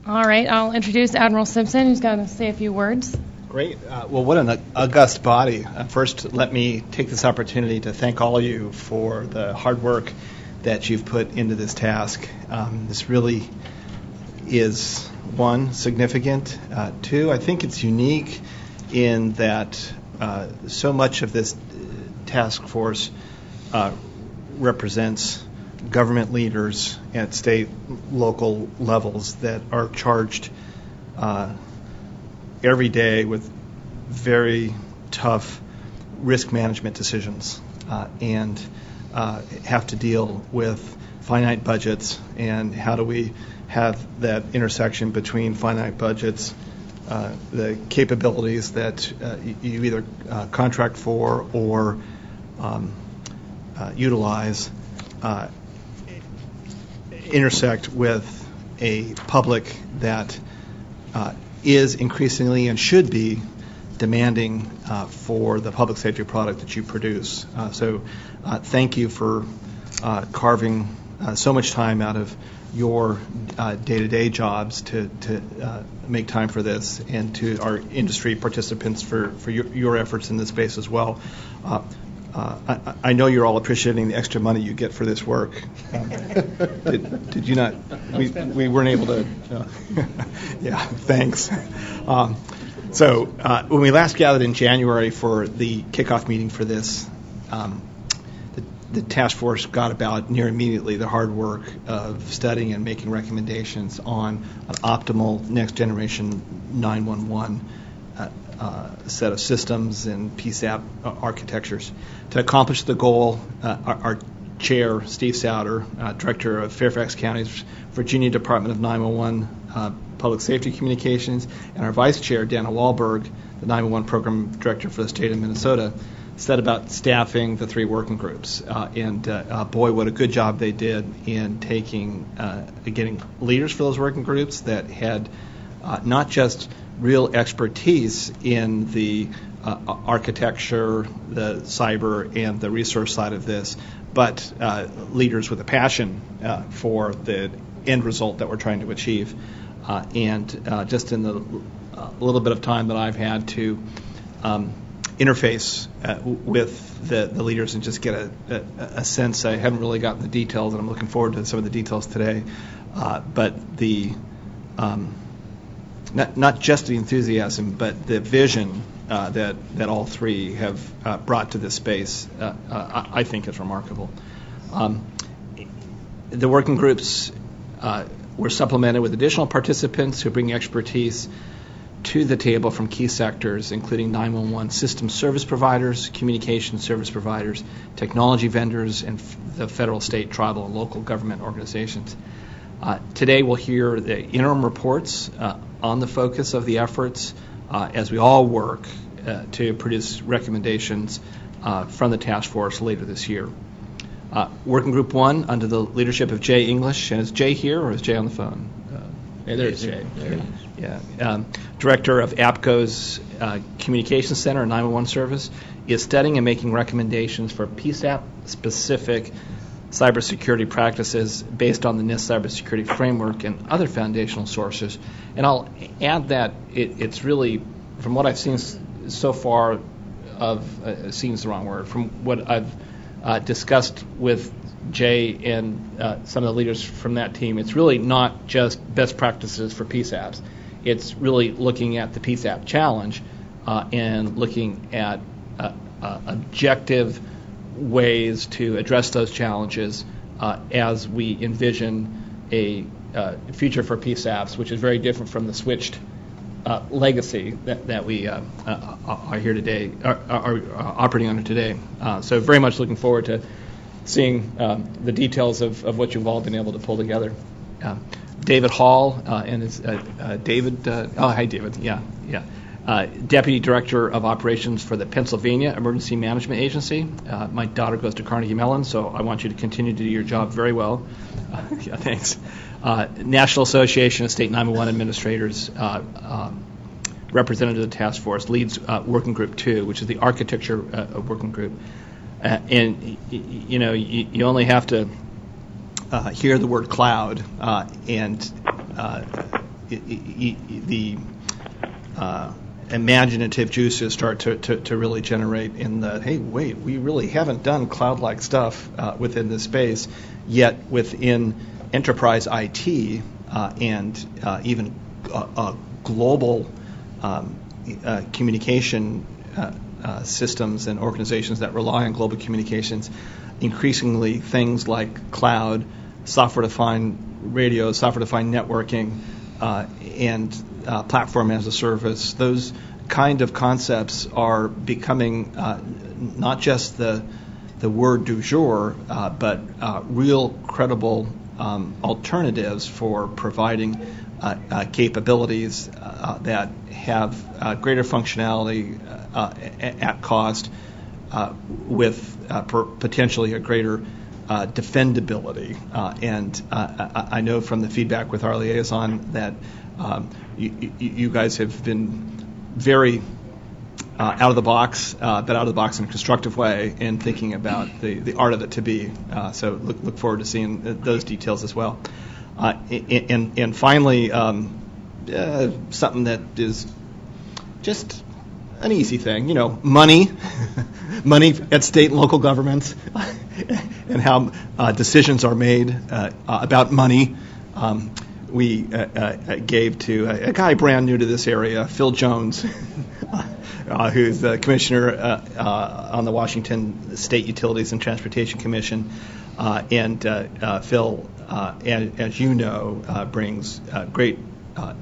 All right, I'll introduce Admiral Simpson, who's going to say a few words. Great. Well, what an august body. First, let me take this opportunity to thank all of you for the hard work that you've put into this task. This really is, one, significant. Two, I think it's unique in that so much of this task force represents government leaders at state, local levels that are charged every day with very tough risk management decisions and have to deal with finite budgets and how do we have that intersection between finite budgets, the capabilities that you either contract for or utilize, intersect with a public that is increasingly and should be demanding for the public safety product that you produce. So thank you for carving so much time out of your day-to-day jobs to make time for this, and to our industry participants for your efforts in this space as well. I know you're all appreciating the extra money you get for this work. Did you not? We weren't able to. Yeah, thanks. So when we last gathered in January for the kickoff meeting for this, the task force got about near immediately the hard work of studying and making recommendations on an optimal next generation 911 set of systems and PSAP architectures. To accomplish the goal, our chair, Steve Souter, director of Fairfax County's Virginia Department of 911 Public Safety Communications, and our vice chair, Dana Wahlberg, the 911 program director for the state of Minnesota, set about staffing the three working groups. And boy, what a good job they did in getting leaders for those working groups that had not just real expertise in the architecture, the cyber, and the resource side of this, but leaders with a passion for the end result that we're trying to achieve. And just in the little bit of time that I've had to interface with the leaders and just get a sense, I haven't really gotten the details, and I'm looking forward to some of the details today, but the not just the enthusiasm, but the vision that all three have brought to this space, I think is remarkable. The working groups were supplemented with additional participants who bring expertise to the table from key sectors, including 911 system service providers, communication service providers, technology vendors, and the federal, state, tribal, and local government organizations. Today we'll hear the interim reports on the focus of the efforts as we all work to produce recommendations from the task force later this year. Working Group 1 under the leadership of Jay English, and is Jay here or is Jay on the phone? Hey, there's Jay. There. Yeah. Director of APCO's Communications Center and 911 Service, is studying and making recommendations for PSAP-specific cybersecurity practices based on the NIST cybersecurity framework and other foundational sources. And I'll add that it's really, from what I've seen so far seen's the wrong word, from what I've discussed with Jay and some of the leaders from that team, it's really not just best practices for PSAPs. It's really looking at the PSAP challenge and looking at objective ways to address those challenges as we envision a future for PSAPs, which is very different from the switched legacy that we are here today, are operating under today. So very much looking forward to seeing the details of what you've all been able to pull together. David Hall and his David. Hi, David. Yeah. Deputy Director of Operations for the Pennsylvania Emergency Management Agency. My daughter goes to Carnegie Mellon, so I want you to continue to do your job very well. Yeah, thanks. National Association of State 911 Administrators, representative of the task force, leads Working Group 2, which is the architecture working group. And you only have to hear the word cloud and the imaginative juices start to really generate in the, hey, wait, we really haven't done cloud-like stuff within this space, yet within enterprise IT and even global communication systems and organizations that rely on global communications, increasingly things like cloud, software-defined radio, software-defined networking, and platform as a service. Those kind of concepts are becoming not just the word du jour, but real credible alternatives for providing capabilities that have greater functionality at cost with potentially a greater defendability. And I know from the feedback with our liaison that you guys have been very out of the box, but out of the box in a constructive way in thinking about the art of it to be. So look forward to seeing those details as well. And finally, something that is just an easy thing, money, money at state and local governments, and how decisions are made about money. We gave to a guy brand new to this area, Phil Jones, who's the commissioner on the Washington State Utilities and Transportation Commission. And Phil, as you know, brings great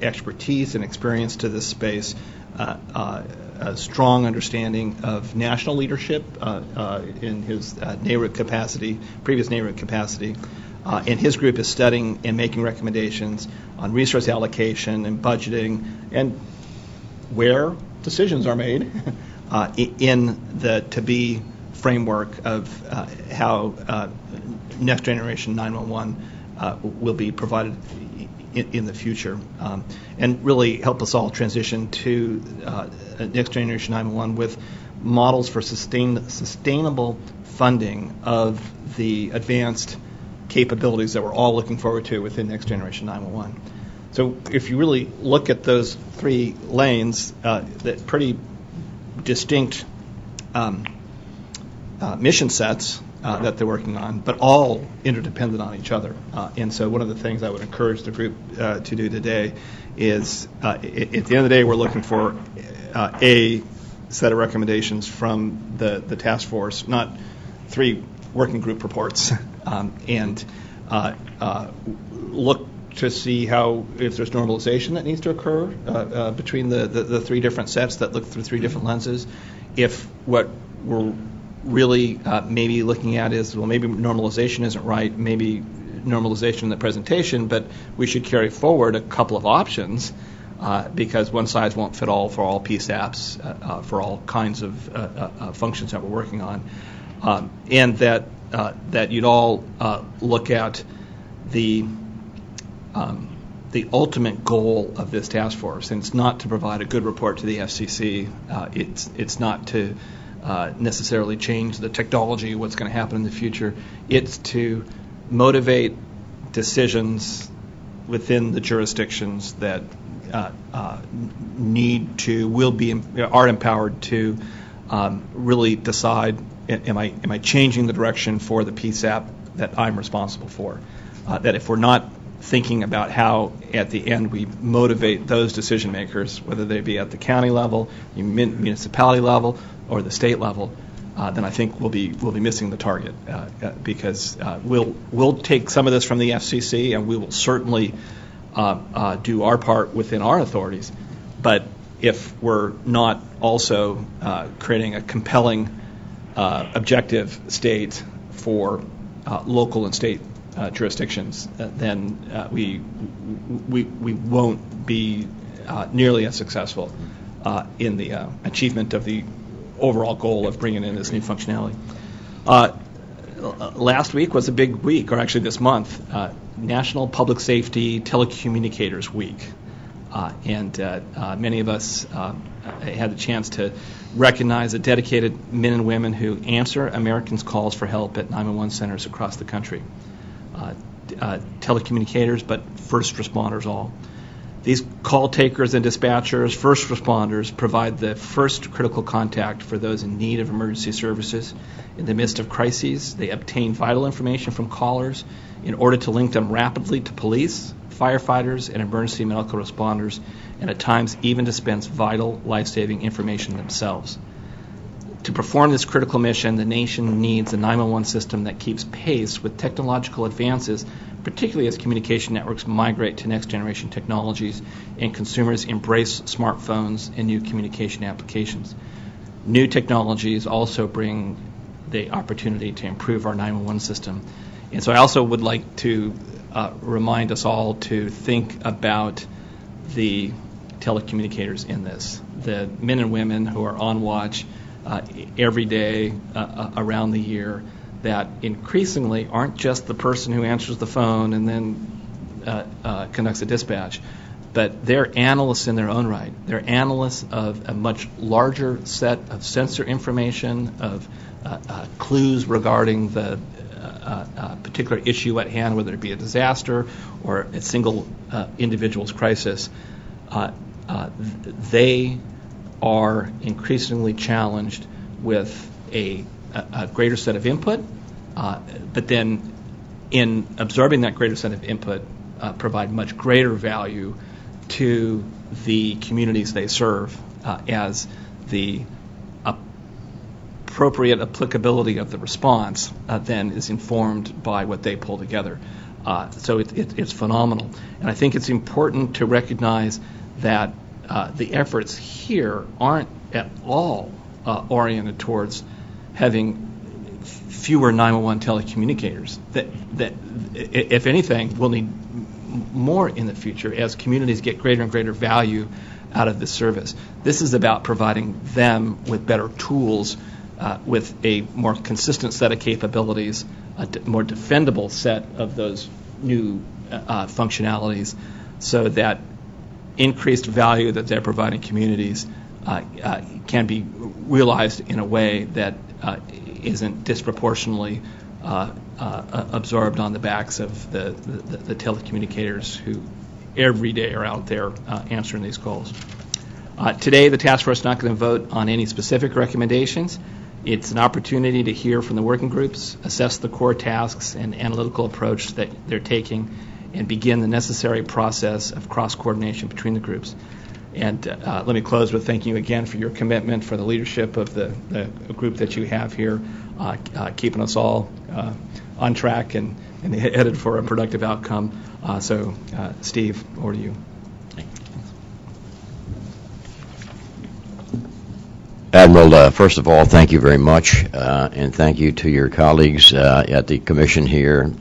expertise and experience to this space, a strong understanding of national leadership in his NARUC capacity, previous NARUC capacity. And his group is studying and making recommendations on resource allocation and budgeting and where decisions are made in the to-be framework of how next generation 911 will be provided in the future, and really help us all transition to next generation 911 with models for sustainable funding of the advanced capabilities that we're all looking forward to within next generation 911. So if you really look at those three lanes, that pretty distinct mission sets that they're working on, but all interdependent on each other. And so one of the things I would encourage the group to do today is, at the end of the day, we're looking for a set of recommendations from the task force, not three working group reports, and look to see how, if there's normalization that needs to occur between the three different sets that look through three different lenses. If what we're really maybe looking at is, well, maybe normalization isn't right, maybe normalization in the presentation, but we should carry forward a couple of options because one size won't fit all for all PSAPs for all kinds of functions that we're working on, and that you'd all look at the ultimate goal of this task force, and it's not to provide a good report to the FCC. It's not to necessarily change the technology, what's going to happen in the future. It's to motivate decisions within the jurisdictions that are empowered to really decide, am I changing the direction for the PSAP that I'm responsible for? That if we're not thinking about how at the end we motivate those decision makers, whether they be at the county level, the municipality level, or the state level, then I think we'll be missing the target because we'll take some of this from the FCC and we will certainly do our part within our authorities. But if we're not also creating a compelling objective state for local and state jurisdictions, then we won't be nearly as successful in the achievement of the overall goal of bringing in this new functionality. Last week was a big week, or actually this month, National Public Safety Telecommunicators Week. And many of us had the chance to recognize the dedicated men and women who answer Americans' calls for help at 911 centers across the country. Telecommunicators, but first responders all. These call takers and dispatchers, first responders, provide the first critical contact for those in need of emergency services. In the midst of crises, they obtain vital information from callers in order to link them rapidly to police, firefighters, and emergency medical responders, and at times even dispense vital life-saving information themselves. To perform this critical mission, the nation needs a 911 system that keeps pace with technological advances, particularly as communication networks migrate to next-generation technologies and consumers embrace smartphones and new communication applications. New technologies also bring the opportunity to improve our 911 system. And so I also would like to remind us all to think about the telecommunicators in this, the men and women who are on watch every day around the year, that increasingly aren't just the person who answers the phone and then conducts a dispatch, but they're analysts in their own right. They're analysts of a much larger set of sensor information, of clues regarding the particular issue at hand, whether it be a disaster or a single individual's crisis. They are increasingly challenged with a greater set of input, but then in absorbing that greater set of input, provide much greater value to the communities they serve as the appropriate applicability of the response then is informed by what they pull together. So it's phenomenal. And I think it's important to recognize that the efforts here aren't at all oriented towards having fewer 911 telecommunicators. That if anything, we'll need more in the future as communities get greater and greater value out of this service. This is about providing them with better tools, with a more consistent set of capabilities, a more defendable set of those new functionalities, so that increased value that they're providing communities can be realized in a way that isn't disproportionately absorbed on the backs of the telecommunicators who every day are out there answering these calls. Today, the task force is not going to vote on any specific recommendations. It's an opportunity to hear from the working groups, assess the core tasks and analytical approach that they're taking, and begin the necessary process of cross-coordination between the groups. And let me close with thanking you again for your commitment, for the leadership of the group that you have here, keeping us all on track and headed for a productive outcome. So, Steve, over to you. Admiral, first of all, thank you very much, and thank you to your colleagues at the Commission here,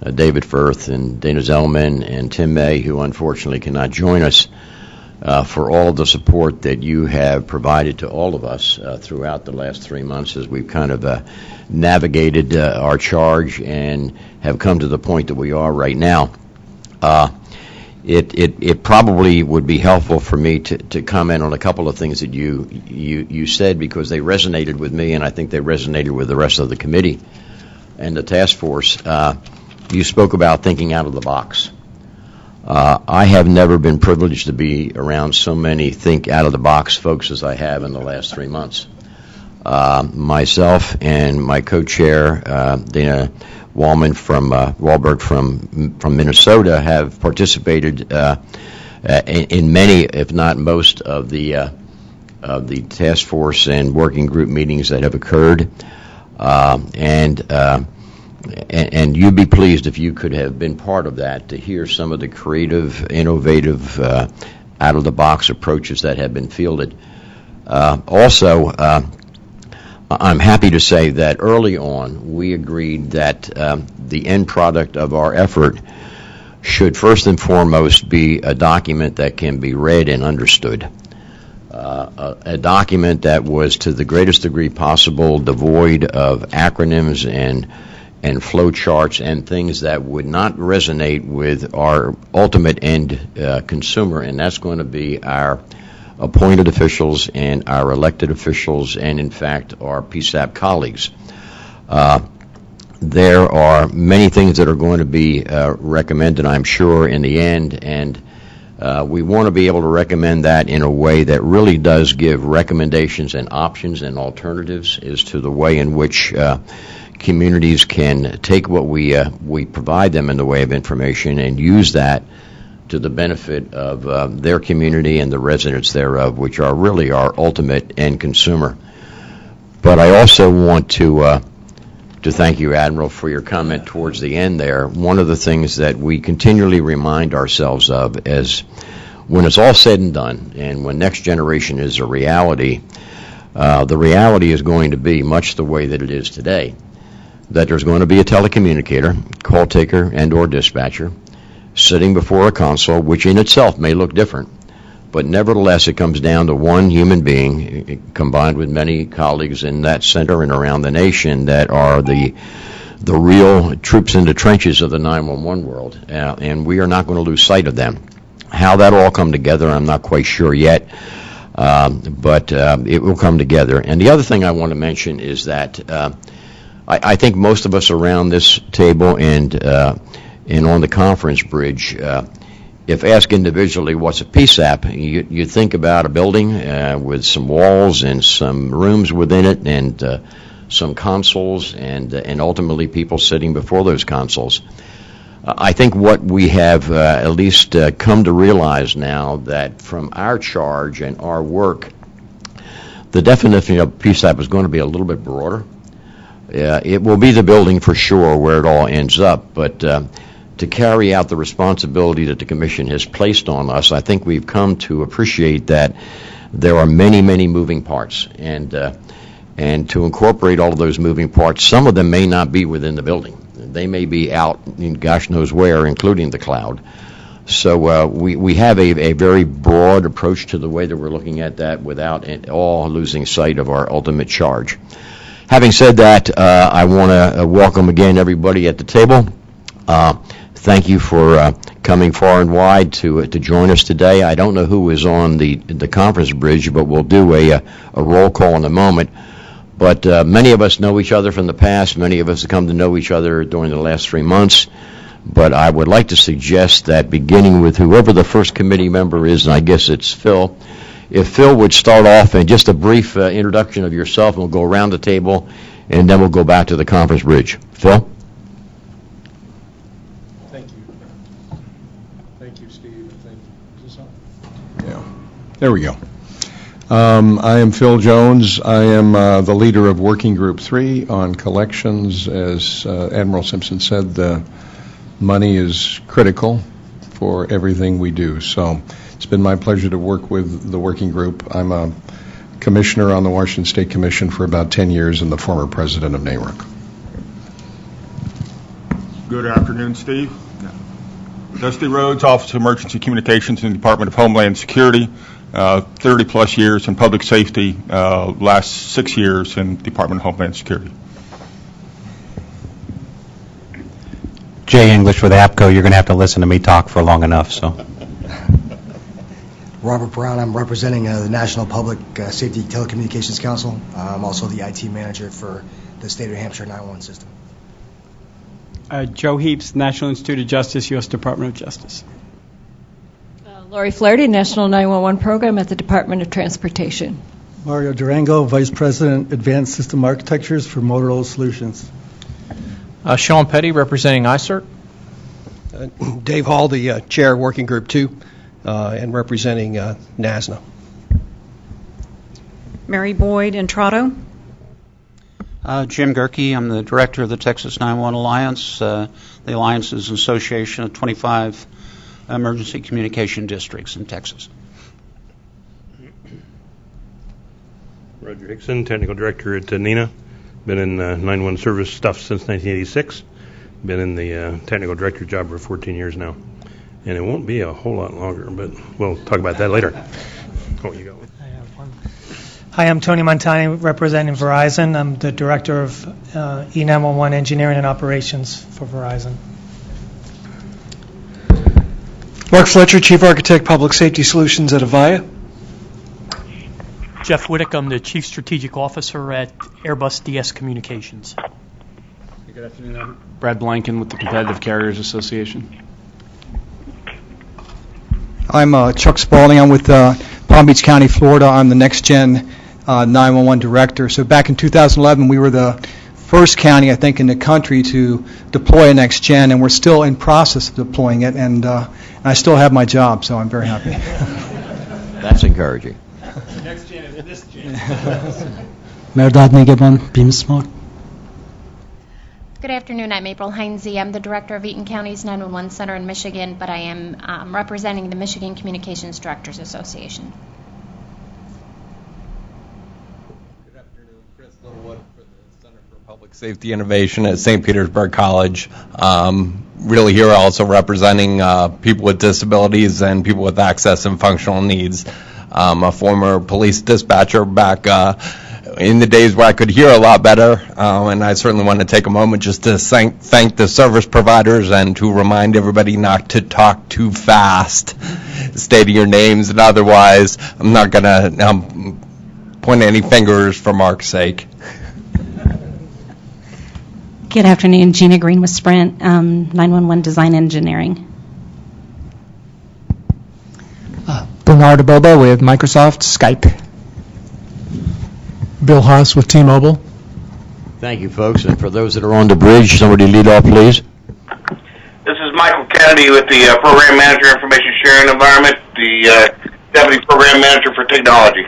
David Firth and Dana Zellman and Tim May, who unfortunately cannot join us, for all the support that you have provided to all of us throughout the last 3 months as we've kind of navigated our charge and have come to the point that we are right now. It probably would be helpful for me to comment on a couple of things that you said, because they resonated with me, and I think they resonated with the rest of the committee and the task force. You spoke about thinking out of the box. I have never been privileged to be around so many think out of the box folks as I have in the last 3 months. Myself and my co-chair, Dana Wahlberg from Minnesota, have participated in many, if not most, of the task force and working group meetings that have occurred, and you'd be pleased if you could have been part of that, to hear some of the creative, innovative, out-of-the-box approaches that have been fielded. Also, I'm happy to say that early on we agreed that the end product of our effort should first and foremost be a document that can be read and understood. A document that was to the greatest degree possible devoid of acronyms and flow charts and things that would not resonate with our ultimate end consumer, and that's going to be our appointed officials and our elected officials, and in fact our PSAP colleagues. There are many things that are going to be recommended, I'm sure, in the end, and We want to be able to recommend that in a way that really does give recommendations and options and alternatives as to the way in which communities can take what we provide them in the way of information and use that to the benefit of their community and the residents thereof, which are really our ultimate end consumer. But I also want to thank you, Admiral, for your comment towards the end there. One of the things that we continually remind ourselves of is when it's all said and done, and when next generation is a reality, the reality is going to be much the way that it is today, that there's going to be a telecommunicator, call taker, and or dispatcher sitting before a console, which in itself may look different. But nevertheless, it comes down to one human being combined with many colleagues in that center and around the nation that are the real troops in the trenches of the 911 world, and we are not going to lose sight of them. How that all come together, I'm not quite sure yet, but it will come together. And the other thing I want to mention is that I think most of us around this table and on the conference bridge, if asked individually what's a PSAP, you think about a building with some walls and some rooms within it and some consoles and ultimately people sitting before those consoles. I think what we have at least come to realize now that from our charge and our work, the definition of PSAP is going to be a little bit broader. It will be the building for sure where it all ends up, but to carry out the responsibility that the Commission has placed on us, I think we've come to appreciate that there are many, many moving parts, and to incorporate all of those moving parts, some of them may not be within the building. They may be out in gosh knows where, including the cloud. So we have a very broad approach to the way that we're looking at that without at all losing sight of our ultimate charge. Having said that, I want to welcome again everybody at the table. Thank you for coming far and wide to join us today. I don't know who is on the conference bridge, but we'll do a roll call in a moment. But many of us know each other from the past. Many of us have come to know each other during the last 3 months. But I would like to suggest that beginning with whoever the first committee member is, and I guess it's Phil, if Phil would start off and just a brief introduction of yourself, and we'll go around the table, and then we'll go back to the conference bridge. Phil? Thank you. Thank you, Steve. Is this on? Yeah. There we go. I am Phil Jones. I am the leader of Working Group 3 on collections. As Admiral Simpson said, the money is critical for everything we do. So it's been my pleasure to work with the working group. I'm a commissioner on the Washington State Commission for about 10 years and the former president of NARUC. Good afternoon, Steve. Dusty Rhodes, Office of Emergency Communications in the Department of Homeland Security. 30-plus years in public safety, last 6 years in the Department of Homeland Security. Jay English with APCO. You're going to have to listen to me talk for long enough. So, Robert Brown. I'm representing the National Public Safety Telecommunications Council. I'm also the IT manager for the State of New Hampshire 911 system. Joe Heaps, National Institute of Justice, U.S. Department of Justice. Lori Flaherty, National 911 Program at the Department of Transportation. Mario Durango, Vice President, Advanced System Architectures for Motorola Solutions. Sean Petty, representing ICERT. Dave Hall, the Chair, Working Group 2, and representing NASNA. Mary Boyd, Entrado. Jim Gerke, I'm the Director of the Texas 911 Alliance. The Alliance is an association of 25 emergency communication districts in Texas. Roger Hickson, Technical Director at NENA. Been in 911 service stuff since 1986. Been in the Technical Director job for 14 years now. And it won't be a whole lot longer, but we'll talk about that later. Oh, you go. Hi, I'm Tony Montani, representing Verizon. I'm the Director of E911 Engineering and Operations for Verizon. Mark Fletcher, Chief Architect, Public Safety Solutions at Avaya. Jeff Whittick, I'm the Chief Strategic Officer at Airbus DS Communications. Good afternoon. I'm Brad Blanken with the Competitive Carriers Association. I'm Chuck Spalding. I'm with Palm Beach County, Florida. I'm the Next Gen 911 Director. So back in 2011, we were the first county, I think, in the country to deploy a Next Gen, and we're still in process of deploying it, and I still have my job, so I'm very happy. That's encouraging. Next Gen is this Gen. Mayor Dodney Gibbon, Beam Smoke. Good afternoon. I'm April Heinze. I'm the director of Eaton County's 911 Center in Michigan, but I am representing the Michigan Communications Directors Association. Good afternoon. Chris Littlewood for the Center for Public Safety Innovation at St. Petersburg College. Really here also representing people with disabilities and people with access and functional needs. A former police dispatcher back in the days where I could hear a lot better, and I certainly want to take a moment just to thank the service providers and to remind everybody not to talk too fast, stating your names and otherwise. I'm not going to point any fingers for Mark's sake. Good afternoon. Gina Green with Sprint, 911 Design Engineering. Bernard Aboba with Microsoft Skype. Bill Haas with T-Mobile. Thank you, folks. And for those that are on the bridge, somebody lead off, please. This is Michael Kennedy with the Program Manager Information Sharing Environment, the Deputy Program Manager for Technology.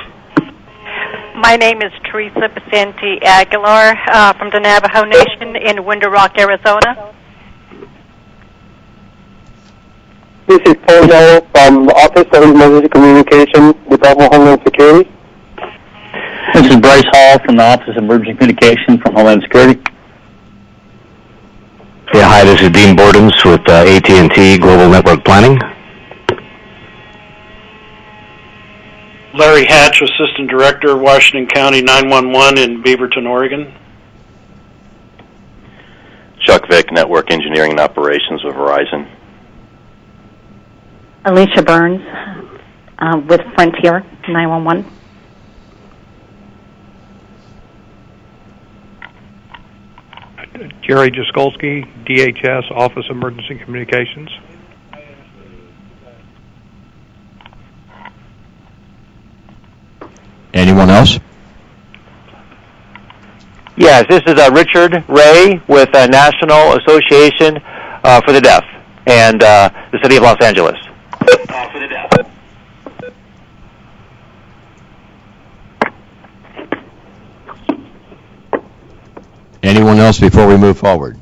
My name is Teresa Basanti Aguilar from the Navajo Nation in Window Rock, Arizona. This is Paul Yellow from the Office of Emergency Communication, Department of Homeland Security. This is Bryce Hall from the Office of Emergency Communications from Homeland Security. Yeah, hi, this is Dean Bordens with AT&T Global Network Planning. Larry Hatch, Assistant Director, Washington County 911 in Beaverton, Oregon. Chuck Vick, Network Engineering and Operations with Verizon. Alicia Burns with Frontier 911. Jerry Jaskolski, DHS, Office of Emergency Communications. Anyone else? Yes, this is Richard Ray with National Association for the Deaf and the City of Los Angeles. For the Deaf. Anyone else before we move forward?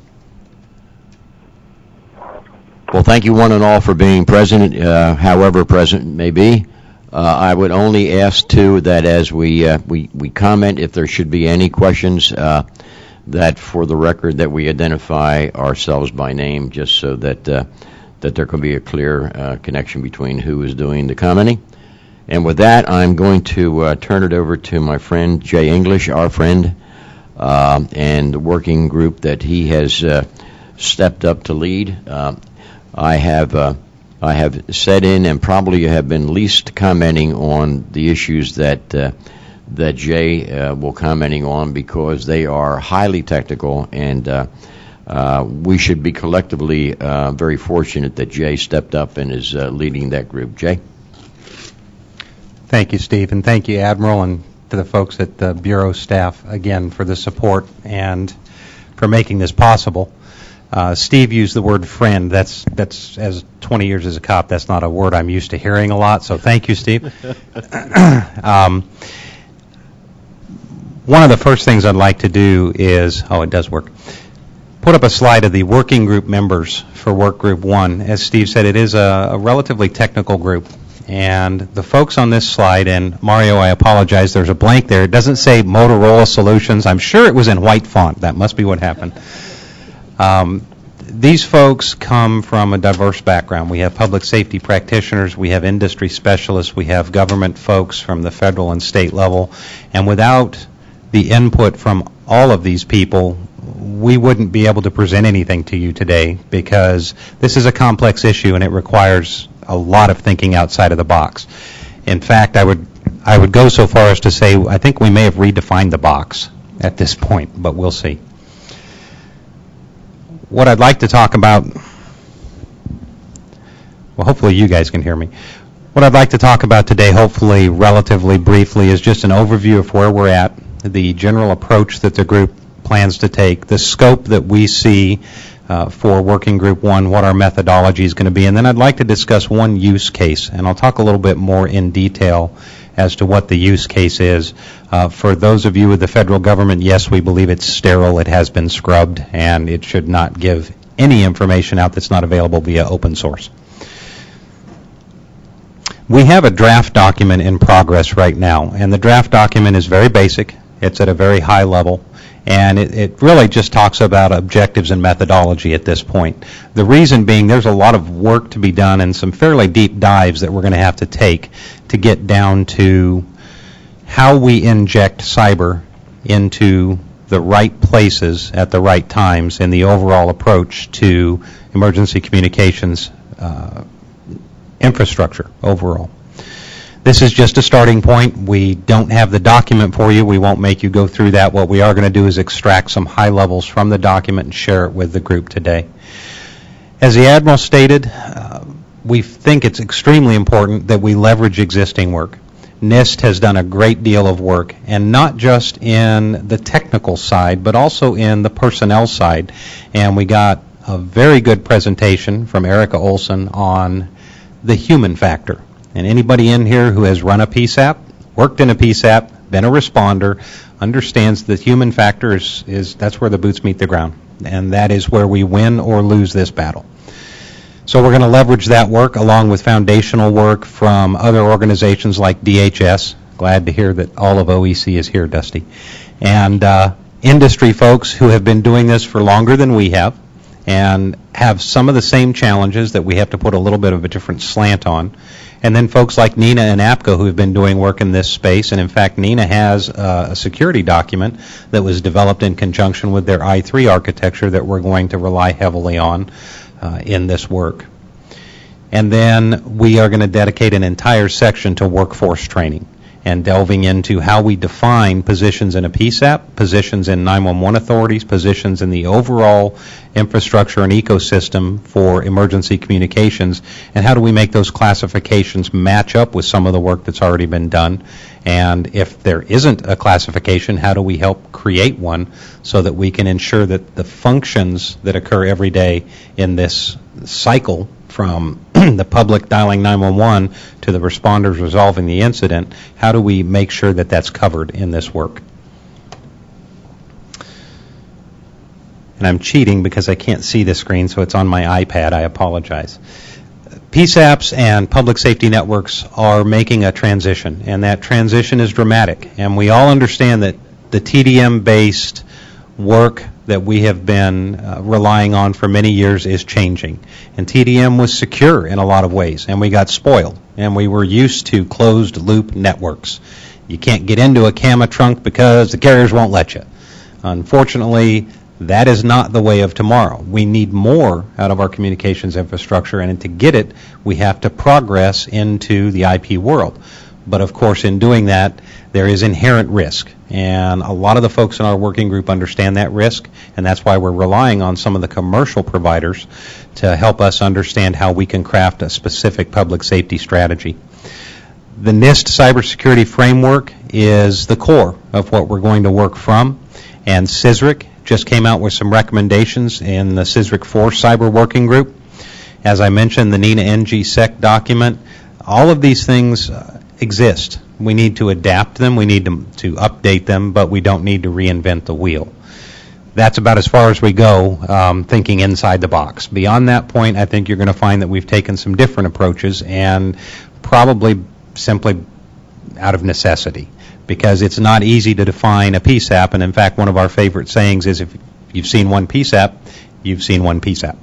Well, thank you one and all for being present, however present may be. I would only ask, too, that as we comment, if there should be any questions, that for the record that we identify ourselves by name, just so that there can be a clear connection between who is doing the commenting. And with that, I'm going to turn it over to my friend Jay English, our friend, and the working group that he has stepped up to lead. I have set in and probably have been least commenting on the issues that Jay will commenting on, because they are highly technical, and we should be collectively very fortunate that Jay stepped up and is leading that group. Jay? Thank you, Steve, and thank you, Admiral, and to the folks at the Bureau staff, again, for the support and for making this possible. Steve used the word friend. That's as 20 years as a cop, that's not a word I'm used to hearing a lot, so thank you, Steve. One of the first things I'd like to do is, it does work, put up a slide of the working group members for Work Group 1. As Steve said, it is a relatively technical group. And the folks on this slide, and Mario, I apologize, there's a blank there. It doesn't say Motorola Solutions. I'm sure it was in white font. That must be what happened. These folks come from a diverse background. We have public safety practitioners, we have industry specialists, we have government folks from the federal and state level. And without the input from all of these people, we wouldn't be able to present anything to you today, because this is a complex issue and it requires a lot of thinking outside of the box. In fact, I would go so far as to say I think we may have redefined the box at this point, but we'll see. What I'd like to talk about, well, hopefully you guys can hear me. What I'd like to talk about today, hopefully relatively briefly, is just an overview of where we're at, the general approach that the group plans to take, the scope that we see for Working Group 1, what our methodology is going to be, and then I'd like to discuss one use case, and I'll talk a little bit more in detail as to what the use case is. For those of you with the federal government, yes, we believe it's sterile, it has been scrubbed, and it should not give any information out that's not available via open source. We have a draft document in progress right now, and the draft document is very basic. It's at a very high level, and it really just talks about objectives and methodology at this point. The reason being there's a lot of work to be done and some fairly deep dives that we're going to have to take to get down to how we inject cyber into the right places at the right times in the overall approach to emergency communications infrastructure overall. This is just a starting point. We don't have the document for you. We won't make you go through that. What we are going to do is extract some high levels from the document and share it with the group today. As the Admiral stated, we think it's extremely important that we leverage existing work. NIST has done a great deal of work, and not just in the technical side, but also in the personnel side. And we got a very good presentation from Erica Olson on the human factor. And anybody in here who has run a PSAP, worked in a PSAP, been a responder, understands the human factor is that's where the boots meet the ground. And that is where we win or lose this battle. So we're going to leverage that work along with foundational work from other organizations like DHS. Glad to hear that all of OEC is here, Dusty. And industry folks who have been doing this for longer than we have and have some of the same challenges that we have to put a little bit of a different slant on. And then folks like NINA and APCO who have been doing work in this space. And in fact, NINA has a security document that was developed in conjunction with their I3 architecture that we're going to rely heavily on in this work. And then we are going to dedicate an entire section to workforce training and delving into how we define positions in a PSAP, positions in 911 authorities, positions in the overall infrastructure and ecosystem for emergency communications, and how do we make those classifications match up with some of the work that's already been done. And if there isn't a classification, how do we help create one so that we can ensure that the functions that occur every day in this cycle from the public dialing 911 to the responders resolving the incident, how do we make sure that that's covered in this work? And I'm cheating because I can't see the screen, so it's on my iPad. I apologize. PSAPs and public safety networks are making a transition, and that transition is dramatic. And we all understand that the TDM-based work that we have been relying on for many years is changing. And TDM was secure in a lot of ways, and we got spoiled. And we were used to closed-loop networks. You can't get into a CAMA trunk because the carriers won't let you. Unfortunately, that is not the way of tomorrow. We need more out of our communications infrastructure, and to get it, we have to progress into the IP world. But of course, in doing that, there is inherent risk. And a lot of the folks in our working group understand that risk, and that's why we're relying on some of the commercial providers to help us understand how we can craft a specific public safety strategy. The NIST cybersecurity framework is the core of what we're going to work from, and CISRIC just came out with some recommendations in the CISRIC 4 cyber working group. As I mentioned, the NINA NG-SEC document, all of these things exist. We need to adapt them, we need to update them, but we don't need to reinvent the wheel. That's about as far as we go, thinking inside the box. Beyond that point, I think you're going to find that we've taken some different approaches, and probably simply out of necessity, because it's not easy to define a PSAP, and in fact, one of our favorite sayings is if you've seen one PSAP, you've seen one PSAP.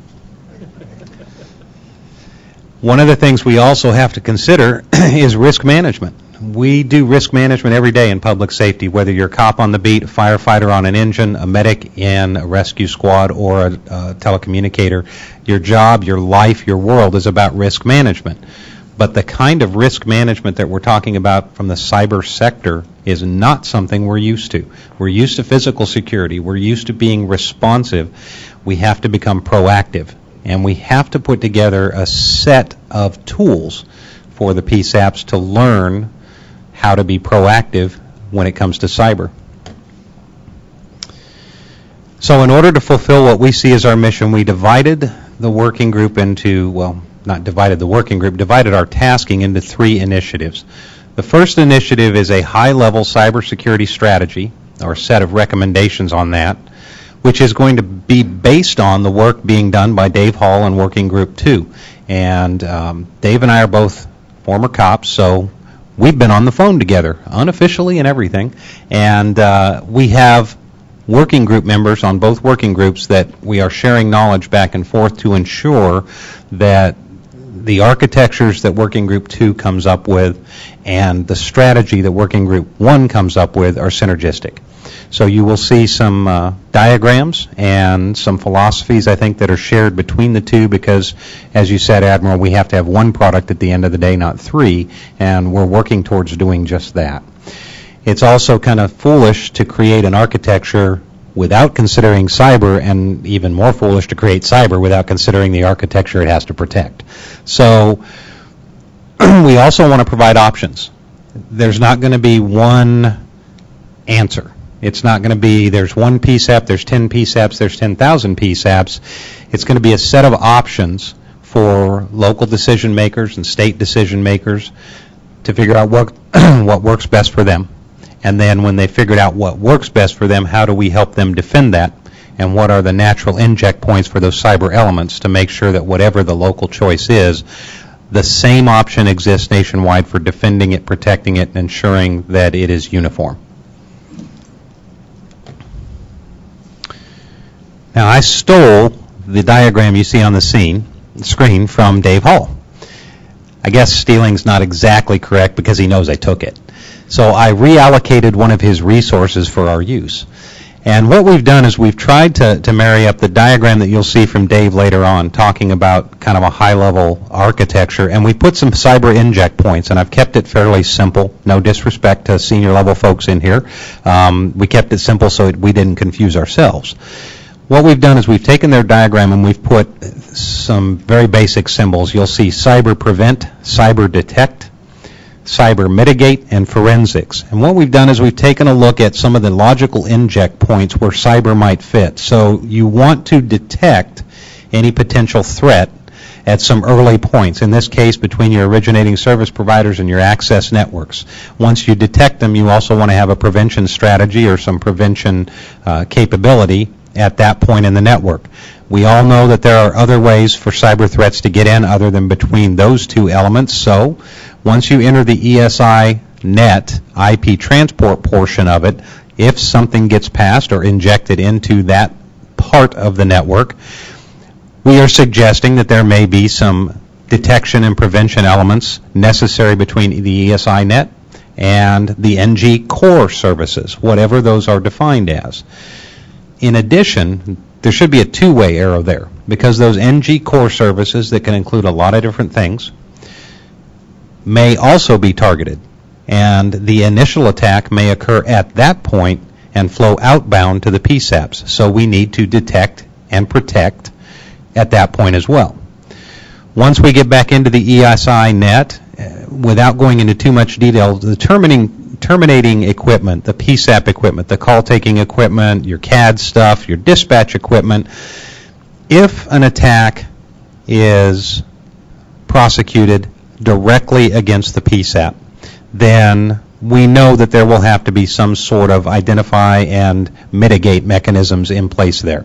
One of the things we also have to consider is risk management. We do risk management every day in public safety, whether you're a cop on the beat, a firefighter on an engine, a medic in a rescue squad, or a telecommunicator. Your job, your life, your world is about risk management. But the kind of risk management that we're talking about from the cyber sector is not something we're used to. We're used to physical security. We're used to being responsive. We have to become proactive. And we have to put together a set of tools for the PSAPs to learn how to be proactive when it comes to cyber. So in order to fulfill what we see as our mission, we divided the working group into, well, not divided the working group, divided our tasking into 3 initiatives. The first initiative is a high-level cybersecurity strategy, or a set of recommendations on that, which is going to be based on the work being done by Dave Hall and Working Group 2. And Dave and I are both former cops, so we've been on the phone together, unofficially and everything. And we have working group members on both working groups that we are sharing knowledge back and forth to ensure that the architectures that Working Group 2 comes up with and the strategy that Working Group 1 comes up with are synergistic. So you will see some diagrams and some philosophies, I think, that are shared between the two because, as you said, Admiral, we have to have one product at the end of the day, not 3, and we're working towards doing just that. It's also kind of foolish to create an architecture without considering cyber, and even more foolish to create cyber without considering the architecture it has to protect. So we also want to provide options. There's not going to be one answer. It's not going to be there's one PSAP, there's 10 PSAPs, there's 10,000 PSAPs. It's going to be a set of options for local decision makers and state decision makers to figure out what works best for them. And then when they figured out what works best for them, how do we help them defend that? And what are the natural inject points for those cyber elements to make sure that whatever the local choice is, the same option exists nationwide for defending it, protecting it, and ensuring that it is uniform. Now, I stole the diagram you see on the screen from Dave Hall. I guess stealing's not exactly correct because he knows I took it. So I reallocated one of his resources for our use. And what we've done is we've tried to marry up the diagram that you'll see from Dave later on, talking about kind of a high-level architecture, and we put some cyber inject points, and I've kept it fairly simple. No disrespect to senior-level folks in here. We kept it simple so we didn't confuse ourselves. What we've done is we've taken their diagram and we've put some very basic symbols. You'll see cyber prevent, cyber detect, cyber mitigate, and forensics. And what we've done is we've taken a look at some of the logical inject points where cyber might fit. So you want to detect any potential threat at some early points, in this case between your originating service providers and your access networks. Once you detect them, you also want to have a prevention strategy or some prevention capability at that point in the network. We all know that there are other ways for cyber threats to get in other than between those two elements. So once you enter the ESI net IP transport portion of it, if something gets passed or injected into that part of the network, we are suggesting that there may be some detection and prevention elements necessary between the ESI net and the NG core services, whatever those are defined as. In addition, there should be a two-way arrow there, because those NG core services that can include a lot of different things may also be targeted, and the initial attack may occur at that point and flow outbound to the PSAPs. So we need to detect and protect at that point as well. Once we get back into the ESI net, without going into too much detail, the terminating equipment, the PSAP equipment, the call-taking equipment, your CAD stuff, your dispatch equipment, if an attack is prosecuted directly against the PSAP, then we know that there will have to be some sort of identify and mitigate mechanisms in place there.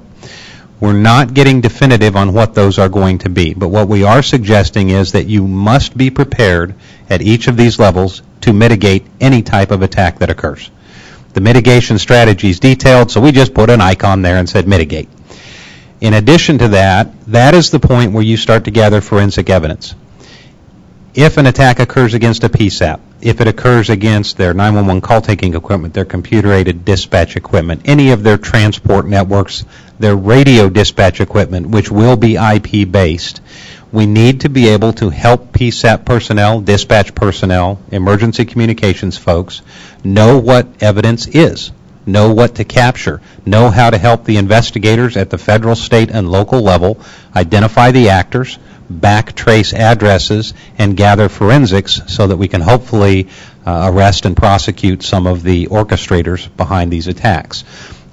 We're not getting definitive on what those are going to be, but what we are suggesting is that you must be prepared at each of these levels to mitigate any type of attack that occurs. The mitigation strategy is detailed, so we just put an icon there and said mitigate. In addition to that, that is the point where you start to gather forensic evidence. If an attack occurs against a PSAP, if it occurs against their 911 call-taking equipment, their computer-aided dispatch equipment, any of their transport networks, their radio dispatch equipment, which will be IP-based, we need to be able to help PSAP personnel, dispatch personnel, emergency communications folks know what evidence is, know what to capture, know how to help the investigators at the federal, state, and local level identify the actors, backtrace addresses and gather forensics so that we can hopefully arrest and prosecute some of the orchestrators behind these attacks.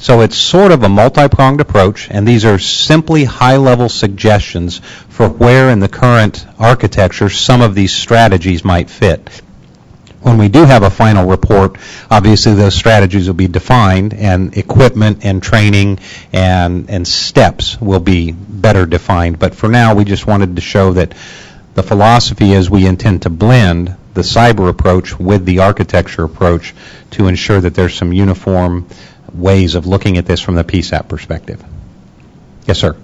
So it's sort of a multi-pronged approach, and these are simply high-level suggestions for where in the current architecture some of these strategies might fit. When we do have a final report, obviously those strategies will be defined, and equipment and training and steps will be better defined. But for now, we just wanted to show that the philosophy is we intend to blend the cyber approach with the architecture approach to ensure that there's some uniform ways of looking at this from the PSAP perspective. Yes, sir.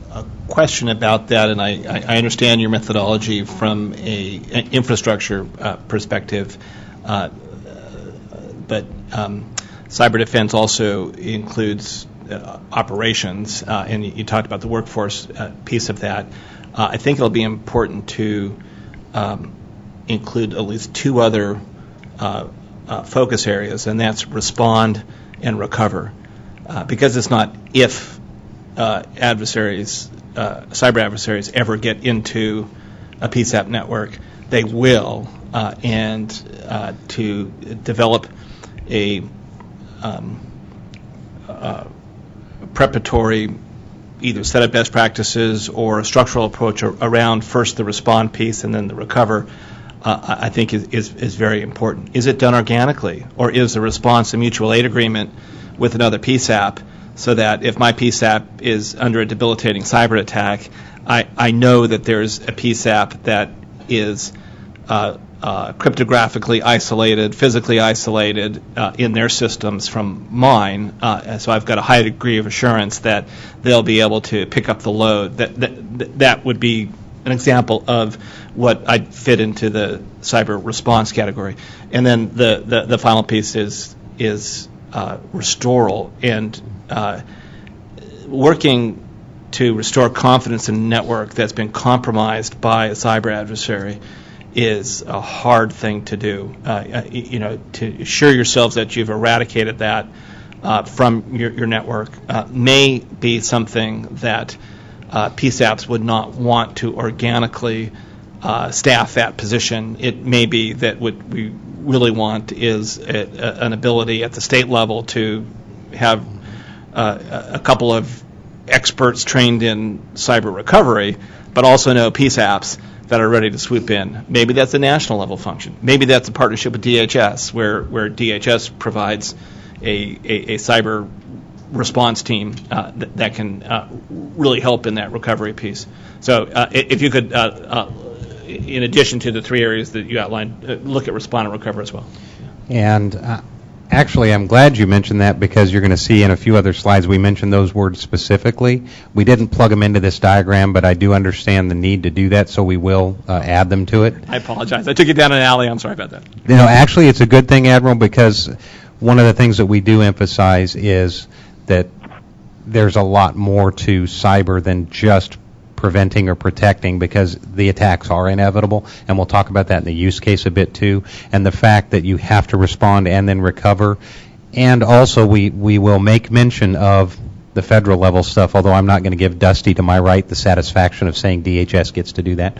A question about that, and I understand your methodology from an infrastructure perspective, but cyber defense also includes operations, and you talked about the workforce piece of that. I think it'll be important to include at least two other focus areas, and that's respond and recover, because it's not if cyber adversaries ever get into a PSAP network, they will, and to develop a preparatory either set of best practices or a structural approach around first the respond piece and then the recover, I think is very important. Is it done organically, or is the response a mutual aid agreement with another PSAP, so that if my PSAP is under a debilitating cyber attack, I know that there's a PSAP that is cryptographically isolated, physically isolated in their systems from mine, so I've got a high degree of assurance that they'll be able to pick up the load. That would be an example of what I'd fit into the cyber response category. And then the final piece is restoral, and working to restore confidence in a network that's been compromised by a cyber adversary is a hard thing to do. To assure yourselves that you've eradicated that from your network may be something that PSAPs would not want to organically staff that position. It may be that what we really want is an ability at the state level to have a couple of experts trained in cyber recovery, but also know PSAPs that are ready to swoop in. Maybe that's a national level function. Maybe that's a partnership with DHS, where DHS provides a cyber response team that can really help in that recovery piece. So if you could, in addition to the three areas that you outlined, look at respond and recover as well. And actually, I'm glad you mentioned that, because you're going to see in a few other slides we mentioned those words specifically. We didn't plug them into this diagram, but I do understand the need to do that, so we will add them to it. I apologize. I took you down an alley. I'm sorry about that. Actually, it's a good thing, Admiral, because one of the things that we do emphasize is that there's a lot more to cyber than just preventing or protecting, because the attacks are inevitable, and we'll talk about that in the use case a bit too, and the fact that you have to respond and then recover. And also we will make mention of the federal level stuff, although I'm not going to give Dusty to my right the satisfaction of saying DHS gets to do that.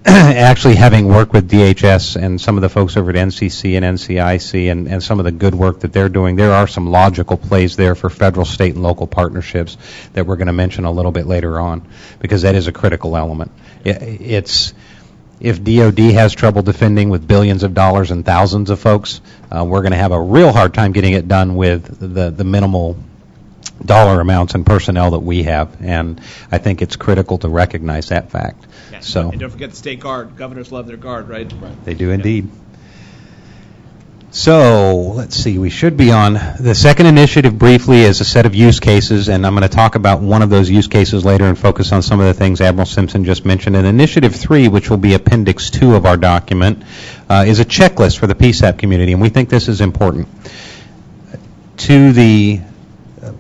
Actually, having worked with DHS and some of the folks over at NCC and NCIC and some of the good work that they're doing, there are some logical plays there for federal, state, and local partnerships that we're going to mention a little bit later on, because that is a critical element. It's if DOD has trouble defending with billions of dollars and thousands of folks, we're going to have a real hard time getting it done with the minimal dollar amounts and personnel that we have, and I think it's critical to recognize that fact. Yeah. So, and don't forget the state guard. Governors love their guard, right? They do indeed. So let's see, we should be on. The second initiative briefly is a set of use cases, and I'm going to talk about one of those use cases later and focus on some of the things Admiral Simpson just mentioned. And Initiative 3, which will be Appendix 2 of our document, is a checklist for the PSAP community, and we think this is important. To the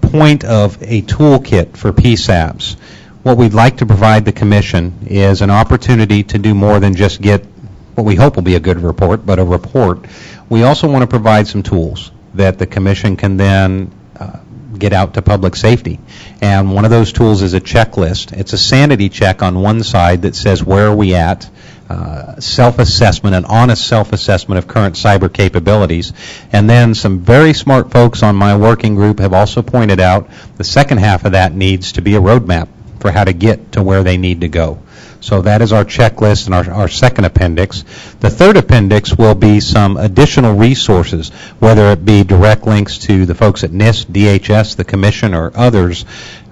point of a toolkit for PSAPs, what we'd like to provide the Commission is an opportunity to do more than just get what we hope will be a good report, but a report. We also want to provide some tools that the Commission can then get out to public safety. And one of those tools is a checklist. It's a sanity check on one side that says where are we at, self-assessment, an honest self-assessment of current cyber capabilities. And then some very smart folks on my working group have also pointed out the second half of that needs to be a roadmap for how to get to where they need to go. So that is our checklist and our second appendix. The third appendix will be some additional resources, whether it be direct links to the folks at NIST, DHS, the Commission, or others.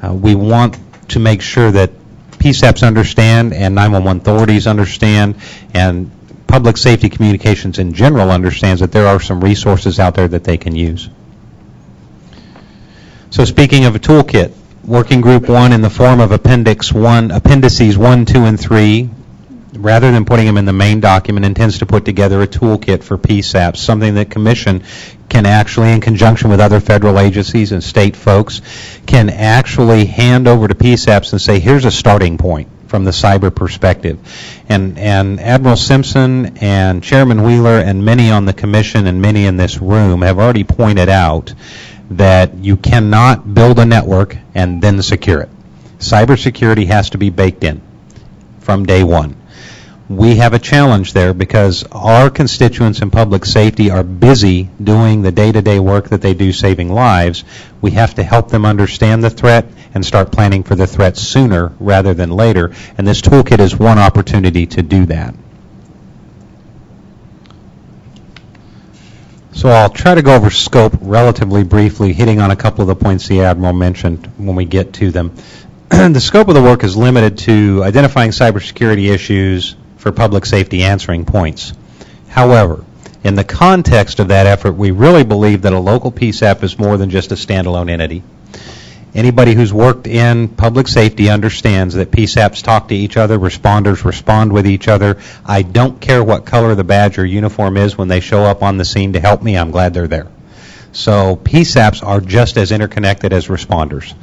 We want to make sure that PSAPs understand and 911 authorities understand and public safety communications in general understands that there are some resources out there that they can use. So speaking of a toolkit, Working Group 1 in the form of Appendices 1, 2, and 3, rather than putting them in the main document, intends to put together a toolkit for PSAPs, something that Commission can actually, in conjunction with other federal agencies and state folks, can actually hand over to PSAPs and say, here's a starting point from the cyber perspective. And Admiral Simpson and Chairman Wheeler and many on the Commission and many in this room have already pointed out that you cannot build a network and then secure it. Cybersecurity has to be baked in from day one. We have a challenge there because our constituents in public safety are busy doing the day-to-day work that they do saving lives. We have to help them understand the threat and start planning for the threat sooner rather than later, and this toolkit is one opportunity to do that. So I'll try to go over scope relatively briefly, hitting on a couple of the points the Admiral mentioned when we get to them. The scope of the work is limited to identifying cybersecurity issues for public safety answering points. However, in the context of that effort, we really believe that a local PSAP is more than just a standalone entity. Anybody who's worked in public safety understands that PSAPs talk to each other, responders respond with each other. I don't care what color the badge or uniform is when they show up on the scene to help me, I'm glad they're there. So PSAPs are just as interconnected as responders,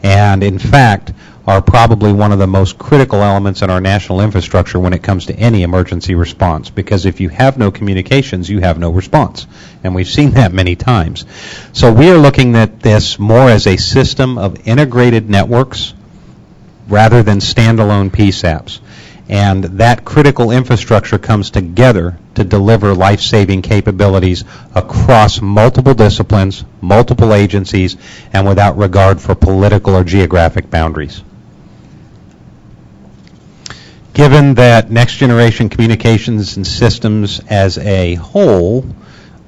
and in fact are probably one of the most critical elements in our national infrastructure when it comes to any emergency response, because if you have no communications, you have no response, and we've seen that many times. So we are looking at this more as a system of integrated networks rather than standalone PSAPs. And that critical infrastructure comes together to deliver life-saving capabilities across multiple disciplines, multiple agencies, and without regard for political or geographic boundaries. Given that next-generation communications and systems as a whole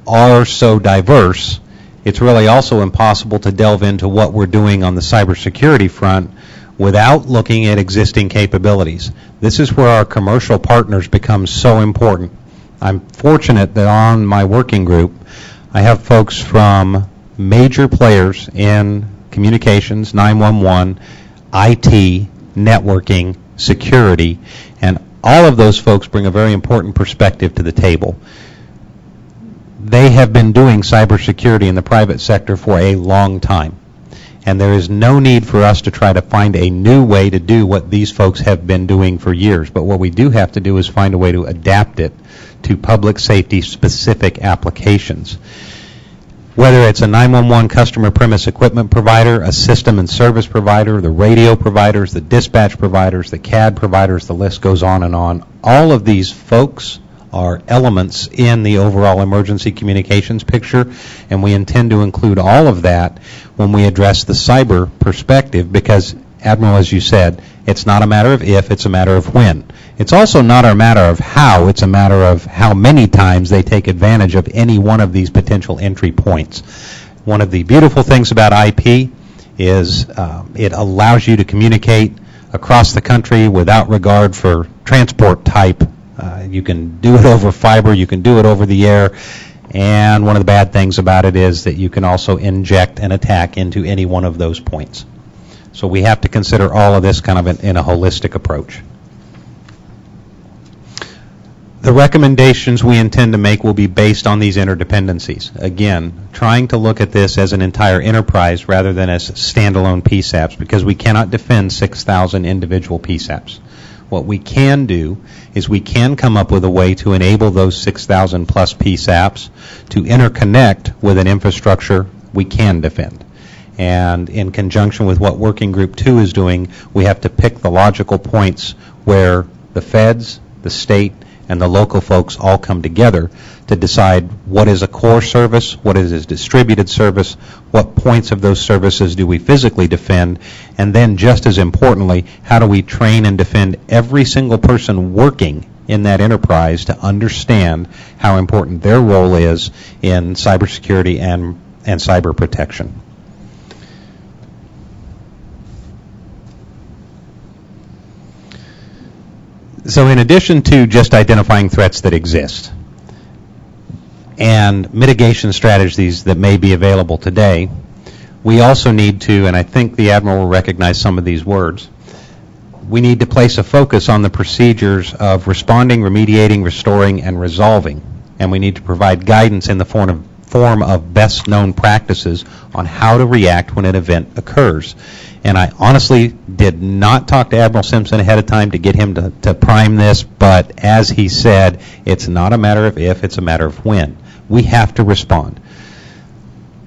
are so diverse, it's really also impossible to delve into what we're doing on the cybersecurity front without looking at existing capabilities. This is where our commercial partners become so important. I'm fortunate that on my working group, I have folks from major players in communications, 911, IT, networking, security, and all of those folks bring a very important perspective to the table. They have been doing cybersecurity in the private sector for a long time. And there is no need for us to try to find a new way to do what these folks have been doing for years. But what we do have to do is find a way to adapt it to public safety specific applications. Whether it's a 911 customer premise equipment provider, a system and service provider, the radio providers, the dispatch providers, the CAD providers, the list goes on and on. All of these folks are elements in the overall emergency communications picture, and we intend to include all of that when we address the cyber perspective because, Admiral, as you said, it's not a matter of if, it's a matter of when. It's also not a matter of how, it's a matter of how many times they take advantage of any one of these potential entry points. One of the beautiful things about IP is it allows you to communicate across the country without regard for transport type. You can do it over fiber, you can do it over the air, and one of the bad things about it is that you can also inject an attack into any one of those points. So we have to consider all of this kind of in a holistic approach. The recommendations we intend to make will be based on these interdependencies. Again, trying to look at this as an entire enterprise rather than as standalone PSAPs, because we cannot defend 6,000 individual PSAPs. What we can do is we can come up with a way to enable those 6,000 plus PSAPs to interconnect with an infrastructure we can defend. And in conjunction with what Working Group 2 is doing, we have to pick the logical points where the feds, the state, and the local folks all come together to decide what is a core service, what is a distributed service, what points of those services do we physically defend, and then just as importantly, how do we train and defend every single person working in that enterprise to understand how important their role is in cybersecurity and cyber protection. So in addition to just identifying threats that exist and mitigation strategies that may be available today, we also need to, and I think the Admiral will recognize some of these words, we need to place a focus on the procedures of responding, remediating, restoring, and resolving. And we need to provide guidance in the form of best known practices on how to react when an event occurs. And I honestly did not talk to Admiral Simpson ahead of time to get him to prime this, but as he said, it's not a matter of if, it's a matter of when. We have to respond.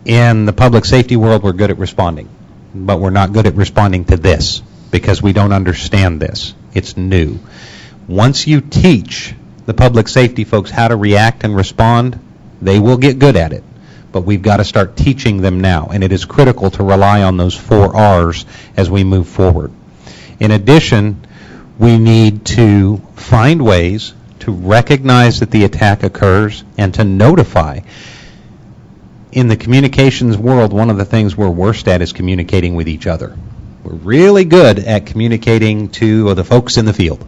In the public safety world, we're good at responding, but we're not good at responding to this because we don't understand this. It's new. Once you teach the public safety folks how to react and respond, they will get good at it. But we've got to start teaching them now, and it is critical to rely on those 4 R's as we move forward. In addition, we need to find ways to recognize that the attack occurs and to notify. In the communications world, one of the things we're worst at is communicating with each other. We're really good at communicating to the folks in the field,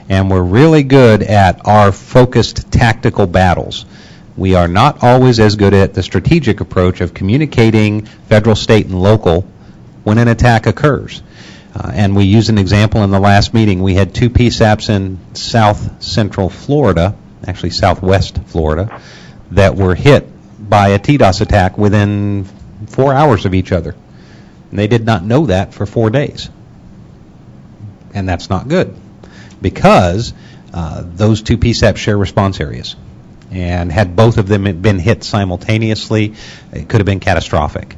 and we're really good at our focused tactical battles. We are not always as good at the strategic approach of communicating federal, state, and local when an attack occurs. And we used an example in the last meeting. We had 2 PSAPs in south central Florida, actually southwest Florida, that were hit by a TDOS attack within 4 hours of each other. And they did not know that for 4 days. And that's not good because those 2 PSAPs share response areas. And had both of them been hit simultaneously, it could have been catastrophic.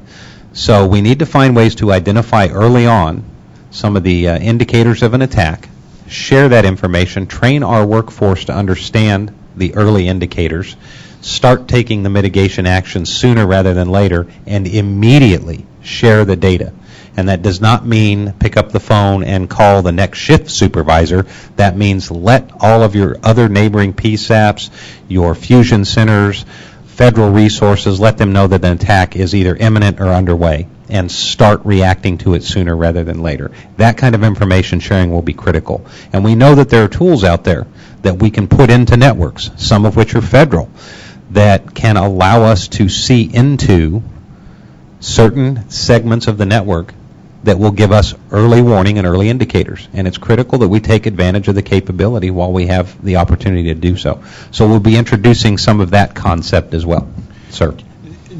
So we need to find ways to identify early on some of the indicators of an attack, share that information, train our workforce to understand the early indicators, start taking the mitigation actions sooner rather than later, and immediately share the data. And that does not mean pick up the phone and call the next shift supervisor. That means let all of your other neighboring PSAPs, your fusion centers, federal resources, let them know that an attack is either imminent or underway, and start reacting to it sooner rather than later. That kind of information sharing will be critical. And we know that there are tools out there that we can put into networks, some of which are federal, that can allow us to see into certain segments of the network that will give us early warning and early indicators. And it's critical that we take advantage of the capability while we have the opportunity to do so. So we'll be introducing some of that concept as well. Sir.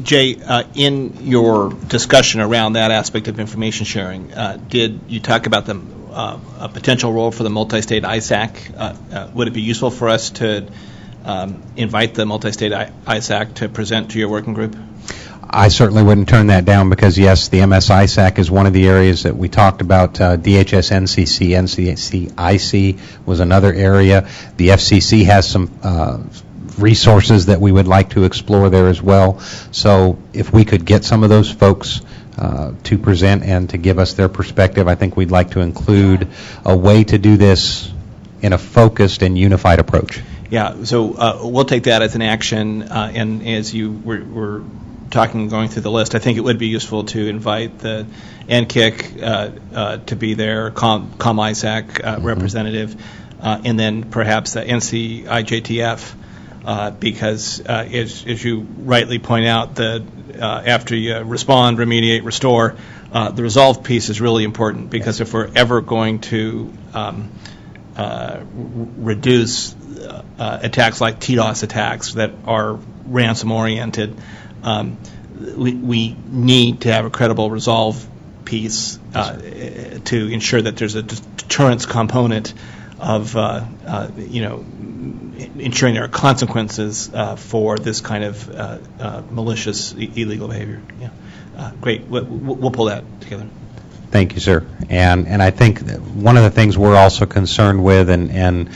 Jay, in your discussion around that aspect of information sharing, did you talk about a potential role for the multi-state ISAC? Would it be useful for us to invite the multi-state ISAC to present to your working group? I certainly wouldn't turn that down because, yes, the MS ISAC is one of the areas that we talked about. DHS NCC, NCC IC was another area. The FCC has some resources that we would like to explore there as well. So if we could get some of those folks to present and to give us their perspective, I think we'd like to include a way to do this in a focused and unified approach. Yeah, so we'll take that as an action, and as you were going through the list, I think it would be useful to invite the NCIC to be there, ComISAC representative, and then perhaps the NCIJTF, because as you rightly point out, after you respond, remediate, restore, the resolve piece is really important, because if we're ever going to reduce attacks like TDOS attacks that are ransom-oriented, we need to have a credible resolve piece to ensure that there's a deterrence component of ensuring there are consequences for this kind of malicious illegal behavior. Yeah. great. We'll pull that together. Thank you, sir. And I think that one of the things we're also concerned with and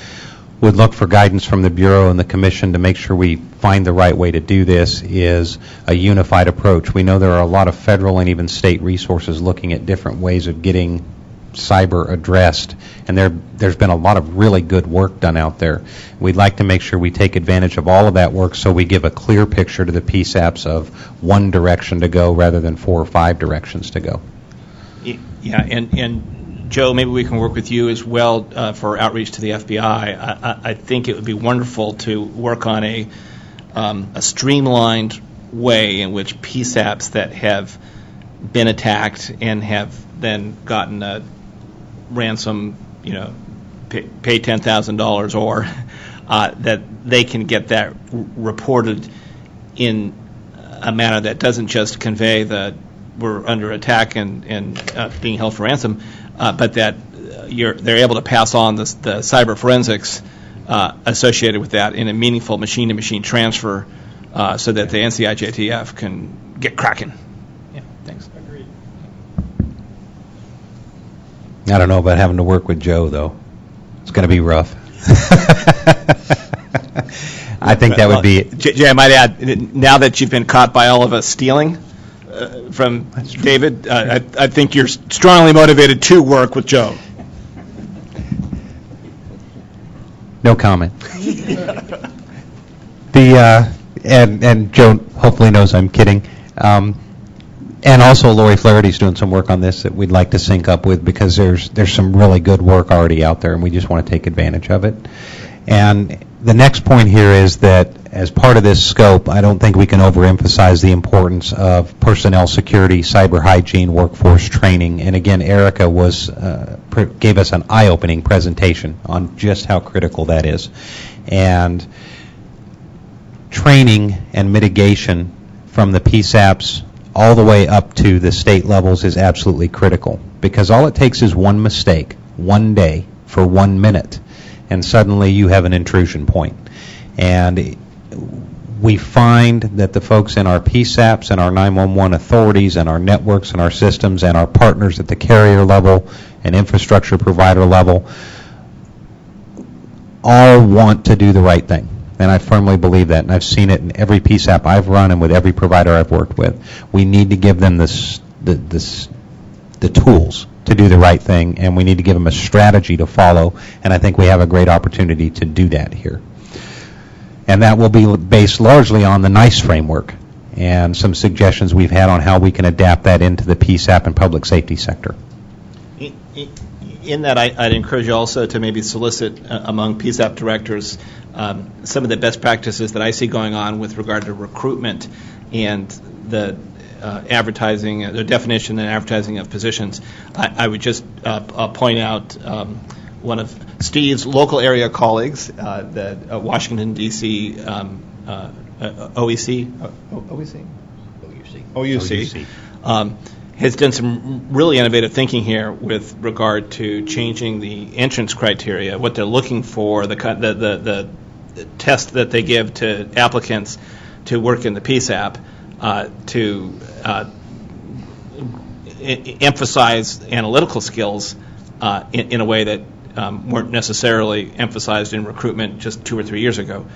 would look for guidance from the Bureau and the Commission to make sure we find the right way to do this is a unified approach. We know there are a lot of federal and even state resources looking at different ways of getting cyber addressed, and there's been a lot of really good work done out there. We'd like to make sure we take advantage of all of that work so we give a clear picture to the PSAPs of one direction to go rather than 4 or 5 directions to go. Yeah, and Joe, maybe we can work with you as well for outreach to the FBI. I think it would be wonderful to work on a streamlined way in which PSAPs that have been attacked and have then gotten a ransom, pay $10,000 or that they can get that reported in a manner that doesn't just convey that we're under attack and being held for ransom, but that they're able to pass on the cyber forensics associated with that in a meaningful machine-to-machine transfer so that the NCIJTF can get cracking. Yeah, thanks. Agreed. I don't know about having to work with Joe, though. It's going to be rough. I think that would be... Jay, I might add, now that you've been caught by all of us stealing from David, I think you're strongly motivated to work with Joe. No comment. And Joe hopefully knows I'm kidding. And also Lori Flaherty's doing some work on this that we'd like to sync up with because there's some really good work already out there and we just want to take advantage of it. And the next point here is that as part of this scope, I don't think we can overemphasize the importance of personnel security, cyber hygiene, workforce training. And again, Erica gave us an eye-opening presentation on just how critical that is. And training and mitigation from the PSAPs all the way up to the state levels is absolutely critical because all it takes is one mistake, one day, for 1 minute, and suddenly you have an intrusion point. And we find that the folks in our PSAPs and our 911 authorities and our networks and our systems and our partners at the carrier level and infrastructure provider level all want to do the right thing. And I firmly believe that, and I've seen it in every PSAP I've run and with every provider I've worked with. We need to give them the tools to do the right thing, and we need to give them a strategy to follow, and I think we have a great opportunity to do that here. And that will be based largely on the NICE framework and some suggestions we've had on how we can adapt that into the PSAP and public safety sector. In that, I'd encourage you also to maybe solicit among PSAP directors some of the best practices that I see going on with regard to recruitment and the advertising, the definition and advertising of positions. I would just point out one of Steve's local area colleagues, the Washington, D.C. OUC. Has done some really innovative thinking here with regard to changing the entrance criteria, what they're looking for, the test that they give to applicants to work in the PSAP, to emphasize analytical skills in a way that weren't necessarily emphasized in recruitment just 2 or 3 years ago.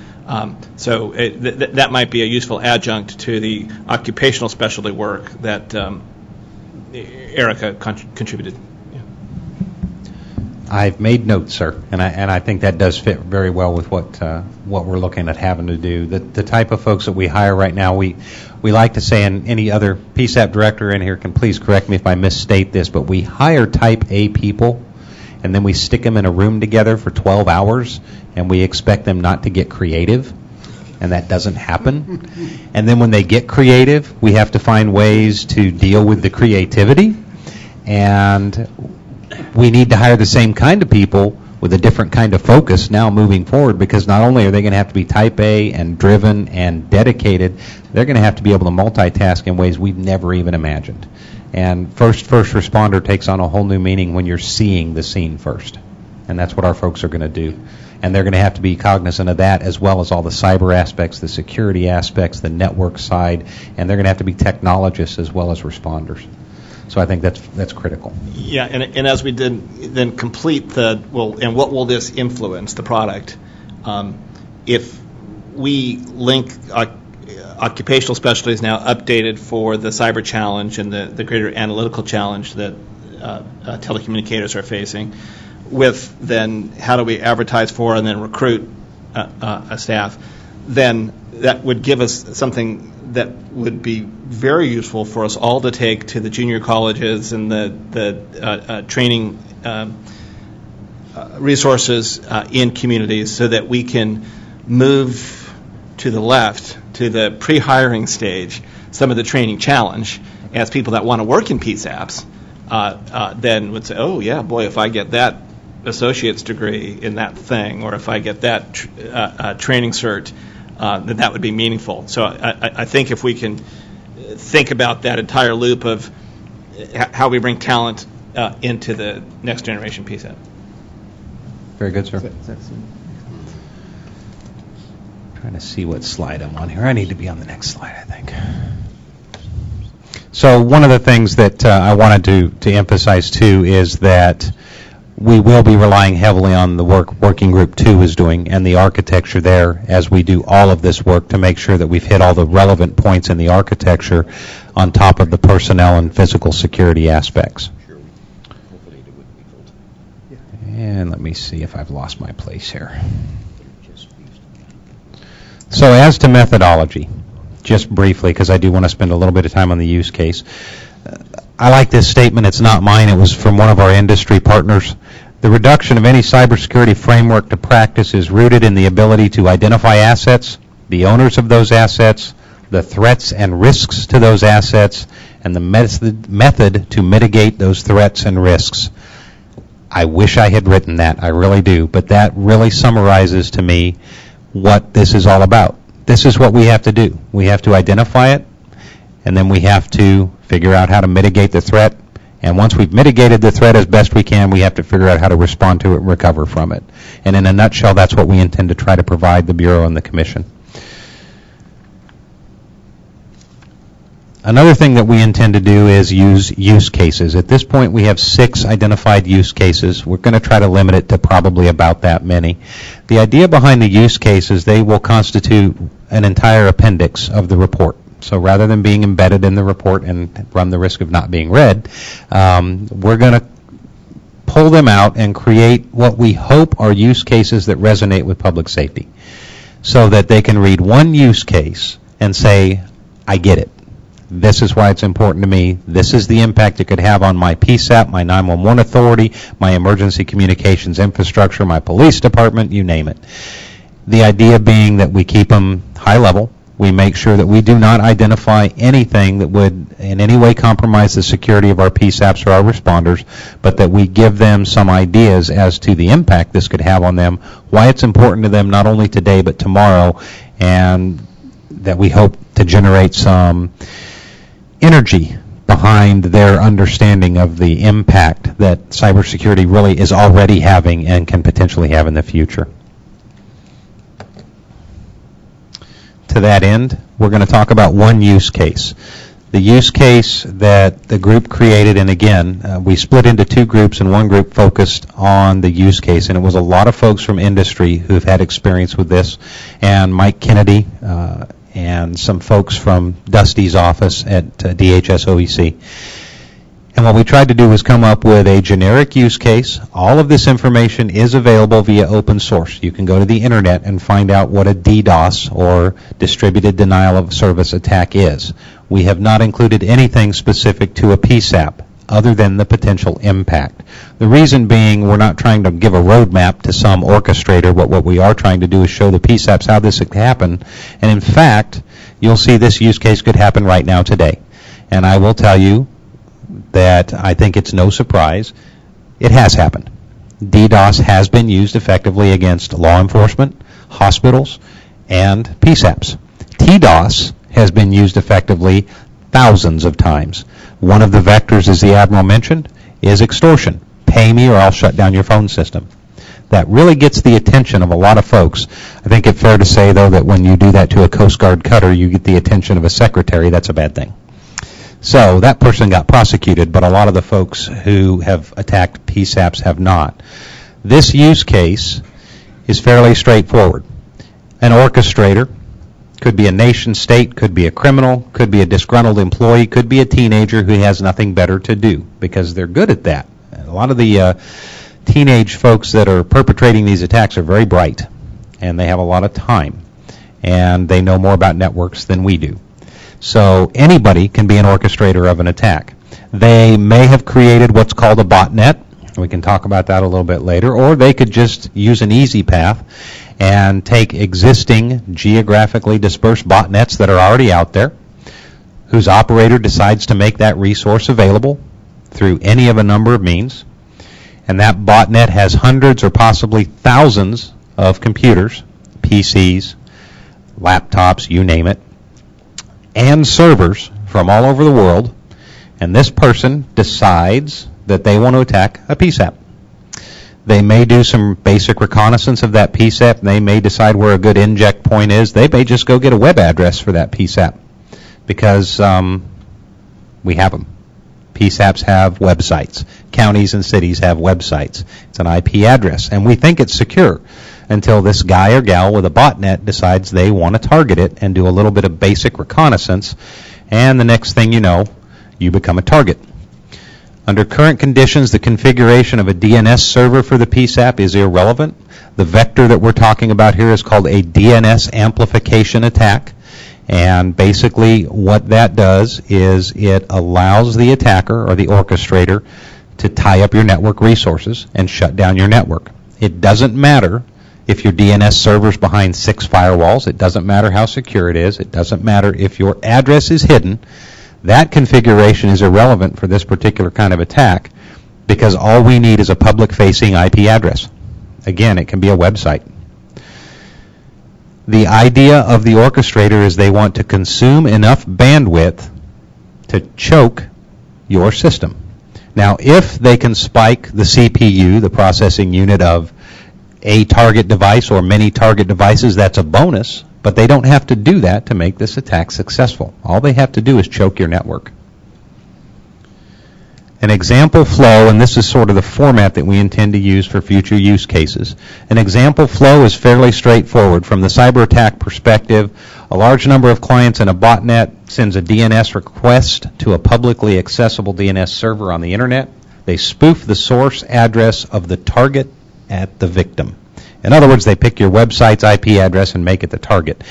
So that might be a useful adjunct to the occupational specialty work that Erica contributed. Yeah. I've made notes, sir, and I think that does fit very well with what we're looking at having to do. The type of folks that we hire right now, we like to say, and any other PSAP director in here can please correct me if I misstate this, but we hire type A people, and then we stick them in a room together for 12 hours, and we expect them not to get creative. And that doesn't happen. And then when they get creative, we have to find ways to deal with the creativity. And we need to hire the same kind of people with a different kind of focus now moving forward, because not only are they going to have to be type A and driven and dedicated, they're going to have to be able to multitask in ways we've never even imagined. And first responder takes on a whole new meaning when you're seeing the scene first. And that's what our folks are going to do. and they're going to have to be cognizant of that as well as all the cyber aspects, the security aspects, the network side, and they're going to have to be technologists as well as responders. So I think that's critical. Yeah, and as we did then complete and what will this influence the product? If we link occupational specialties now updated for the cyber challenge and the greater analytical challenge that telecommunicators are facing, with then how do we advertise for and then recruit a staff, then that would give us something that would be very useful for us all to take to the junior colleges and the training resources in communities so that we can move to the left to the pre-hiring stage some of the training challenge as people that want to work in PSAPs then would say, oh yeah, boy, if I get that associate's degree in that thing, or if I get that training cert, then that would be meaningful. So I think if we can think about that entire loop of how we bring talent into the next generation PSAP. Very good, sir. Trying to see what slide I'm on here. I need to be on the next slide, I think. So one of the things that I wanted to emphasize too is that we will be relying heavily on the work Working Group 2 is doing and the architecture there as we do all of this work to make sure that we've hit all the relevant points in the architecture on top of the personnel and physical security aspects. And let me see if I've lost my place here. So as to methodology, just briefly, because I do want to spend a little bit of time on the use case. I like this statement. It's not mine. It was from one of our industry partners. The reduction of any cybersecurity framework to practice is rooted in the ability to identify assets, the owners of those assets, the threats and risks to those assets, and the method to mitigate those threats and risks. I wish I had written that. I really do. But that really summarizes to me what this is all about. This is what we have to do. We have to identify it, and then we have to figure out how to mitigate the threat. And once we've mitigated the threat as best we can, we have to figure out how to respond to it and recover from it. And in a nutshell, that's what we intend to try to provide the Bureau and the Commission. Another thing that we intend to do is use use cases. At this point, we have 6 identified use cases. We're going to try to limit it to probably about that many. The idea behind the use cases, they will constitute an entire appendix of the report. So rather than being embedded in the report and run the risk of not being read, we're going to pull them out and create what we hope are use cases that resonate with public safety so that they can read one use case and say, I get it. This is why it's important to me. This is the impact it could have on my PSAP, my 911 authority, my emergency communications infrastructure, my police department, you name it. The idea being that we keep them high level. We make sure that we do not identify anything that would in any way compromise the security of our PSAPs or our responders, but that we give them some ideas as to the impact this could have on them, why it's important to them not only today but tomorrow, and that we hope to generate some energy behind their understanding of the impact that cybersecurity really is already having and can potentially have in the future. To that end, we're going to talk about one use case. The use case that the group created, and again, we split into 2 groups, and one group focused on the use case, and it was a lot of folks from industry who've had experience with this, and Mike Kennedy, and some folks from Dusty's office at DHS OEC. And what we tried to do was come up with a generic use case. All of this information is available via open source. You can go to the internet and find out what a DDoS, or distributed denial of service attack, is. We have not included anything specific to a PSAP other than the potential impact. The reason being, we're not trying to give a roadmap to some orchestrator, but what we are trying to do is show the PSAPs how this could happen. And in fact, you'll see this use case could happen right now today. And I will tell you that I think it's no surprise, it has happened. DDoS has been used effectively against law enforcement, hospitals, and PSAPs. TDoS has been used effectively thousands of times. One of the vectors, as the Admiral mentioned, is extortion. Pay me or I'll shut down your phone system. that really gets the attention of a lot of folks. I think it's fair to say, though, that when you do that to a Coast Guard cutter, you get the attention of a secretary. That's a bad thing. So that person got prosecuted, but a lot of the folks who have attacked PSAPs have not. This use case is fairly straightforward. An orchestrator could be a nation state, could be a criminal, could be a disgruntled employee, could be a teenager who has nothing better to do, because they're good at that. A lot of the teenage folks that are perpetrating these attacks are very bright, and they have a lot of time, and they know more about networks than we do. So anybody can be an orchestrator of an attack. They may have created what's called a botnet. We can talk about that a little bit later. Or they could just use an easy path and take existing geographically dispersed botnets that are already out there, whose operator decides to make that resource available through any of a number of means. And that botnet has hundreds or possibly thousands of computers, PCs, laptops, you name it, and servers from all over the world, and this person decides that they want to attack a PSAP. They may do some basic reconnaissance of that PSAP. They may decide where a good inject point is. They may just go get a web address for that PSAP, because we have them. PSAPs have websites. Counties and cities have websites. It's an IP address, and we think it's secure until this guy or gal with a botnet decides they want to target it and do a little bit of basic reconnaissance, and the next thing you know, you become a target. Under current conditions, the configuration of a DNS server for the PSAP is irrelevant. The vector that we're talking about here is called a DNS amplification attack, and basically what that does is it allows the attacker or the orchestrator to tie up your network resources and shut down your network. It doesn't matter if your DNS server's behind 6 firewalls. It doesn't matter how secure it is. It doesn't matter if your address is hidden. That configuration is irrelevant for this particular kind of attack, because all we need is a public-facing IP address. Again, it can be a website. The idea of the orchestrator is they want to consume enough bandwidth to choke your system. Now, if they can spike the CPU, the processing unit of a target device or many target devices, that's a bonus, but they don't have to do that to make this attack successful. All they have to do is choke your network. An example flow, and this is sort of the format that we intend to use for future use cases. An example flow is fairly straightforward. From the cyber attack perspective, a large number of clients in a botnet sends a DNS request to a publicly accessible DNS server on the internet. They spoof the source address of the target at the victim. In other words, they pick your website's IP address and make it the target.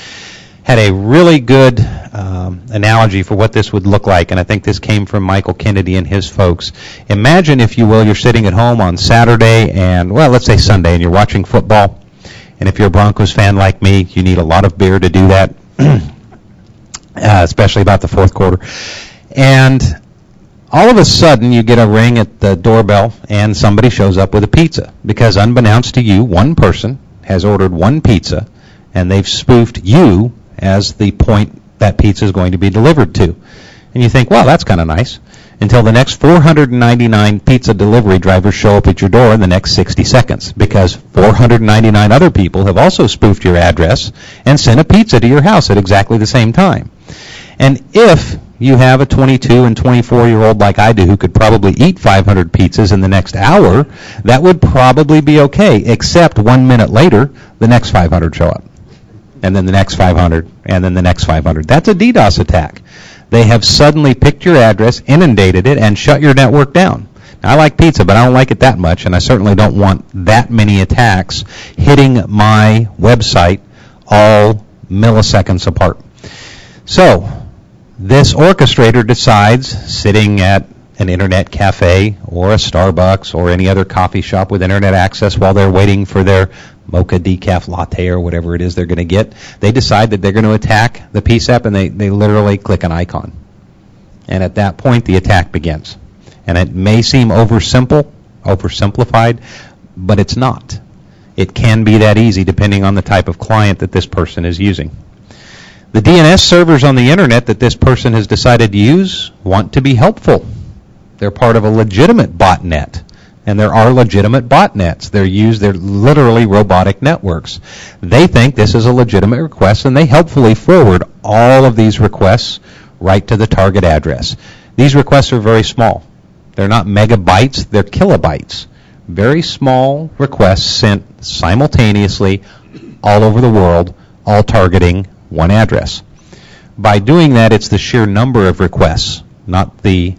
Had a really good analogy for what this would look like, and I think this came from Michael Kennedy and his folks. Imagine, if you will, you're sitting at home on Saturday and, well, let's say Sunday, and you're watching football. And if you're a Broncos fan like me, you need a lot of beer to do that, especially about the fourth quarter. And all of a sudden, you get a ring at the doorbell, and somebody shows up with a pizza, because unbeknownst to you, one person has ordered one pizza, and they've spoofed you as the point that pizza is going to be delivered to. And you think, well, that's kind of nice, until the next 499 pizza delivery drivers show up at your door in the next 60 seconds, because 499 other people have also spoofed your address and sent a pizza to your house at exactly the same time. And if you have a 22 and 24-year-old like I do who could probably eat 500 pizzas in the next hour, that would probably be okay, except 1 minute later, the next 500 show up. And then the next 500, and then the next 500. That's a DDoS attack. They have suddenly picked your address, inundated it, and shut your network down. Now, I like pizza, but I don't like it that much, and I certainly don't want that many attacks hitting my website all milliseconds apart. So this orchestrator decides, sitting at an internet cafe or a Starbucks or any other coffee shop with internet access while they're waiting for their mocha decaf latte or whatever it is they're going to get, they decide that they're going to attack the PSAP, and they literally click an icon. And at that point, the attack begins. And it may seem oversimplified, but it's not. It can be that easy depending on the type of client that this person is using. The DNS servers on the internet that this person has decided to use want to be helpful. They're part of a legitimate botnet. And there are legitimate botnets. They're literally robotic networks. They think this is a legitimate request, and they helpfully forward all of these requests right to the target address. These requests are very small. They're not megabytes, they're kilobytes. Very small requests sent simultaneously all over the world, all targeting one address. By doing that, it's the sheer number of requests, not the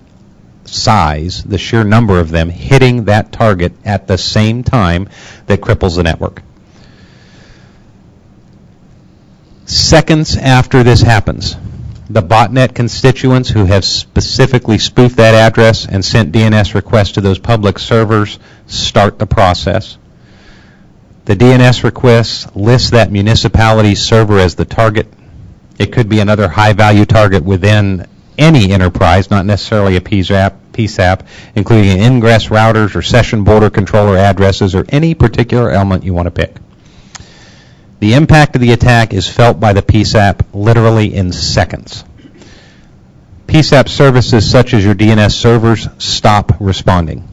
size, the sheer number of them hitting that target at the same time that cripples the network. Seconds after this happens, the botnet constituents who have specifically spoofed that address and sent DNS requests to those public servers start the process. The DNS request lists that municipality's server as the target. It could be another high-value target within any enterprise, not necessarily a PSAP, including ingress routers or session border controller addresses or any particular element you want to pick. The impact of the attack is felt by the PSAP literally in seconds. PSAP services such as your DNS servers stop responding.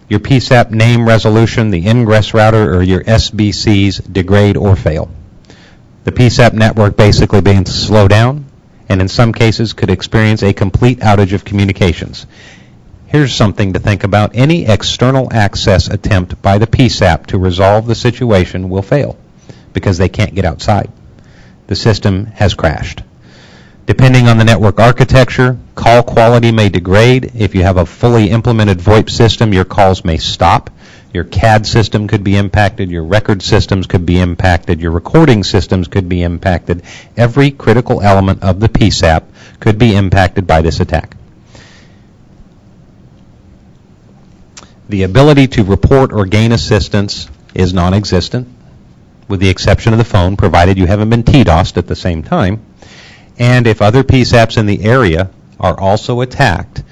Your PSAP name resolution, the ingress router, or your SBCs degrade or fail. The PSAP network basically begins to slow down, and in some cases could experience a complete outage of communications. Here's something to think about. Any external access attempt by the PSAP to resolve the situation will fail because they can't get outside. The system has crashed. Depending on the network architecture, call quality may degrade. If you have a fully implemented VoIP system, your calls may stop. Your CAD system could be impacted. Your record systems could be impacted. Your recording systems could be impacted. Every critical element of the PSAP could be impacted by this attack. The ability to report or gain assistance is non-existent, with the exception of the phone, provided you haven't been TDOSed at the same time. And if other PSAPs in the area are also attacked,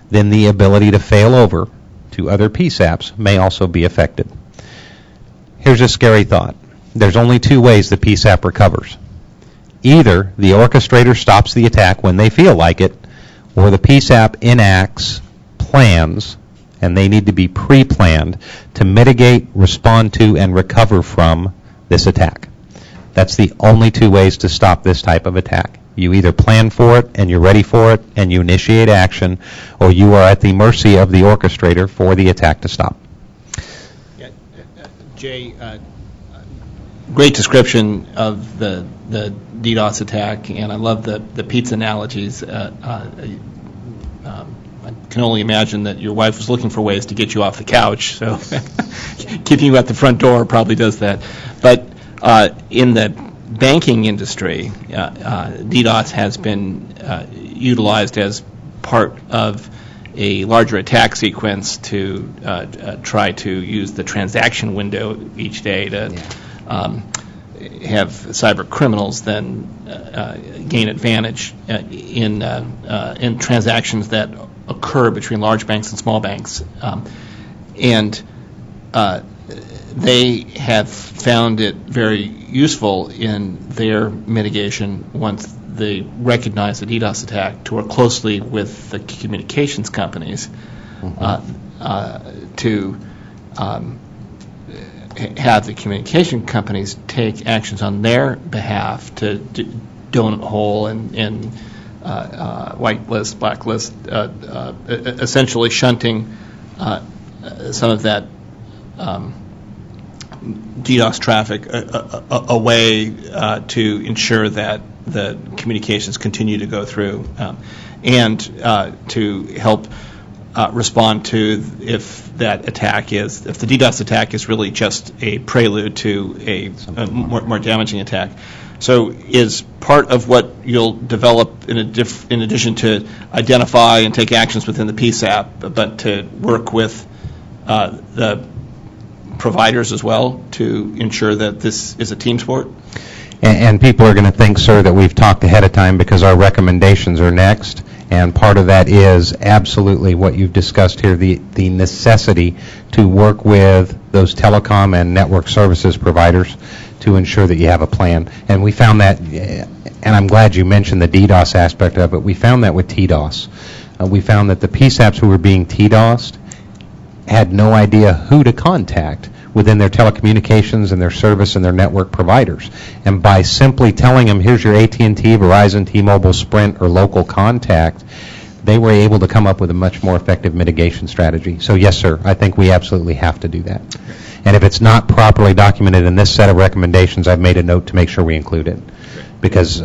then the ability to fail over to other PSAPs may also be affected. Here's a scary thought. There's only two ways the PSAP recovers. Either the orchestrator stops the attack when they feel like it, or the PSAP enacts plans, and they need to be pre-planned to mitigate, respond to, and recover from this attack. That's the only two ways to stop this type of attack. You either plan for it and you're ready for it and you initiate action, or you are at the mercy of the orchestrator for the attack to stop. Jay, great description of the DDoS attack, and I love the pizza analogies. I can only imagine that your wife was looking for ways to get you off the couch, so keeping you at the front door probably does that. But in the banking industry, DDoS has been utilized as part of a larger attack sequence to try to use the transaction window each day to have cyber criminals then gain advantage in transactions that occur between large banks and small banks. And they have found it very useful in their mitigation once they recognize the DDoS attack to work closely with the communications companies to have the communication companies take actions on their behalf to donut hole and whitelist, blacklist, essentially shunting some of that DDoS traffic away to ensure that the communications continue to go through, and to help respond to if the DDoS attack is really just a prelude to a more damaging attack. So is part of what you'll develop in addition to identify and take actions within the PSAP, but to work with the providers as well to ensure that this is a team sport? And people are going to think, sir, that we've talked ahead of time because our recommendations are next. And part of that is absolutely what you've discussed here, the necessity to work with those telecom and network services providers to ensure that you have a plan. And we found that, and I'm glad you mentioned the DDoS aspect of it, we found that with TDOS. We found that the PSAPs who were being TDOSed had no idea who to contact within their telecommunications and their service and their network providers. And by simply telling them, here's your AT&T, Verizon, T-Mobile, Sprint, or local contact, they were able to come up with a much more effective mitigation strategy. So yes, sir, I think we absolutely have to do that. And if it's not properly documented in this set of recommendations, I've made a note to make sure we include it. Because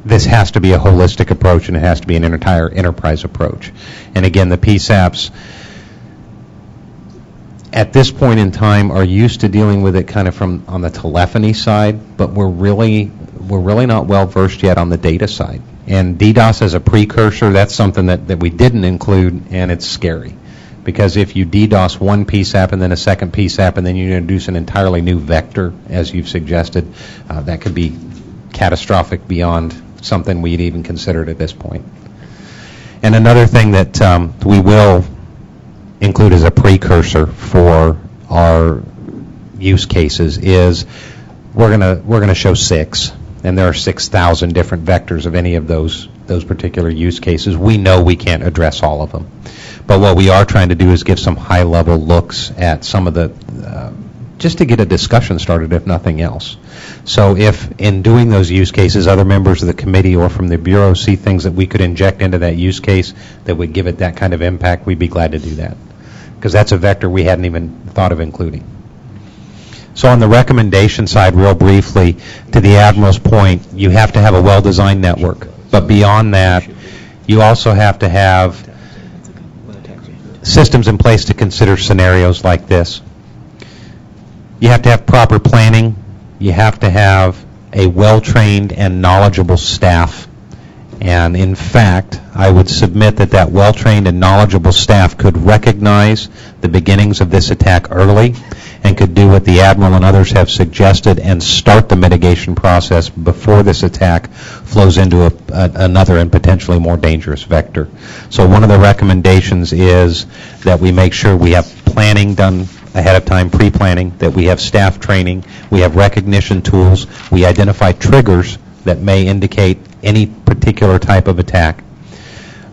this has to be a holistic approach, and it has to be an entire enterprise approach. And again, the PSAPs, at this point in time, are used to dealing with it kind of from on the telephony side, but we're really not well versed yet on the data side. And DDoS as a precursor, that's something that we didn't include, and it's scary. Because if you DDoS one PSAP and then a second PSAP and then you introduce an entirely new vector, as you've suggested, that could be catastrophic beyond something we'd even considered at this point. And another thing that we will include as a precursor for our use cases is we're going to show 6, and there are 6,000 different vectors of any of those particular use cases. We know we can't address all of them, but what we are trying to do is give some high-level looks at some of the just to get a discussion started, if nothing else. So if in doing those use cases, other members of the committee or from the Bureau see things that we could inject into that use case that would give it that kind of impact, we'd be glad to do that. Because that's a vector we hadn't even thought of including. So on the recommendation side, real briefly, to the Admiral's point, you have to have a well-designed network. But beyond that, you also have to have systems in place to consider scenarios like this. You have to have proper planning. You have to have a well-trained and knowledgeable staff. And in fact, I would submit that well-trained and knowledgeable staff could recognize the beginnings of this attack early and could do what the Admiral and others have suggested and start the mitigation process before this attack flows into another and potentially more dangerous vector. So one of the recommendations is that we make sure we have planning done ahead of time, pre-planning, that we have staff training, we have recognition tools, we identify triggers that may indicate any particular type of attack.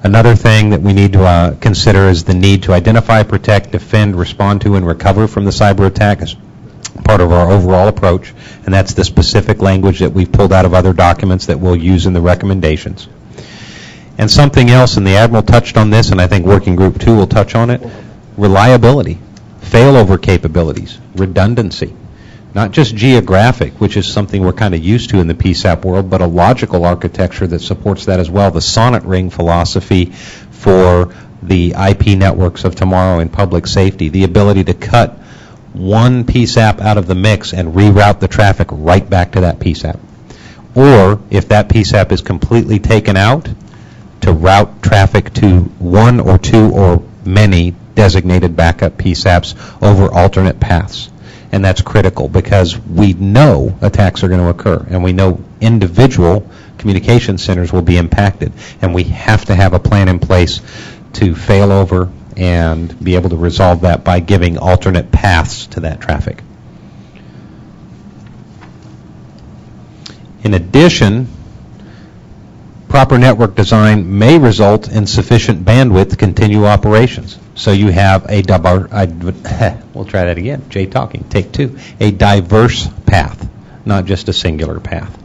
Another thing that we need to consider is the need to identify, protect, defend, respond to, and recover from the cyber attack as part of our overall approach, and that's the specific language that we've pulled out of other documents that we'll use in the recommendations. And something else, and the Admiral touched on this, and I think Working Group 2 will touch on it, reliability, failover capabilities, redundancy. Not just geographic, which is something we're kind of used to in the PSAP world, but a logical architecture that supports that as well. The sonnet ring philosophy for the IP networks of tomorrow in public safety, the ability to cut one PSAP out of the mix and reroute the traffic right back to that PSAP. Or, if that PSAP is completely taken out, to route traffic to one or two or many designated backup PSAPs over alternate paths. And that's critical because we know attacks are going to occur, and we know individual communication centers will be impacted, and we have to have a plan in place to fail over and be able to resolve that by giving alternate paths to that traffic. In addition, proper network design may result in sufficient bandwidth to continue operations. So you have we'll try that again, Jay talking, take 2, a diverse path, not just a singular path.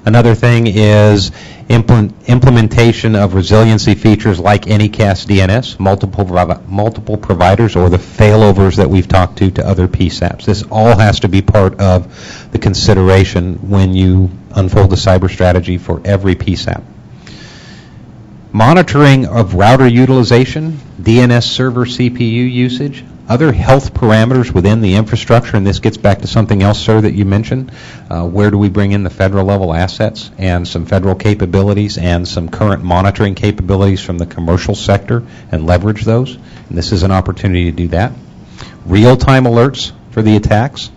Another thing is implementation of resiliency features like Anycast DNS, multiple providers, or the failovers that we've talked to other PSAPs. This all has to be part of the consideration when you unfold a cyber strategy for every PSAP. Monitoring of router utilization, DNS server CPU usage, other health parameters within the infrastructure, and this gets back to something else, sir, that you mentioned. Where do we bring in the federal level assets and some federal capabilities and some current monitoring capabilities from the commercial sector and leverage those? And this is an opportunity to do that. Real-time alerts for the attacks,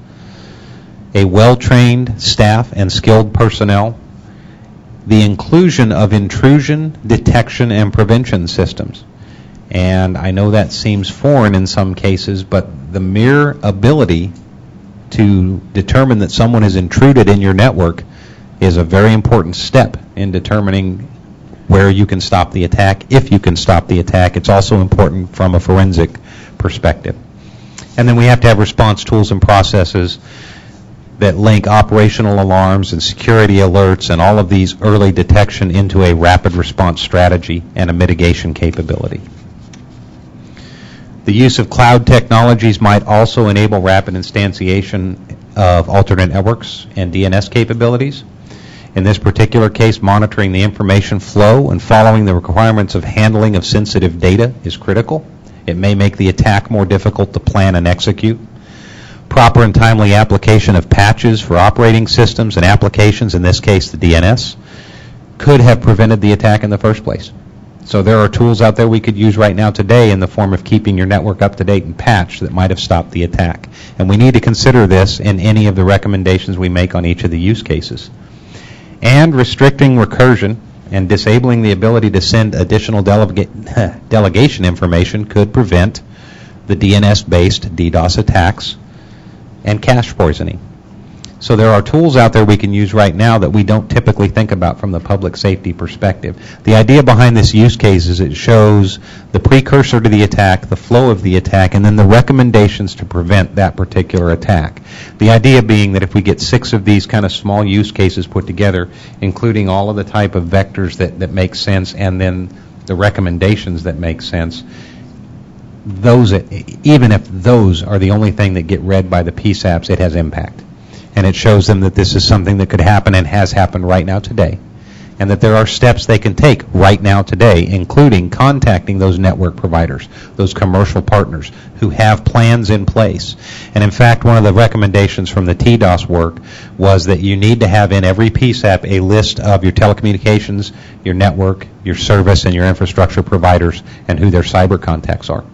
a well-trained staff and skilled personnel, the inclusion of intrusion, detection, and prevention systems. And I know that seems foreign in some cases, but the mere ability to determine that someone has intruded in your network is a very important step in determining where you can stop the attack, if you can stop the attack. It's also important from a forensic perspective. And then we have to have response tools and processes that link operational alarms and security alerts and all of these early detection into a rapid response strategy and a mitigation capability. The use of cloud technologies might also enable rapid instantiation of alternate networks and DNS capabilities. In this particular case, monitoring the information flow and following the requirements of handling of sensitive data is critical. It may make the attack more difficult to plan and execute. Proper and timely application of patches for operating systems and applications, in this case the DNS, could have prevented the attack in the first place. So there are tools out there we could use right now today in the form of keeping your network up to date and patched that might have stopped the attack. And we need to consider this in any of the recommendations we make on each of the use cases. And restricting recursion and disabling the ability to send additional delegation information could prevent the DNS-based DDoS attacks and cache poisoning. So there are tools out there we can use right now that we don't typically think about from the public safety perspective. The idea behind this use case is it shows the precursor to the attack, the flow of the attack, and then the recommendations to prevent that particular attack. The idea being that if we get 6 of these kind of small use cases put together, including all of the type of vectors that make sense and then the recommendations that make sense, those, even if those are the only thing that get read by the PSAPs, it has impact. And it shows them that this is something that could happen and has happened right now today, and that there are steps they can take right now today, including contacting those network providers, those commercial partners who have plans in place. And in fact, one of the recommendations from the TDOS work was that you need to have in every PSAP a list of your telecommunications, your network, your service, and your infrastructure providers, and who their cyber contacts are.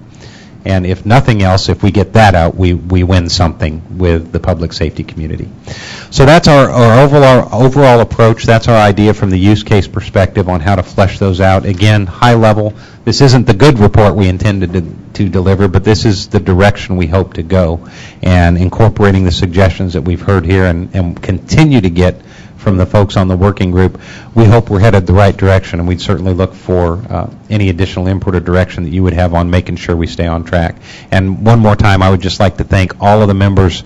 And if nothing else, if we get that out, we win something with the public safety community. So that's our overall approach. That's our idea from the use case perspective on how to flesh those out. Again, high level. This isn't the good report we intended to deliver, but this is the direction we hope to go. And incorporating the suggestions that we've heard here and continue to get from the folks on the working group, we hope we're headed the right direction, and we'd certainly look for any additional input or direction that you would have on making sure we stay on track. And one more time, I would just like to thank all of the members,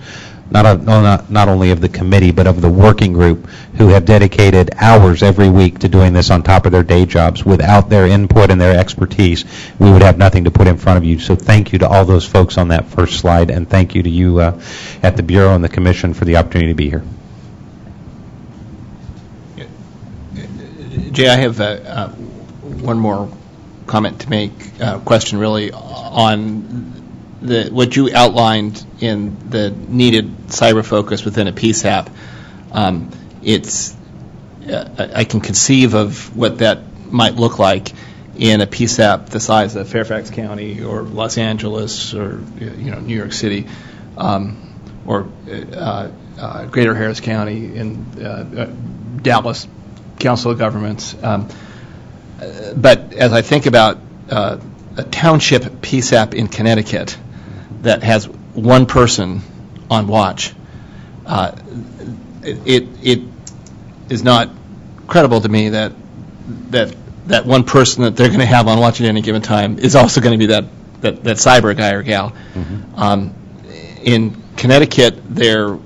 not only of the committee, but of the working group, who have dedicated hours every week to doing this on top of their day jobs. Without their input and their expertise, we would have nothing to put in front of you. So thank you to all those folks on that first slide, and thank you to you at the Bureau and the Commission for the opportunity to be here. Jay, I have one more comment to make, question really, on what you outlined in the needed cyber focus within a PSAP. I can conceive of what that might look like in a PSAP the size of Fairfax County or Los Angeles or New York City, or Greater Harris County in Dallas Council of Governments. But as I think about a township PSAP in Connecticut that has one person on watch, it is not credible to me that one person that they're going to have on watch at any given time is also going to be that cyber guy or gal. Mm-hmm. In Connecticut, their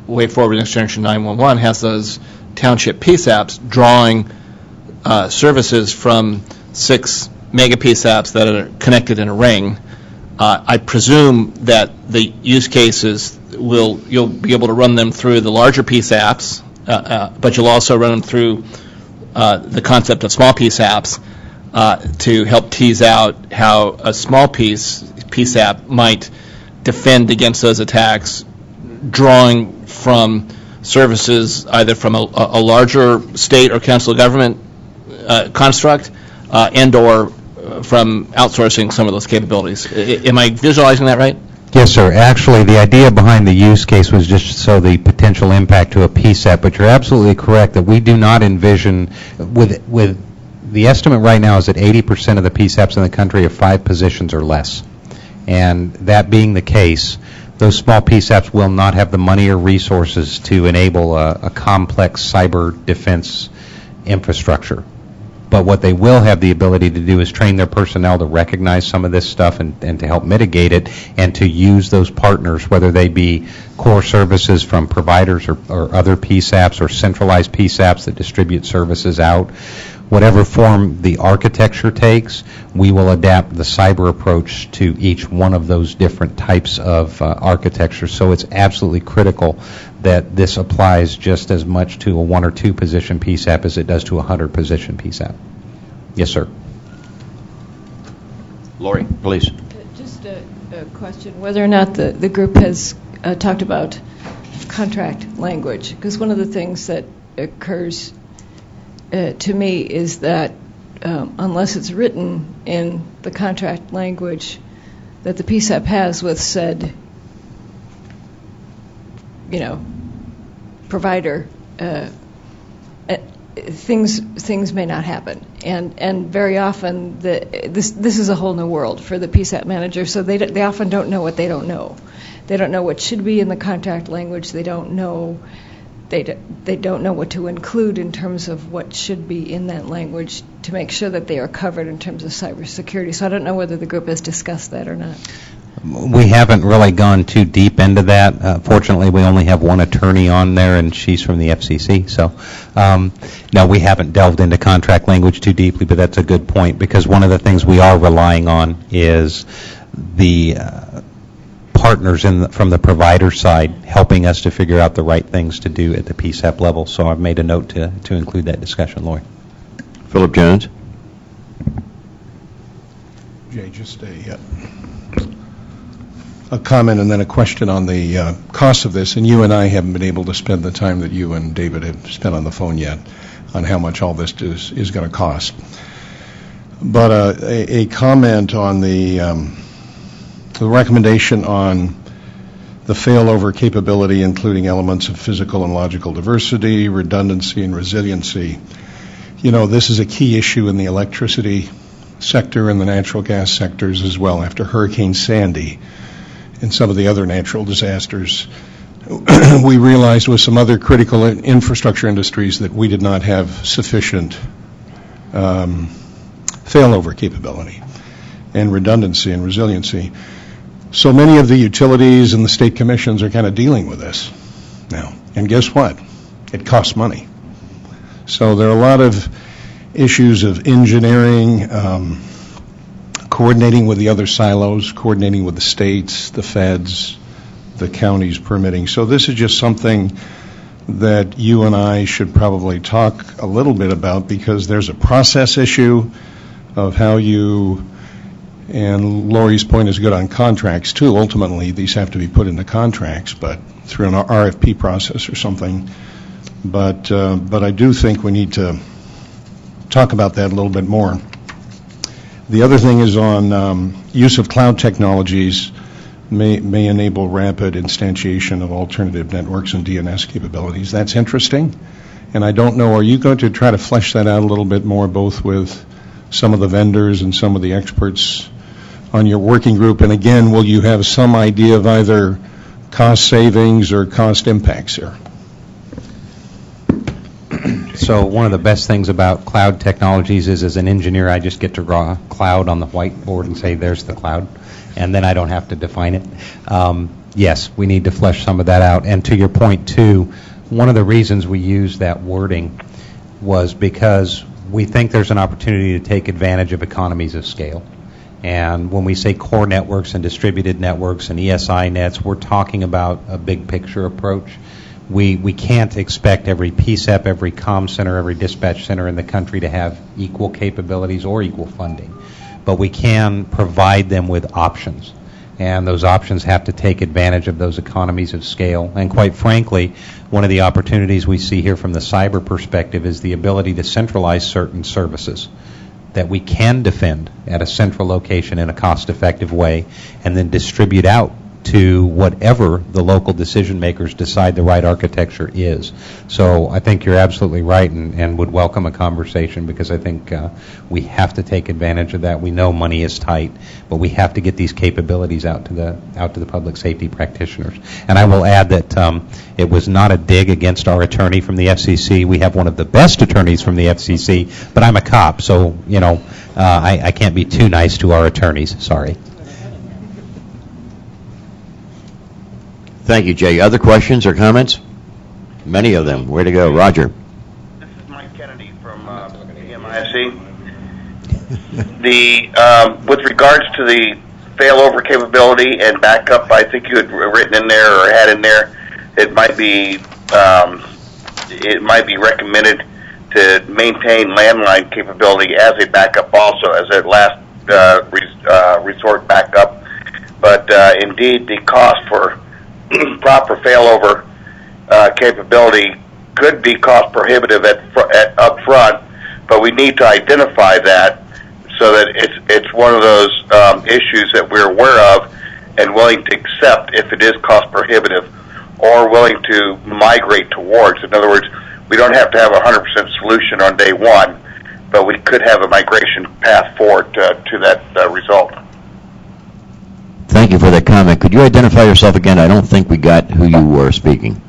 Way Forward Next Generation 911 has those township PSAPs drawing services from 6 mega PSAPs that are connected in a ring. I presume that the use cases you'll be able to run them through the larger PSAPs, but you'll also run them through the concept of small PSAPs to help tease out how a small PSAP might defend against those attacks, drawing from services either from a larger state or council of government construct and or from outsourcing some of those capabilities. Am I visualizing that right? Yes, sir. Actually, the idea behind the use case was just so the potential impact to a PSAP, but you're absolutely correct that we do not envision, with the estimate right now is that 80% of the PSAPs in the country have 5 positions or less. And that being the case, those small PSAPs will not have the money or resources to enable a complex cyber defense infrastructure. But what they will have the ability to do is train their personnel to recognize some of this stuff and to help mitigate it, and to use those partners, whether they be core services from providers or other PSAPs or centralized PSAPs that distribute services out. Whatever form the architecture takes, we will adapt the cyber approach to each one of those different types of architecture. So it's absolutely critical that this applies just as much to a 1 or 2 position PSAP as it does to a 100 position PSAP. Yes, sir. Lori, please. Just a question, whether or not the group has talked about contract language, because one of the things that occurs to me is that unless it's written in the contract language that the PSAP has with said, provider, things may not happen, and very often this is a whole new world for the PSAP manager. So they often don't know what they don't know. They don't know what should be in the contract language. They don't know. They don't know what to include in terms of what should be in that language to make sure that they are covered in terms of cybersecurity. So I don't know whether the group has discussed that or not. We haven't really gone too deep into that. Fortunately, we only have one attorney on there, and she's from the FCC. So, no, we haven't delved into contract language too deeply, but that's a good point, because one of the things we are relying on is the partners from the provider side helping us to figure out the right things to do at the PSAP level. So I've made a note to include that discussion, Lori. Philip Jones. Jay, just a comment and then a question on the cost of this. And you and I haven't been able to spend the time that you and David have spent on the phone yet on how much all this is going to cost. But a comment on the recommendation on the failover capability, including elements of physical and logical diversity, redundancy, and resiliency. This is a key issue in the electricity sector and the natural gas sectors as well. After Hurricane Sandy and some of the other natural disasters, we realized with some other critical infrastructure industries that we did not have sufficient failover capability and redundancy and resiliency. So many of the utilities and the state commissions are kind of dealing with this now. And guess what? It costs money. So there are a lot of issues of engineering, coordinating with the other silos, coordinating with the states, the feds, the counties permitting. So this is just something that you and I should probably talk a little bit about, because there's a process issue of how you, and Lori's point is good on contracts too. Ultimately, these have to be put into contracts, but through an RFP process or something. But I do think we need to talk about that a little bit more. The other thing is on use of cloud technologies may enable rapid instantiation of alternative networks and DNS capabilities. That's interesting. And I don't know, are you going to try to flesh that out a little bit more, both with some of the vendors and some of the experts on your working group? And again, will you have some idea of either cost savings or cost impacts here? So one of the best things about cloud technologies is, as an engineer, I just get to draw a cloud on the whiteboard and say, there's the cloud, and then I don't have to define it. Yes, we need to flesh some of that out. And to your point, too, one of the reasons we use that wording was because we think there's an opportunity to take advantage of economies of scale. And when we say core networks and distributed networks and ESI nets, we're talking about a big picture approach. We can't expect every PSAP, every comm center, every dispatch center in the country to have equal capabilities or equal funding. But we can provide them with options. And those options have to take advantage of those economies of scale. And quite frankly, one of the opportunities we see here from the cyber perspective is the ability to centralize certain services that we can defend at a central location in a cost-effective way, and then distribute out to whatever the local decision makers decide the right architecture is. So I think you're absolutely right, and would welcome a conversation, because I think we have to take advantage of that. We know money is tight, but we have to get these capabilities out to the public safety practitioners. And I will add that it was not a dig against our attorney from the FCC. We have one of the best attorneys from the FCC, but I'm a cop, so I can't be too nice to our attorneys. Sorry. Thank you, Jay. Other questions or comments? Many of them. Way to go. Roger. This is Mike Kennedy from PMISC. With regards to the failover capability and backup, I think you had written in there or had in there, it might be recommended to maintain landline capability as a backup also, as a last resort backup. But indeed, the cost for proper failover capability could be cost prohibitive up front, but we need to identify that so that it's one of those issues that we're aware of and willing to accept if it is cost prohibitive, or willing to migrate towards. In other words, we don't have to have a 100% solution on day one, but we could have a migration path forward to that result. Thank you for that comment. Could you identify yourself again? I don't think we got who you were speaking.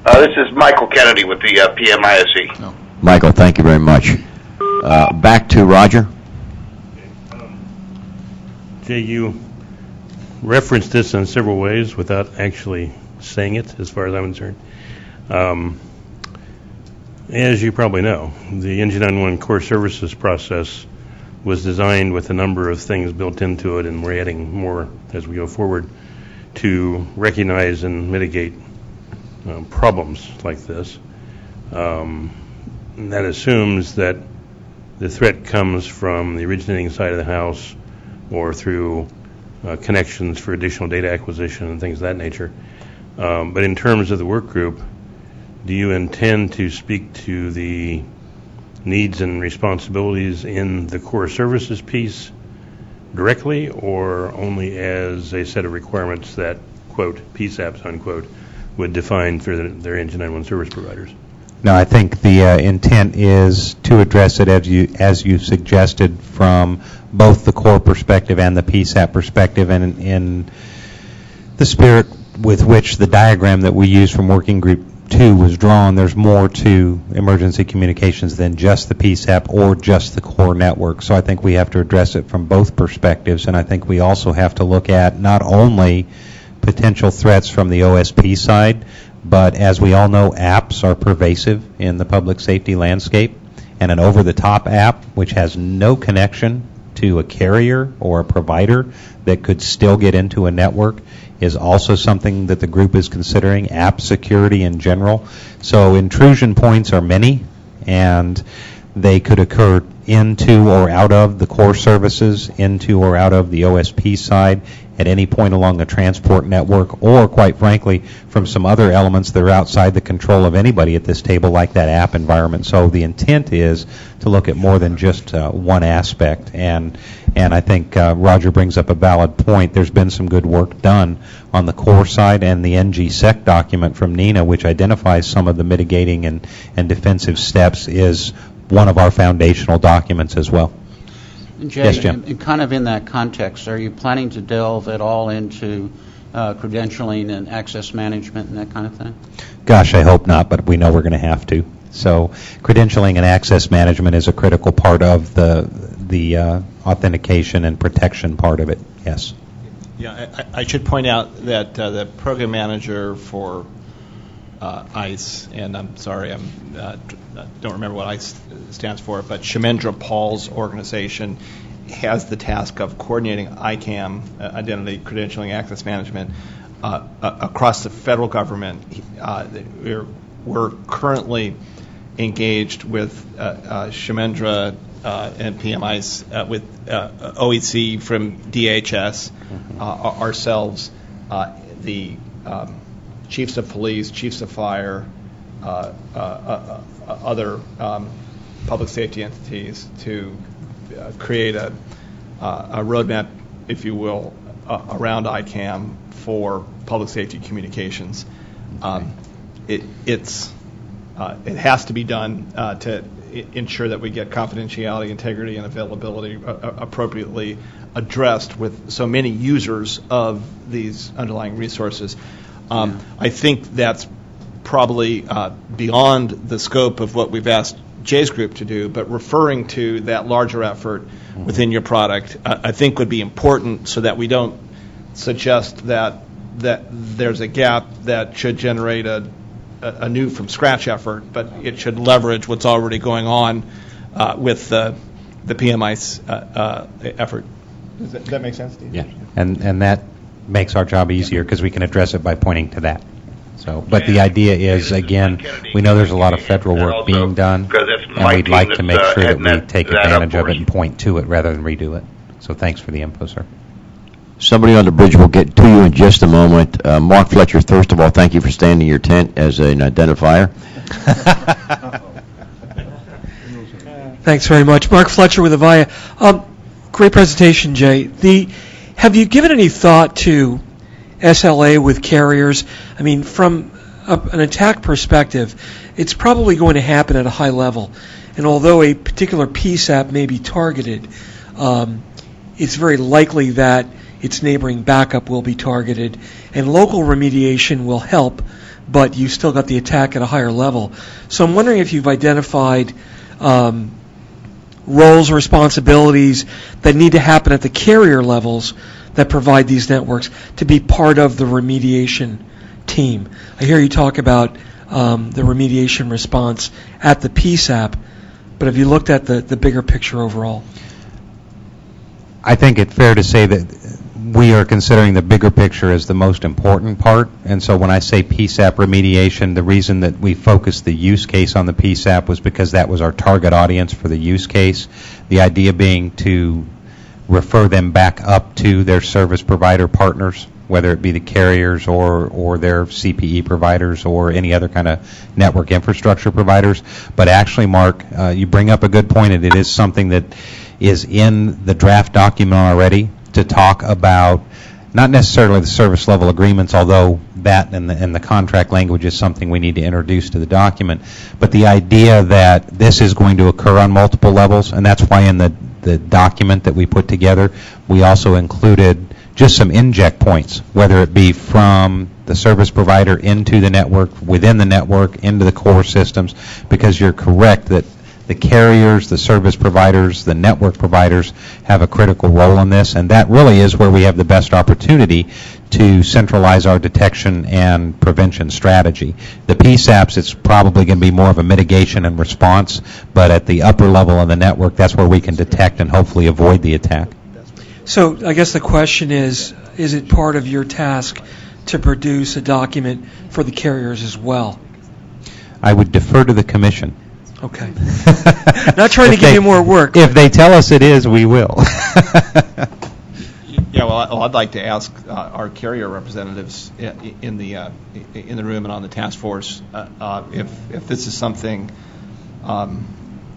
This is Michael Kennedy with the PMISC. No. Michael, thank you very much. Back to Roger. Jay, you referenced this in several ways without actually saying it, as far as I'm concerned. As you probably know, the NG911 core services process was designed with a number of things built into it, and we're adding more as we go forward to recognize and mitigate problems like this. And that assumes that the threat comes from the originating side of the house or through connections for additional data acquisition and things of that nature. But in terms of the work group, do you intend to speak to the needs and responsibilities in the core services piece directly, or only as a set of requirements that, quote, PSAPs, unquote, would define for their NG911 service providers? No, I think the intent is to address it as you suggested from both the core perspective and the PSAP perspective, and in the spirit with which the diagram that we use from Working Group 2 was drawn. There's more to emergency communications than just the PSAP or just the core network. So I think we have to address it from both perspectives, and I think we also have to look at not only potential threats from the OSP side, but as we all know, apps are pervasive in the public safety landscape, and an over-the-top app which has no connection to a carrier or a provider that could still get into a network is also something that the group is considering, app security in general. So intrusion points are many, and they could occur into or out of the core services, into or out of the OSP side, at any point along the transport network, or quite frankly, from some other elements that are outside the control of anybody at this table, like that app environment. So the intent is to look at more than just one aspect, and I think Roger brings up a valid point. There's been some good work done on the core side, and the NGSEC document from NINA, which identifies some of the mitigating and defensive steps, is one of our foundational documents as well. Jay, yes, Jim. And kind of in that context, are you planning to delve at all into credentialing and access management and that kind of thing? Gosh, I hope not, but we know we're going to have to. So credentialing and access management is a critical part of the authentication and protection part of it, yes. Yeah, I should point out that the program manager for ICE, and I'm sorry, I don't remember what ICE stands for, but Shemendra Paul's organization has the task of coordinating ICAM, identity, credentialing, access management, across the federal government. We're currently engaged with Shemendra and PMIs with OEC from DHS, ourselves, the chiefs of police, chiefs of fire, other public safety entities to create a roadmap, if you will, around ICAM for public safety communications. It has to be done to ensure that we get confidentiality, integrity, and availability appropriately addressed with so many users of these underlying resources. I think that's probably beyond the scope of what we've asked Jay's group to do, but referring to that larger effort within your product, I think would be important so that we don't suggest that there's a gap that should generate a new from scratch effort, but it should leverage what's already going on with the PMI's effort. Does that make sense to you? Yeah, and that makes our job easier because we can address it by pointing to that. So, but the idea is, again, we know there's a lot of federal work being done, and we'd like to make sure that we take advantage of it and point to it rather than redo it. So thanks for the info, sir. Somebody on the bridge will get to you in just a moment. Mark Fletcher, first of all, thank you for standing your tent as an identifier. Thanks very much. Mark Fletcher with Avaya. Great presentation, Jay. Have you given any thought to SLA with carriers? I mean, from an attack perspective, it's probably going to happen at a high level. And although a particular PSAP may be targeted, it's very likely that its neighboring backup will be targeted. And local remediation will help, but you've still got the attack at a higher level. So I'm wondering if you've identified roles, responsibilities that need to happen at the carrier levels that provide these networks to be part of the remediation team. I hear you talk about the remediation response at the PSAP, but have you looked at the bigger picture overall? I think it's fair to say that we are considering the bigger picture as the most important part. And so when I say PSAP remediation, the reason that we focused the use case on the PSAP was because that was our target audience for the use case. The idea being to refer them back up to their service provider partners, whether it be the carriers or their CPE providers or any other kind of network infrastructure providers. But actually, Mark, you bring up a good point, and it is something that is in the draft document already to talk about not necessarily the service level agreements, although that and the contract language is something we need to introduce to the document, but the idea that this is going to occur on multiple levels, and that's why in the document that we put together, we also included just some inject points, whether it be from the service provider into the network, within the network, into the core systems, because you're correct that the carriers, the service providers, the network providers have a critical role in this, and that really is where we have the best opportunity to centralize our detection and prevention strategy. The PSAPs, it's probably going to be more of a mitigation and response, but at the upper level of the network, that's where we can detect and hopefully avoid the attack. So I guess the question is it part of your task to produce a document for the carriers as well? I would defer to the Commission. Okay. Not trying to give you more work. If they tell us it is, we will. Yeah, well, I'd like to ask our carrier representatives in the room and on the task force if this is something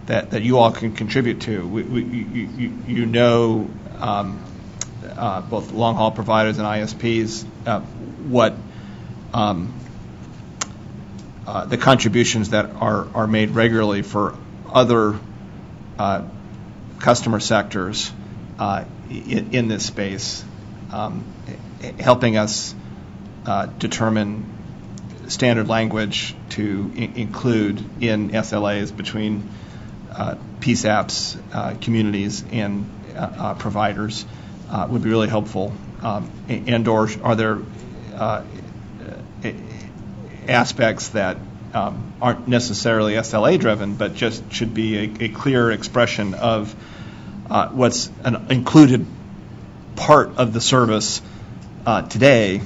that you all can contribute to. You know, both long haul providers and ISPs what. The contributions that are made regularly for other customer sectors in this space, helping us determine standard language to include in SLAs between PSAPs, communities, and providers would be really helpful. And/or are there aspects that aren't necessarily SLA driven, but just should be a clear expression of what's an included part of the service today,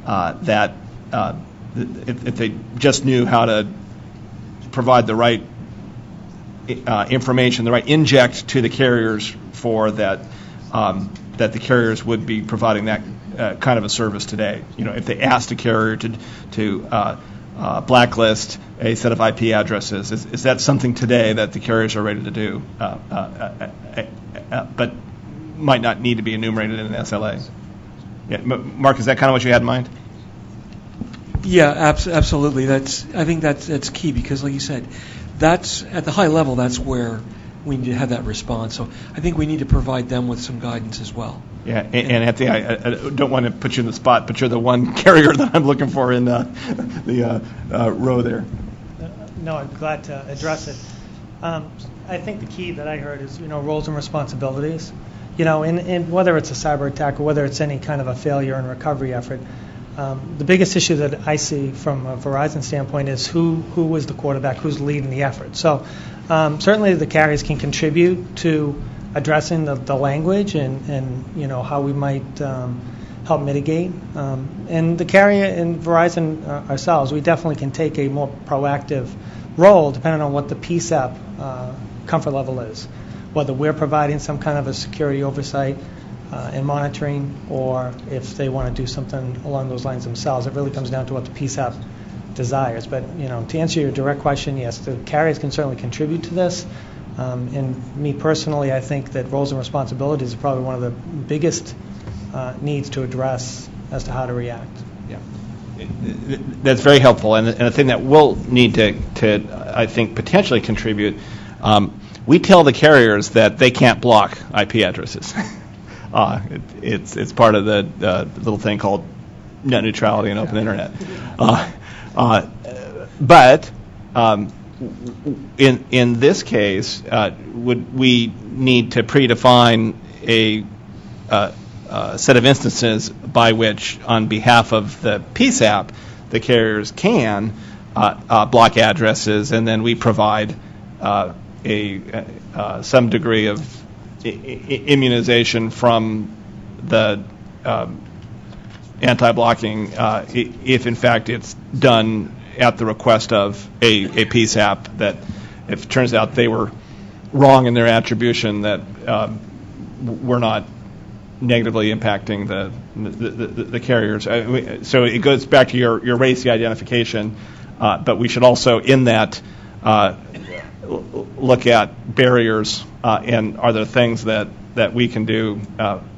that if they just knew how to provide the right information, the right inject to the carriers for that, that the carriers would be providing that kind of a service today. You know, if they asked a carrier to blacklist a set of IP addresses, is that something today that the carriers are ready to do, but might not need to be enumerated in an SLA? Yeah, Mark, is that kind of what you had in mind? Yeah, absolutely. I think that's key because, like you said, that's at the high level. That's where we need to have that response. So I think we need to provide them with some guidance as well. Yeah, and at the, I don't want to put you in the spot, but you're the one carrier that I'm looking for in the row there. No, I'm glad to address it. I think the key that I heard is, roles and responsibilities. In whether it's a cyber attack or whether it's any kind of a failure and recovery effort, the biggest issue that I see from a Verizon standpoint is who was the quarterback, who's leading the effort. So certainly the carriers can contribute to addressing the language and how we might help mitigate. And the carrier and Verizon ourselves, we definitely can take a more proactive role depending on what the PSAP comfort level is, whether we're providing some kind of a security oversight and monitoring, or if they want to do something along those lines themselves. It really comes down to what the PSAP desires. But to answer your direct question, yes, the carriers can certainly contribute to this. And me personally, I think that roles and responsibilities are probably one of the biggest needs to address as to how to react. Yeah, that's very helpful. And a thing that we'll need to I think, potentially contribute. We tell the carriers that they can't block IP addresses. It's part of the little thing called net neutrality and open internet. But in this case, would we need to predefine a set of instances by which, on behalf of the PSAP, the carriers can block addresses, and then we provide some degree of immunization from the anti-blocking if, in fact, it's done at the request of a PSAP, that if it turns out they were wrong in their attribution, that we're not negatively impacting the carriers. So it goes back to your race identification, but we should also, in that, look at barriers and are there things that we can do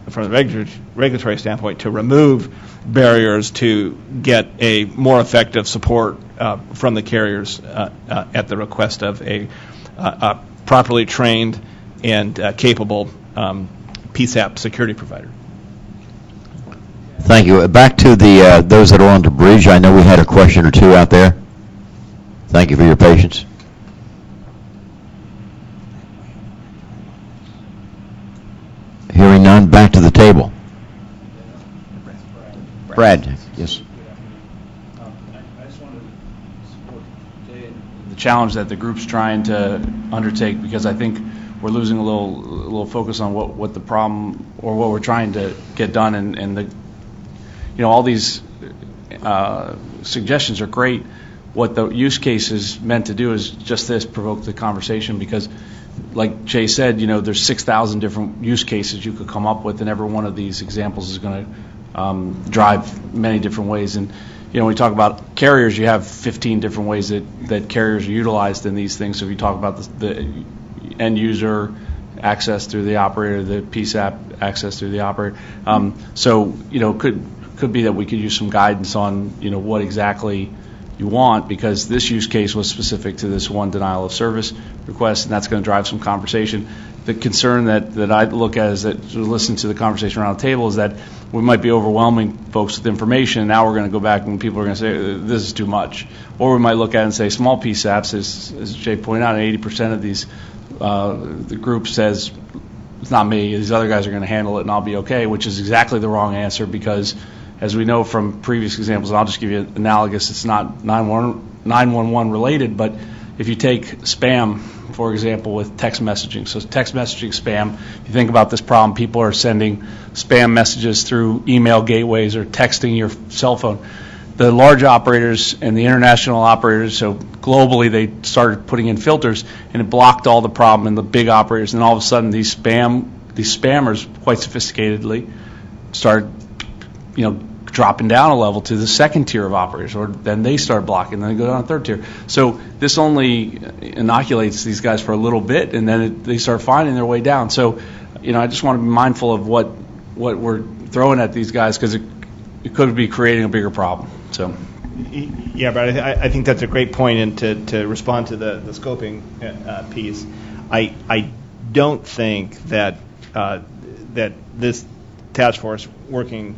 from a regulatory standpoint to remove barriers to get a more effective support from the carriers at the request of a properly trained and capable PSAP security provider. Thank you. Back to the those that are on the bridge. I know we had a question or two out there. Thank you for your patience. Hearing none, back to the table. Brad, yes. I just wanted to support Jay and the challenge that the group's trying to undertake, because I think we're losing a little focus on what the problem or what we're trying to get done, and the all these suggestions are great. What the use case is meant to do is just this: provoke the conversation, because, like Jay said, there's 6,000 different use cases you could come up with, and every one of these examples is going to drive many different ways. And when we talk about carriers, you have 15 different ways that carriers are utilized in these things. So if you talk about the end user access through the operator, the PSAP access through the operator. Could be that we could use some guidance on what exactly you want, because this use case was specific to this one denial of service request, and that's going to drive some conversation. The concern that I look at is that, to listen to the conversation around the table, is that we might be overwhelming folks with information, and now we're going to go back and people are going to say, this is too much. Or we might look at it and say, small PSAPs, as Jay pointed out, 80% of these, the group says, it's not me, these other guys are going to handle it and I'll be okay, which is exactly the wrong answer, because as we know from previous examples, and I'll just give you an analogous, it's not 911 related, but if you take spam, for example, with text messaging. So text messaging spam, if you think about this problem, people are sending spam messages through email gateways or texting your cell phone. The large operators and the international operators, so globally, they started putting in filters, and it blocked all the problem in the big operators. And all of a sudden, these spammers, quite sophisticatedly, started dropping down a level to the second tier of operators, or then they start blocking, then they go down to third tier. So this only inoculates these guys for a little bit, and then they start finding their way down. So, I just want to be mindful of what what we're throwing at these guys, because it could be creating a bigger problem. So. Yeah, but I think that's a great point, and to respond to the scoping piece, I don't think that that this task force working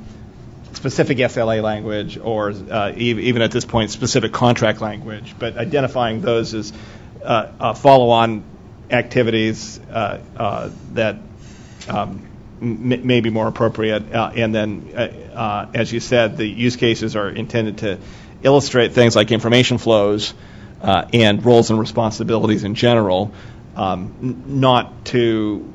specific SLA language or even at this point specific contract language, but identifying those as follow-on activities that may be more appropriate, and then as you said, the use cases are intended to illustrate things like information flows and roles and responsibilities in general, not to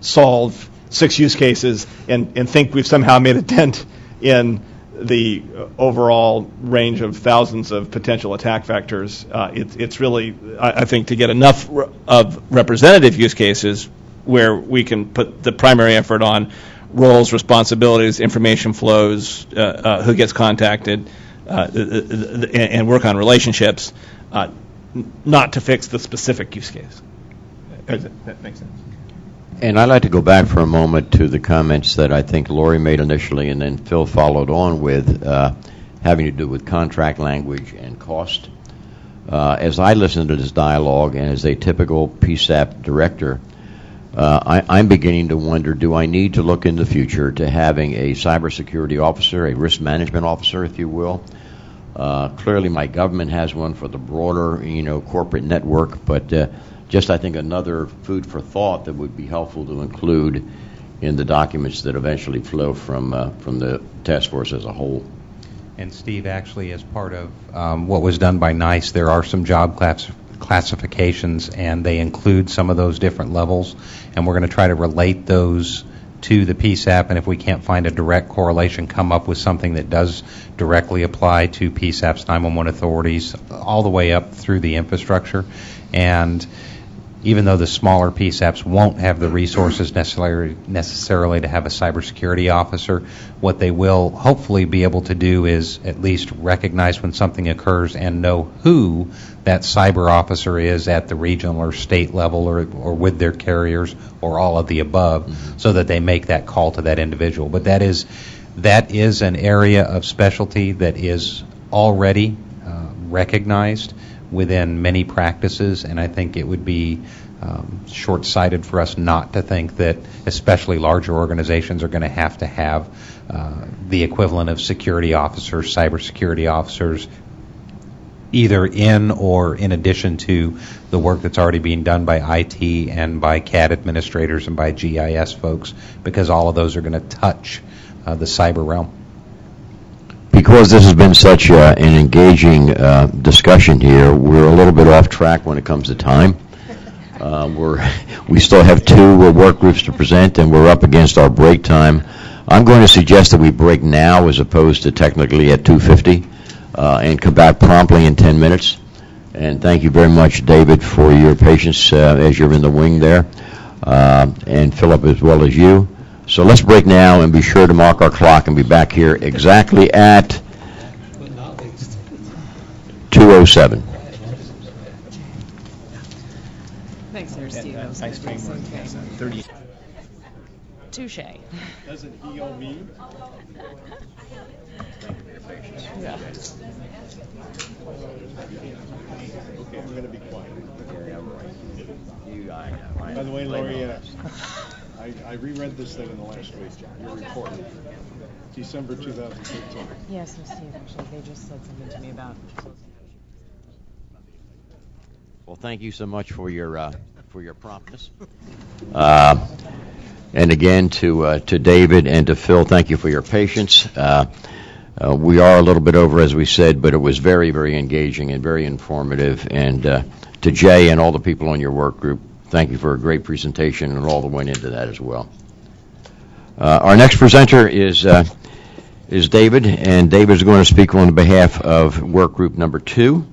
solve 6 use cases and think we've somehow made a dent in the overall range of thousands of potential attack vectors. It's really, I think, to get enough of representative use cases where we can put the primary effort on roles, responsibilities, information flows, who gets contacted, and work on relationships, not to fix the specific use case. That makes sense. And I'd like to go back for a moment to the comments that I think Lori made initially and then Phil followed on with, having to do with contract language and cost. As I listen to this dialogue and as a typical PSAP director, I'm beginning to wonder, do I need to look in the future to having a cybersecurity officer, a risk management officer, if you will? Clearly my government has one for the broader, corporate network, but just I think another food for thought that would be helpful to include in the documents that eventually flow from the task force as a whole. And Steve, actually, as part of what was done by NICE, there are some job classifications, and they include some of those different levels, and we're going to try to relate those to the PSAP, and if we can't find a direct correlation, come up with something that does directly apply to PSAP's 911 authorities all the way up through the infrastructure. And even though the smaller PSAPs won't have the resources necessarily to have a cybersecurity officer, what they will hopefully be able to do is at least recognize when something occurs and know who that cyber officer is at the regional or state level or with their carriers or all of the above, so that they make that call to that individual. But that is an area of specialty that is already recognized within many practices, and I think it would be short-sighted for us not to think that especially larger organizations are going to have the equivalent of security officers, cybersecurity officers, either in or in addition to the work that's already being done by IT and by CAD administrators and by GIS folks, because all of those are going to touch the cyber realm. Because this has been such an engaging discussion here, we're a little bit off track when it comes to time. We still have 2 work groups to present, and we're up against our break time. I'm going to suggest that we break now as opposed to technically at 2:50 and come back promptly in 10 minutes. And thank you very much, David, for your patience as you're in the wing there, and Philip as well as you. So let's break now and be sure to mark our clock and be back here exactly at 2:07. Thanks, there, Steve. Ice cream 30. Touche. Doesn't he owe me? Yeah. Okay, I'm going to be quiet. By the way, Lori, I reread this thing in the last week, your report, December 2015. Yes, Steve, actually, they just said something to me about closing. Well, thank you so much for your promptness. And again, to David and to Phil, thank you for your patience. We are a little bit over, as we said, but it was very, very engaging and very informative. And to Jay and all the people on your work group, thank you for a great presentation and all that went into that as well. Our next presenter is David, and David is going to speak on behalf of work group number 2.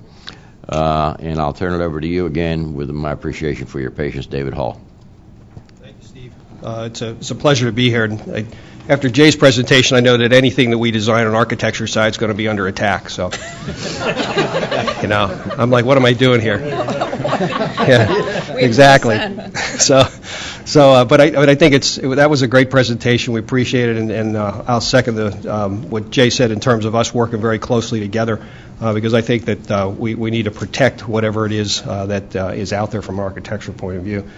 And I'll turn it over to you again with my appreciation for your patience, David Hall. Thank you, Steve. It's a pleasure to be here. And after Jay's presentation, I know that anything that we design on architecture side is going to be under attack. So, I'm like, what am I doing here? Yeah, exactly. So, But I think that was a great presentation. We appreciate it, and I'll second what Jay said in terms of us working very closely together, because I think that we need to protect whatever it is that is out there from an architectural point of view.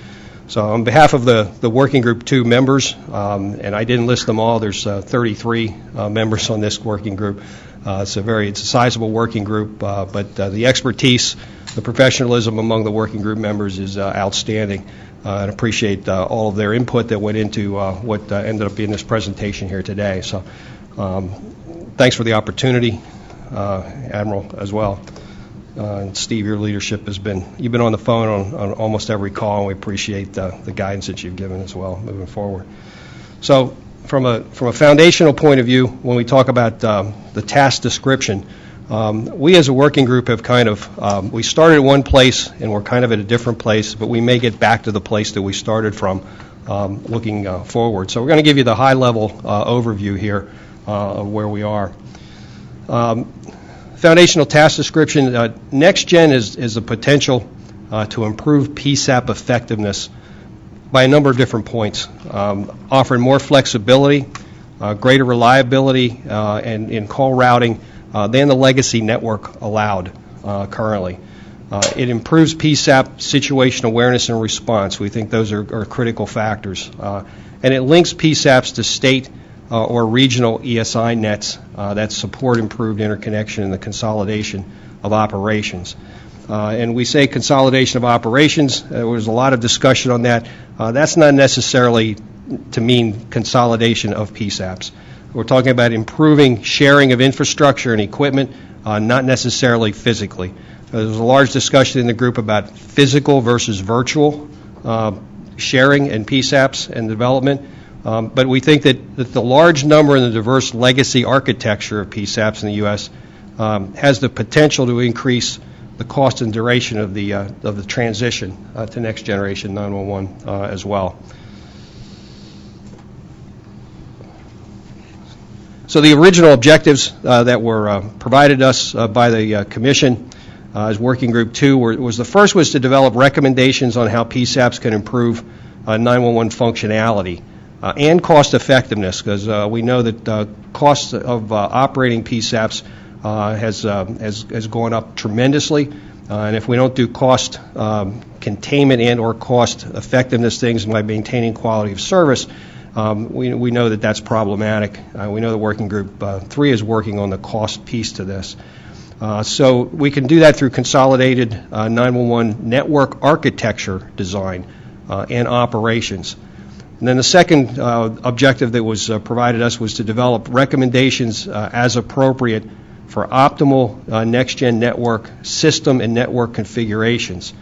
So on behalf of the Working Group 2 members, and I didn't list them all, there's 33 members on this working group. It's a sizable working group, but the expertise, the professionalism among the working group members is outstanding. And appreciate all of their input that went into what ended up being this presentation here today. So thanks for the opportunity, Admiral, as well. And Steve, your leadership you've been on the phone on almost every call, and we appreciate the guidance that you've given as well moving forward. So from a foundational point of view, when we talk about the task description, we as a working group have we started at one place and we're kind of at a different place, but we may get back to the place that we started from looking forward. So we're going to give you the high-level overview here of where we are. Foundational task description, Next Gen is the potential to improve PSAP effectiveness by a number of different points, offering more flexibility, greater reliability, and in call routing than the legacy network allowed currently. It improves PSAP situational awareness and response. We think those are critical factors. And it links PSAPs to state or regional ESI nets that support improved interconnection and the consolidation of operations. And we say consolidation of operations. There was a lot of discussion on that. That's not necessarily to mean consolidation of PSAPs. We're talking about improving sharing of infrastructure and equipment, not necessarily physically. There was a large discussion in the group about physical versus virtual sharing and PSAPs and development. But we think that the large number and the diverse legacy architecture of PSAPs in the U.S. Has the potential to increase the cost and duration of the transition to next generation 911 as well. So the original objectives that were provided us by the Commission as Working Group 2 was the first was to develop recommendations on how PSAPs can improve 911 functionality and cost effectiveness, because we know that cost of operating PSAPs has gone up tremendously, and if we don't do cost containment and or cost effectiveness things by maintaining quality of service, we know that that's problematic. We know the Working Group 3 is working on the cost piece to this. So we can do that through consolidated 911 network architecture design and operations. And then the second objective that was provided us was to develop recommendations as appropriate for optimal next-gen network system and network configurations.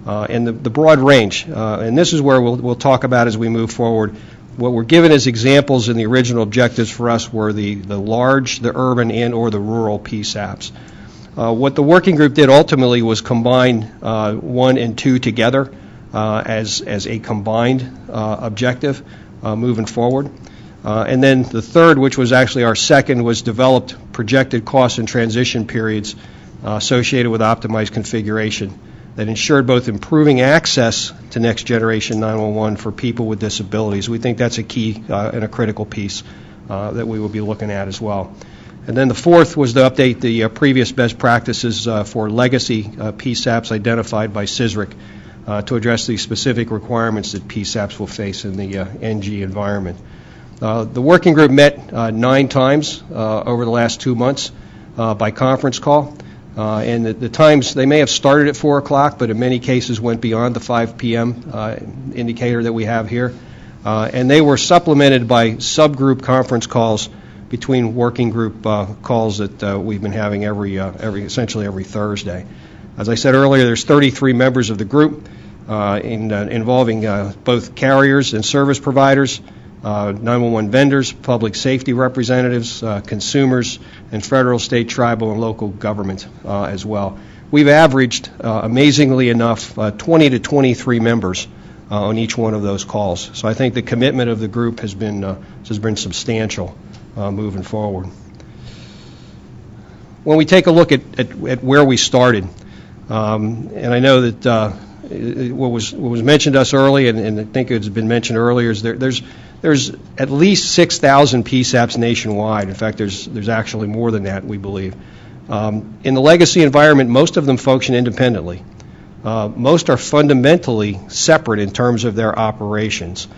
And the broad range, and this is where we'll talk about as we move forward. What were given as examples in the original objectives for us were the large, the urban, and or the rural PSAPs. What the working group did ultimately was combine 1 and 2 together as a combined objective moving forward. And then the third, which was actually our second, was developed projected cost and transition periods associated with optimized configuration that ensured both improving access to next generation 911 for people with disabilities. We think that's a key and a critical piece that we will be looking at as well. And then the fourth was to update the previous best practices for legacy PSAPs identified by CISRIC to address the specific requirements that PSAPs will face in the NG environment. The working group met 9 times over the last 2 months by conference call. And the times, they may have started at 4 o'clock, but in many cases went beyond the 5 p.m. Indicator that we have here. And they were supplemented by subgroup conference calls between working group calls that we've been having essentially every Thursday. As I said earlier, there's 33 members of the group involving both carriers and service providers, 911 vendors, public safety representatives, consumers, and federal, state, tribal, and local government as well. We've averaged, amazingly enough, 20 to 23 members on each one of those calls. So I think the commitment of the group has been substantial moving forward. When we take a look at where we started, and I know that what was mentioned to us early, and I think it's been mentioned earlier, is there's at least 6,000 PSAPs nationwide. In fact, there's actually more than that, we believe. In the legacy environment, most of them function independently. Most are fundamentally separate in terms of their operations.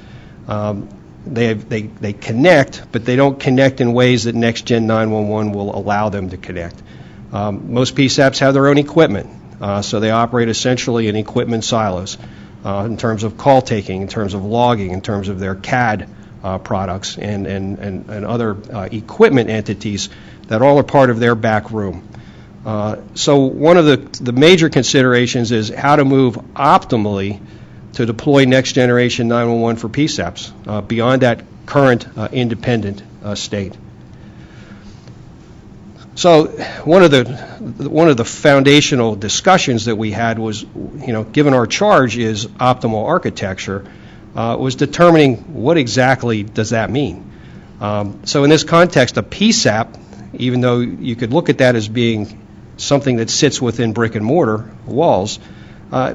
They connect, but they don't connect in ways that Next Gen 911 will allow them to connect. Most PSAPs have their own equipment, so they operate essentially in equipment silos in terms of call taking, in terms of logging, in terms of their CAD products and other equipment entities that all are part of their back room. So one of the major considerations is how to move optimally to deploy next generation 911 for PSAPs beyond that current independent state. So one of the foundational discussions that we had was, given our charge is optimal architecture, was determining what exactly does that mean. So in this context, a PSAP, even though you could look at that as being something that sits within brick and mortar walls,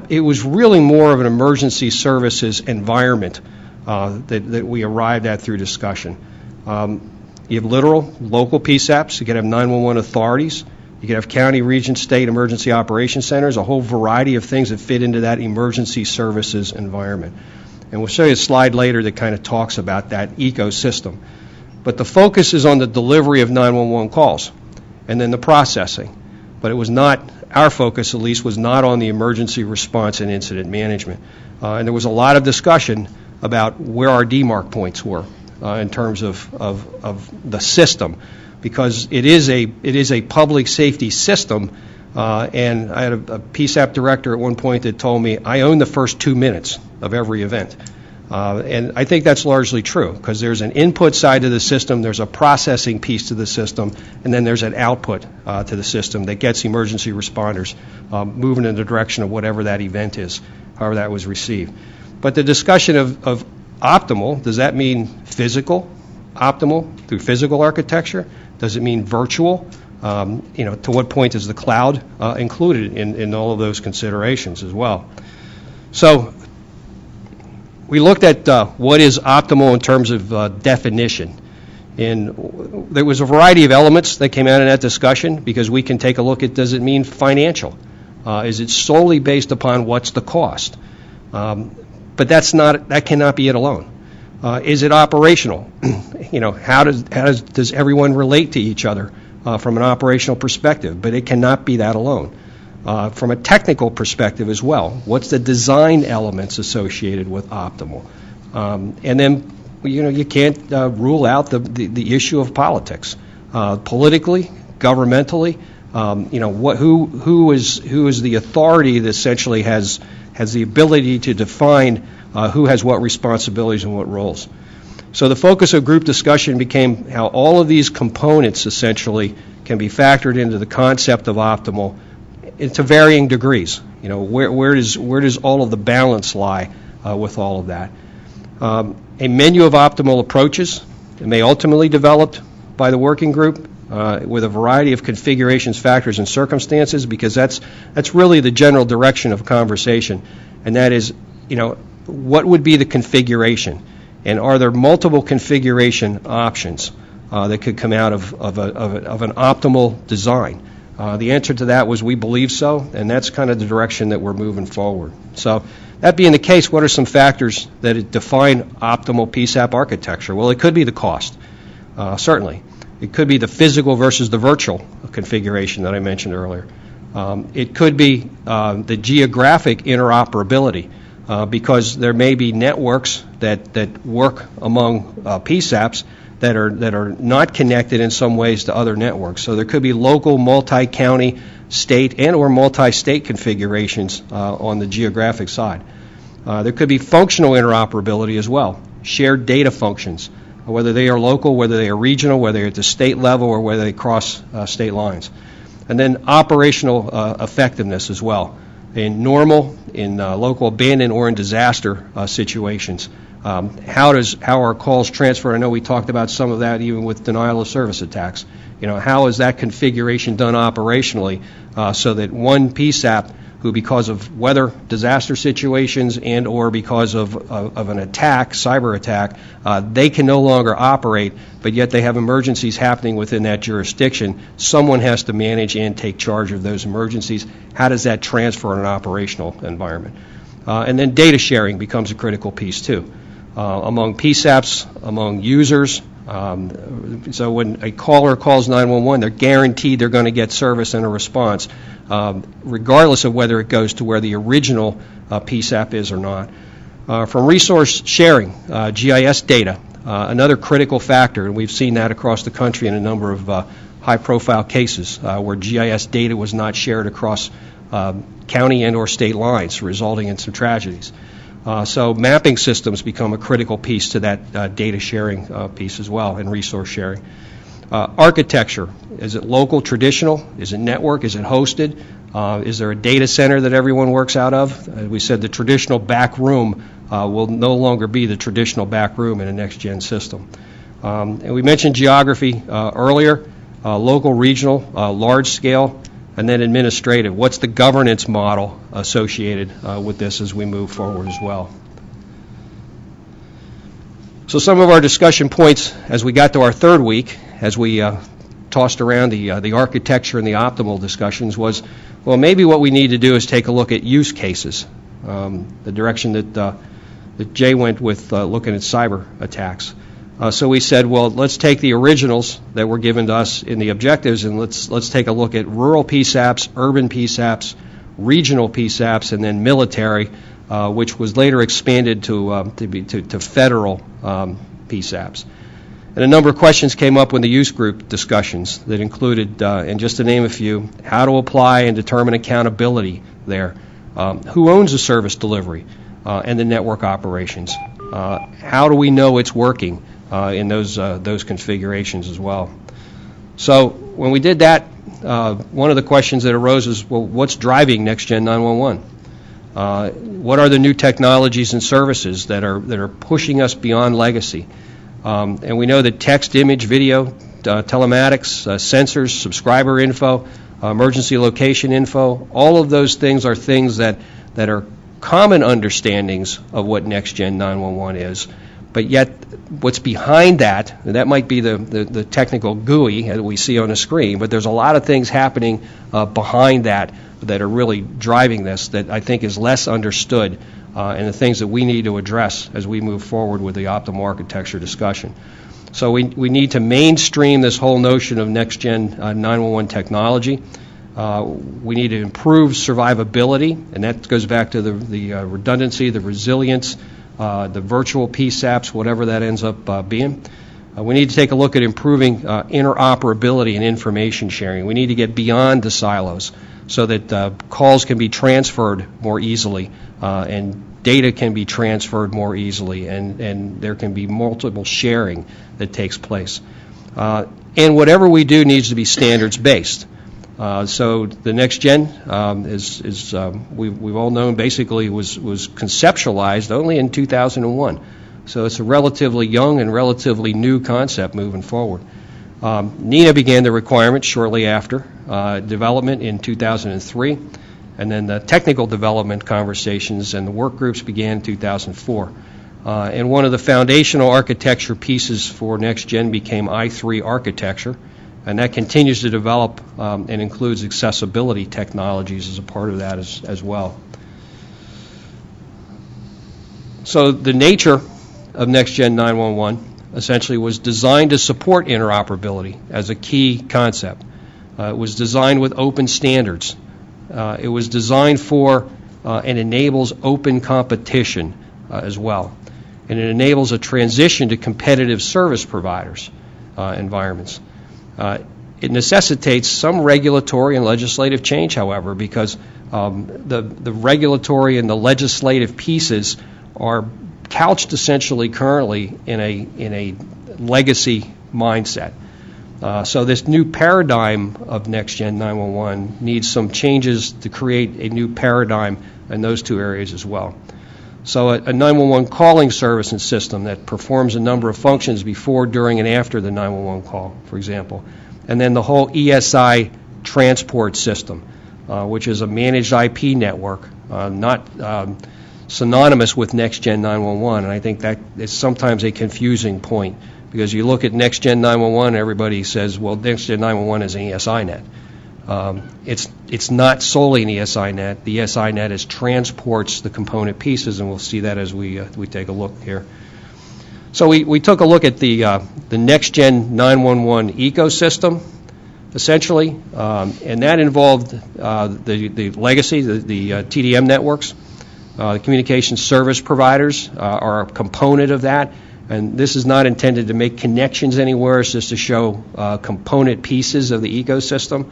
it was really more of an emergency services environment that we arrived at through discussion. You have literal local PSAPs. You could have 911 authorities. You could have county, region, state emergency operations centers, a whole variety of things that fit into that emergency services environment. And we'll show you a slide later that kind of talks about that ecosystem. But the focus is on the delivery of 911 calls and then the processing. But it was not, our focus at least, was not on the emergency response and incident management. And there was a lot of discussion about where our demarc points were in terms of the system, because it is a public safety system. And I had a PSAP director at one point that told me, I own the first 2 minutes of every event. And I think that's largely true, because there's an input side to the system, there's a processing piece to the system, and then there's an output to the system that gets emergency responders moving in the direction of whatever that event is, however that was received. But the discussion of optimal, does that mean physical, optimal through physical architecture? Does it mean virtual? To what point is the cloud included in all of those considerations as well? So we looked at what is optimal in terms of definition. And there was a variety of elements that came out in that discussion, because we can take a look at, does it mean financial? Is it solely based upon what's the cost? But that cannot be it alone. Is it operational? How does everyone relate to each other from an operational perspective? But it cannot be that alone. From a technical perspective as well, what's the design elements associated with optimal? And then, you can't rule out the issue of politics, politically, governmentally. Who is the authority that essentially has the ability to define who has what responsibilities and what roles. So the focus of group discussion became how all of these components essentially can be factored into the concept of optimal to varying degrees. Where does all of the balance lie with all of that? A menu of optimal approaches may ultimately developed by the working group with a variety of configurations, factors, and circumstances, because that's really the general direction of conversation, and that is, what would be the configuration, and are there multiple configuration options that could come out of an optimal design? The answer to that was we believe so, and that's kind of the direction that we're moving forward. So that being the case, what are some factors that define optimal PSAP architecture? Well, it could be the cost, certainly. It could be the physical versus the virtual configuration that I mentioned earlier. It could be the geographic interoperability, because there may be networks that work among PSAPs that are not connected in some ways to other networks. So there could be local, multi-county, state, and or multi-state configurations on the geographic side. There could be functional interoperability as well, shared data functions, whether they are local, whether they are regional, whether they're at the state level, or whether they cross state lines. And then operational effectiveness as well, in normal, in local abandon, or in disaster situations. How are calls transferred? I know we talked about some of that even with denial of service attacks. How is that configuration done operationally so that one PSAP who, because of weather, disaster situations, and or because of an attack, cyber attack, they can no longer operate, but yet they have emergencies happening within that jurisdiction. Someone has to manage and take charge of those emergencies. How does that transfer in an operational environment? And then data sharing becomes a critical piece, too, among PSAPs, among users. So when a caller calls 911, they're guaranteed they're going to get service and a response, regardless of whether it goes to where the original PSAP is or not. From resource sharing, GIS data, another critical factor, and we've seen that across the country in a number of high-profile cases where GIS data was not shared across county and or state lines, resulting in some tragedies. So mapping systems become a critical piece to that data sharing piece as well, and resource sharing. Architecture, is it local, traditional? Is it network? Is it hosted? Is there a data center that everyone works out of? We said the traditional back room will no longer be the traditional back room in a next-gen system. And we mentioned geography earlier, local, regional, large scale, and then administrative. What's the governance model associated with this as we move forward as well? So some of our discussion points as we got to our third week, as we tossed around the architecture and the optimal discussions, was, well, maybe what we need to do is take a look at use cases, the direction that Jay went with looking at cyber attacks. So we said, well, let's take the originals that were given to us in the objectives, and let's take a look at rural PSAPs, urban PSAPs, regional PSAPs, and then military, which was later expanded to federal PSAPs. And a number of questions came up when the use group discussions that included, and just to name a few, how to apply and determine accountability there, who owns the service delivery and the network operations, how do we know it's working in those configurations as well. So when we did that, one of the questions that arose is, well, what's driving Next-Gen 911? What are the new technologies and services that are pushing us beyond legacy? And we know that text, image, video, telematics, sensors, subscriber info, emergency location info, all of those things are things that are common understandings of what Next-Gen 911 is. But yet, what's behind that, and that might be the technical GUI that we see on the screen, but there's a lot of things happening behind that are really driving this that I think is less understood, and the things that we need to address as we move forward with the optimal architecture discussion. So we need to mainstream this whole notion of Next-Gen 911 technology. We need to improve survivability, and that goes back to the redundancy, the resilience, the virtual PSAPs, whatever that ends up being. We need to take a look at improving interoperability and information sharing. We need to get beyond the silos so that calls can be transferred more easily and data can be transferred more easily, and there can be multiple sharing that takes place. And whatever we do needs to be standards-based. So the next gen we've all known basically was conceptualized only in 2001. So it's a relatively young and relatively new concept moving forward. NENA began the requirements shortly after development in 2003, and then the technical development conversations and the work groups began in 2004. And one of the foundational architecture pieces for next gen became I3 architecture. And that continues to develop and includes accessibility technologies as a part of that as well. So the nature of Next-Gen 911 essentially was designed to support interoperability as a key concept. It was designed with open standards. It was designed for and enables open competition as well. And it enables a transition to competitive service providers environments. It necessitates some regulatory and legislative change, however, because the regulatory and the legislative pieces are couched essentially currently in a legacy mindset. So this new paradigm of Next-Gen 911 needs some changes to create a new paradigm in those two areas as well. So a 911 calling service and system that performs a number of functions before, during, and after the 911 call, for example. And then the whole ESI transport system which is a managed IP network, not synonymous with Next Gen 911, and I think that is sometimes a confusing point, because you look at Next Gen 911, everybody says, well, Next Gen 911 is an ESI net. It's not solely an ESI net. The ESI net transports the component pieces, and we'll see that as we take a look here. So we took a look at the Next Gen 911 ecosystem, essentially, and that involved the legacy, the TDM networks. The communication service providers are a component of that, and this is not intended to make connections anywhere. It's just to show component pieces of the ecosystem.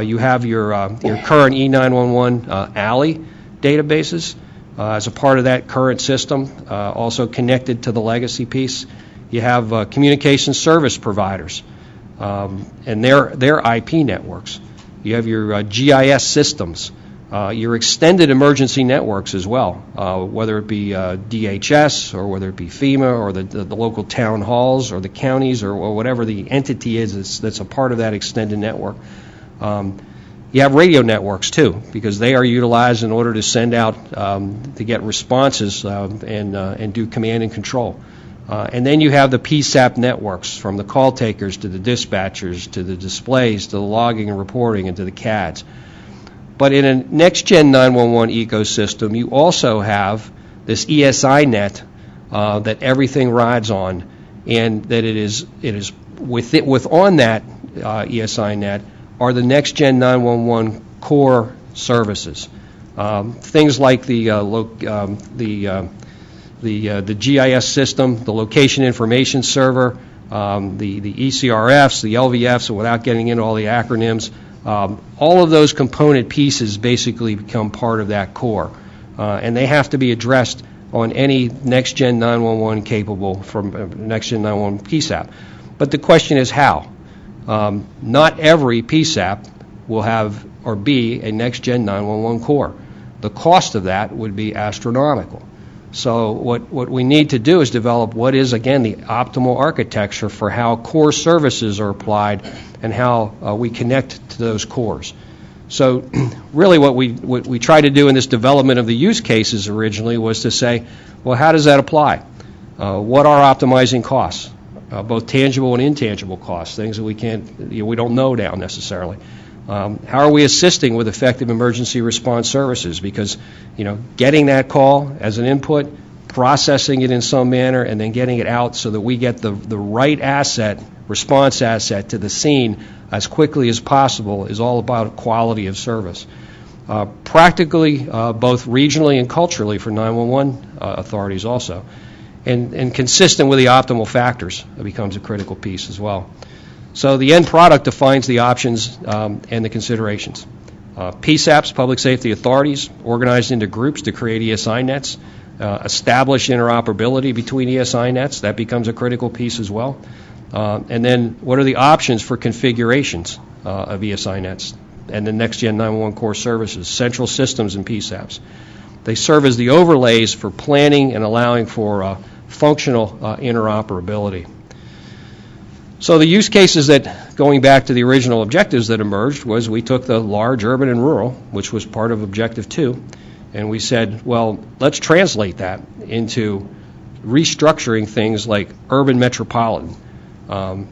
You have your current E911 ALI databases as a part of that current system, also connected to the legacy piece. You have communication service providers and their IP networks. You have your GIS systems. Your extended emergency networks as well, whether it be DHS or whether it be FEMA or the local town halls or the counties or whatever the entity is that's a part of that extended network. You have radio networks too, because they are utilized in order to send out to get responses and do command and control. And then you have the PSAP networks, from the call takers to the dispatchers to the displays to the logging and reporting and to the CADs. But in a Next-Gen 911 ecosystem, you also have this ESI net that everything rides on, and that it is on that ESI net are the Next-Gen 911 core services. Things like the GIS system, the location information server, the ECRFs, the LVFs, without getting into all the acronyms. All of those component pieces basically become part of that core, and they have to be addressed on any Next-Gen 911 capable from Next-Gen 911 PSAP. But the question is how? Not every PSAP will have or be a Next-Gen 911 core. The cost of that would be astronomical. So what we need to do is develop what is, again, the optimal architecture for how core services are applied and how we connect to those cores. So really what we tried to do in this development of the use cases originally was to say, well, how does that apply? What are optimizing costs, both tangible and intangible costs, things that we don't know now necessarily. How are we assisting with effective emergency response services? Because, getting that call as an input, processing it in some manner, and then getting it out so that we get the right response asset to the scene as quickly as possible is all about quality of service. Practically, both regionally and culturally for 911 authorities also. And consistent with the optimal factors becomes a critical piece as well. So the end product defines the options and the considerations. PSAPs, public safety authorities, organized into groups to create ESI nets, establish interoperability between ESI nets. That becomes a critical piece as well. And then what are the options for configurations of ESI nets and the Next-Gen 911 core services, central systems and PSAPs. They serve as the overlays for planning and allowing for functional interoperability. So the use cases that, going back to the original objectives that emerged, was we took the large, urban, and rural, which was part of Objective 2, and we said, well, let's translate that into restructuring things like urban metropolitan,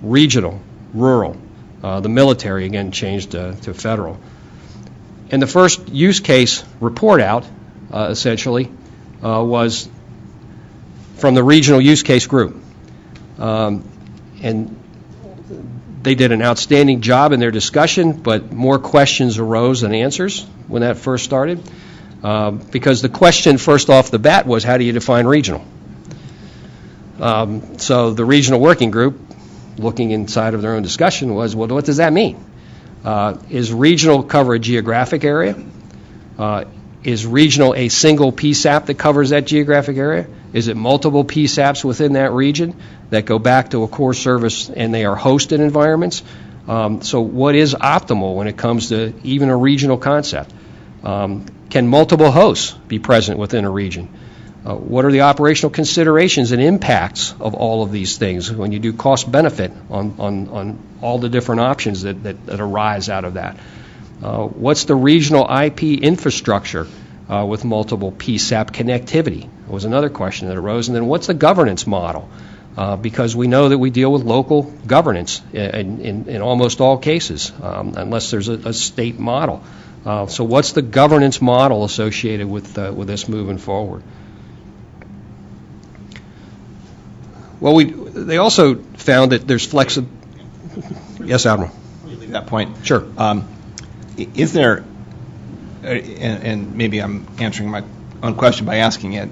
regional, rural, the military, again, changed to federal. And the first use case report out, essentially, was from the regional use case group. And they did an outstanding job in their discussion, but more questions arose than answers when that first started. Because the question first off the bat was, how do you define regional? So the regional working group, looking inside of their own discussion, was, well, what does that mean? Is regional cover a geographic area? Is regional a single PSAP that covers that geographic area? Is it multiple PSAPs within that region that go back to a core service and they are hosted environments? So what is optimal when it comes to even a regional concept? Can multiple hosts be present within a region? What are the operational considerations and impacts of all of these things when you do cost benefit on all the different options that arise out of that? What's the regional IP infrastructure with multiple PSAP connectivity? Was another question that arose. And then what's the governance model? Because we know that we deal with local governance in almost all cases, unless there's a state model. So what's the governance model associated with this moving forward? Well, they also found that there's flexibility. Yes, Admiral. Leave that point. Sure. Is there, and maybe I'm answering my own question by asking it,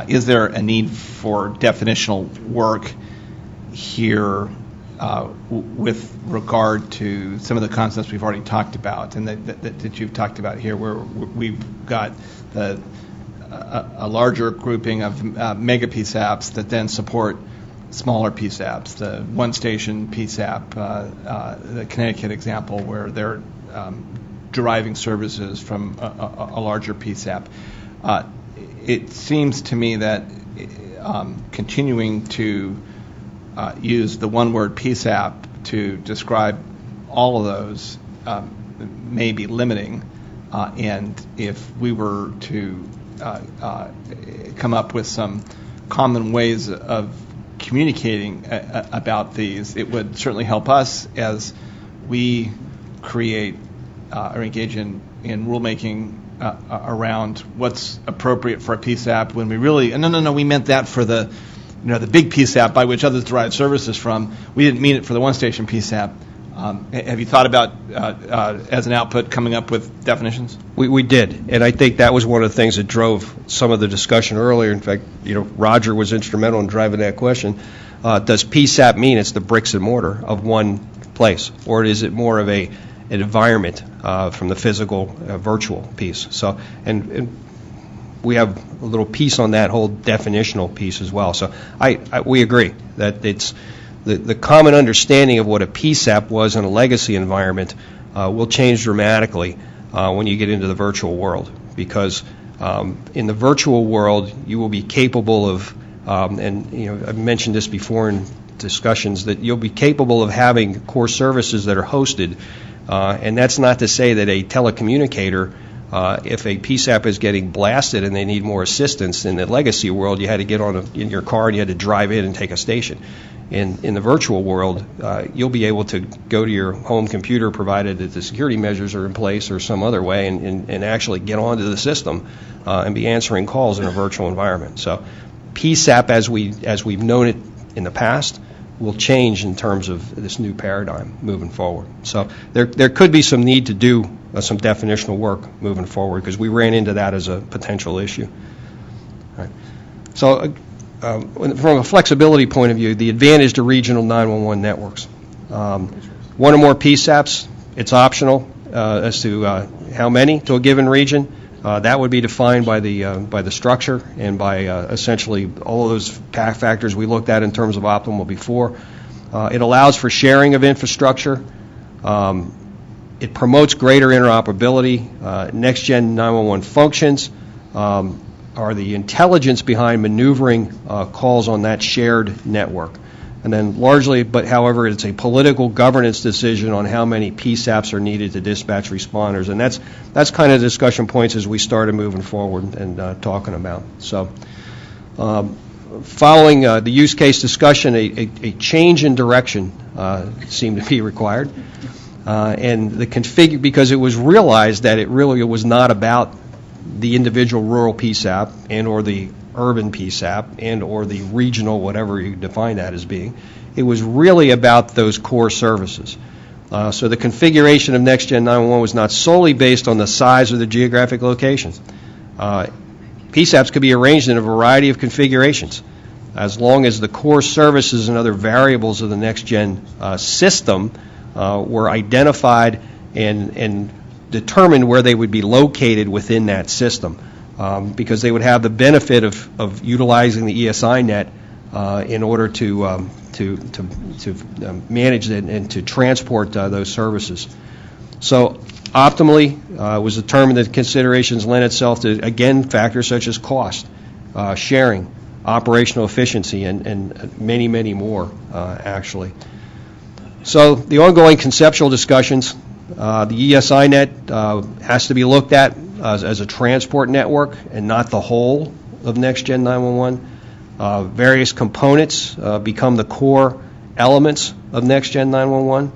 is there a need for definitional work here with regard to some of the concepts we've already talked about and that you've talked about here, where we've got a larger grouping of mega PSAPs that then support smaller PSAPs, the one-station PSAP, the Connecticut example, where they're deriving services from a larger PSAP. It seems to me that continuing to use the one-word PSAP to describe all of those may be limiting, and if we were to come up with some common ways of communicating about these, it would certainly help us as we create or engage in rulemaking around what's appropriate for a PSAP when we really, no, we meant that for the big PSAP by which others derive services from. We didn't mean it for the one-station PSAP. Have you thought about, as an output, coming up with definitions? We did, and I think that was one of the things that drove some of the discussion earlier. In fact, Roger was instrumental in driving that question. Does PSAP mean it's the bricks and mortar of one place, or is it more of an environment from the physical virtual piece? So, and we have a little piece on that whole definitional piece as well. So we agree that it's the common understanding of what a PSAP was in a legacy environment will change dramatically when you get into the virtual world, because in the virtual world you will be capable of, and I've mentioned this before in discussions, that you'll be capable of having core services that are hosted, and that's not to say that a telecommunicator, if a PSAP is getting blasted and they need more assistance, in the legacy world you had to get in your car and you had to drive in and take a station. In the virtual world, you'll be able to go to your home computer, provided that the security measures are in place or some other way, and actually get onto the system and be answering calls in a virtual environment. So PSAP, as we've known it in the past, will change in terms of this new paradigm moving forward. So there could be some need to do some definitional work moving forward, because we ran into that as a potential issue. All right. So from a flexibility point of view, the advantage to regional 911 networks. One or more PSAPs, it's optional as to how many to a given region. That would be defined by the structure and by essentially all of those factors we looked at in terms of optimal before. It allows for sharing of infrastructure. It promotes greater interoperability. Next-gen 911 functions are the intelligence behind maneuvering calls on that shared network. And then largely, but however, it's a political governance decision on how many PSAPs are needed to dispatch responders. And that's kind of discussion points as we started moving forward and talking about. So following the use case discussion, a change in direction seemed to be required. And the because it was realized that it really was not about the individual rural PSAP and or the urban PSAP and or the regional, whatever you define that as being. It was really about those core services. So the configuration of Next-Gen 911 was not solely based on the size or the geographic locations. PSAPs could be arranged in a variety of configurations as long as the core services and other variables of the Next-Gen system were identified and determined where they would be located within that system, because they would have the benefit of utilizing the ESI net in order to manage it and to transport those services. So optimally, it was determined that considerations lend itself to, again, factors such as cost, sharing, operational efficiency, and many, many more, actually. So the ongoing conceptual discussions The ESI net has to be looked at as a transport network and not the whole of NextGen 911. Various components become the core elements of NextGen 911.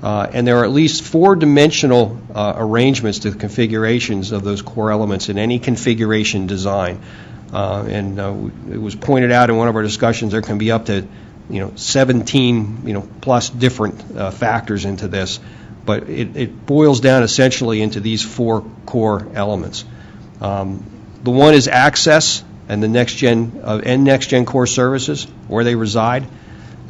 And there are at least 4-dimensional arrangements to the configurations of those core elements in any configuration design. It was pointed out in one of our discussions there can be up to 17 plus different factors into this, but it boils down essentially into these 4 core elements. The one is access and the next-gen core services, where they reside.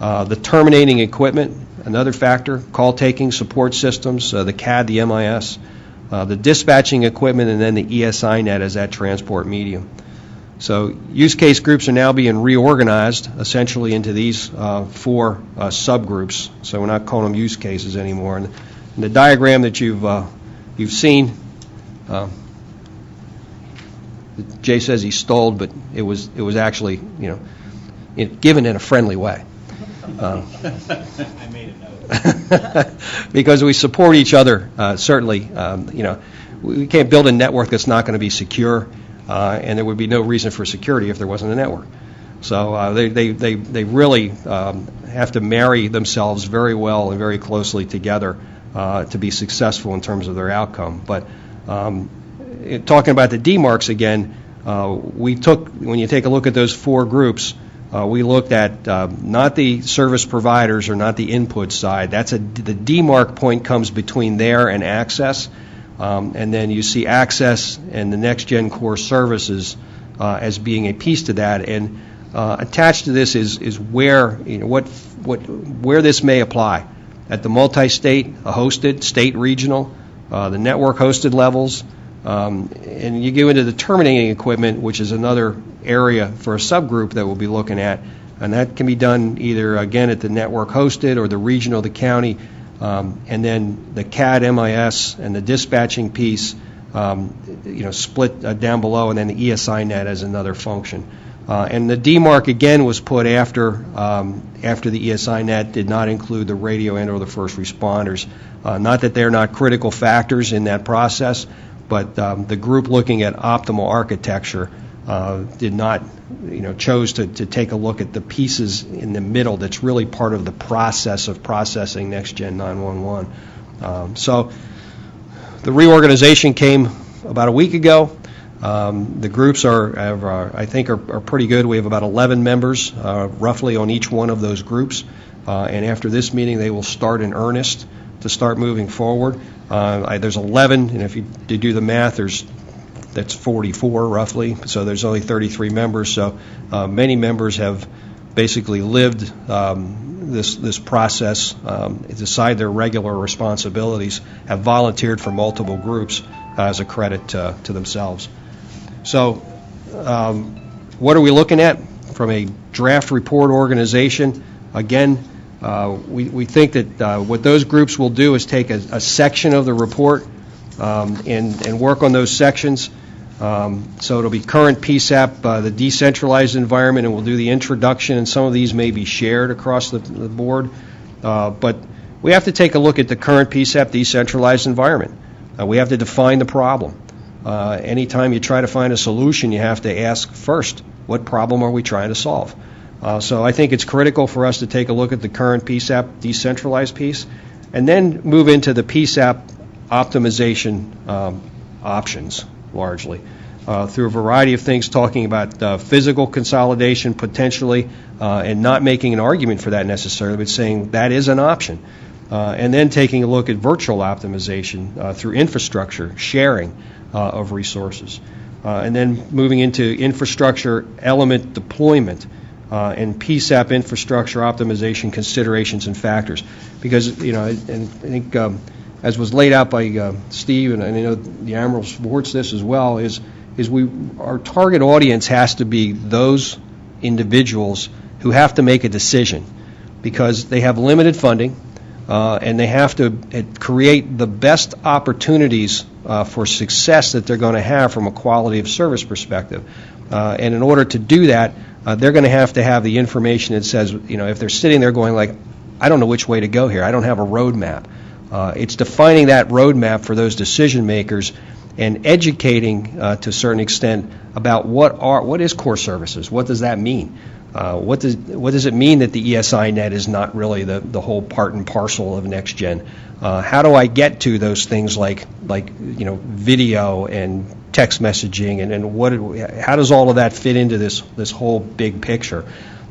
The terminating equipment, another factor, call taking support systems, the CAD, the MIS, the dispatching equipment, and then the ESI net as that transport medium. So use case groups are now being reorganized essentially into these 4 subgroups. So we're not calling them use cases anymore. And the diagram that you've seen, Jay says he stole, but it was actually given in a friendly way. I made a note. Because we support each other, certainly. We can't build a network that's not going to be secure, and there would be no reason for security if there wasn't a network. So they really have to marry themselves very well and very closely together to be successful in terms of their outcome. But talking about the DMARCs again, when you take a look at those 4 groups, we looked at not the service providers or not the input side. The DMARC point comes between there and access, and then you see access and the next-gen core services as being a piece to that. And attached to this is where where this may apply at the multi-state, hosted, state, regional, the network hosted levels. And you go into the terminating equipment, which is another area for a subgroup that we'll be looking at, and that can be done either, again, at the network hosted or the regional, the county, and then the CAD, MIS, and the dispatching piece, split down below, and then the ESI net as another function. And the DMARC, again, was put after the ESI net did not include the radio and or the first responders. Not that they're not critical factors in that process, but the group looking at optimal architecture did not, chose to take a look at the pieces in the middle that's really part of the process of processing NextGen 911. So the reorganization came about a week ago. The groups I think are pretty good. We have about 11 members roughly on each one of those groups. And after this meeting, they will start in earnest to start moving forward. There's 11, and if you do the math, that's 44 roughly, so there's only 33 members. So many members have basically lived this process, beside their regular responsibilities, have volunteered for multiple groups as a credit to themselves. So what are we looking at from a draft report organization? Again, we think that what those groups will do is take a section of the report and work on those sections. So it'll be current PSAP, the decentralized environment, and we'll do the introduction, and some of these may be shared across the board. But we have to take a look at the current PSAP decentralized environment. We have to define the problem. Anytime you try to find a solution, you have to ask first, what problem are we trying to solve? So I think it's critical for us to take a look at the current PSAP decentralized piece and then move into the PSAP optimization options largely through a variety of things, talking about physical consolidation potentially and not making an argument for that necessarily, but saying that is an option. And then taking a look at virtual optimization through infrastructure sharing of resources. And then moving into infrastructure element deployment and PSAP infrastructure optimization considerations and factors. Because, and I think as was laid out by Steve, and I know the Admiral supports this as well, is our target audience has to be those individuals who have to make a decision because they have limited funding and they have to create the best opportunities for success that they're going to have from a quality of service perspective. And in order to do that, they're going to have the information that says, if they're sitting there going like, I don't know which way to go here, I don't have a roadmap. It's defining that roadmap for those decision makers and educating to a certain extent about what is core services. What does that mean? What does it mean that the ESI net is not really the whole part and parcel of next gen? How do I get to those things like video and text messaging and how does all of that fit into this whole big picture?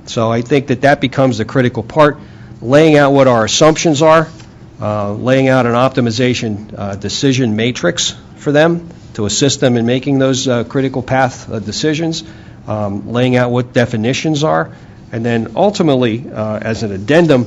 So I think that becomes the critical part, laying out what our assumptions are, laying out an optimization decision matrix for them to assist them in making those critical path decisions, laying out what definitions are, and then ultimately, as an addendum,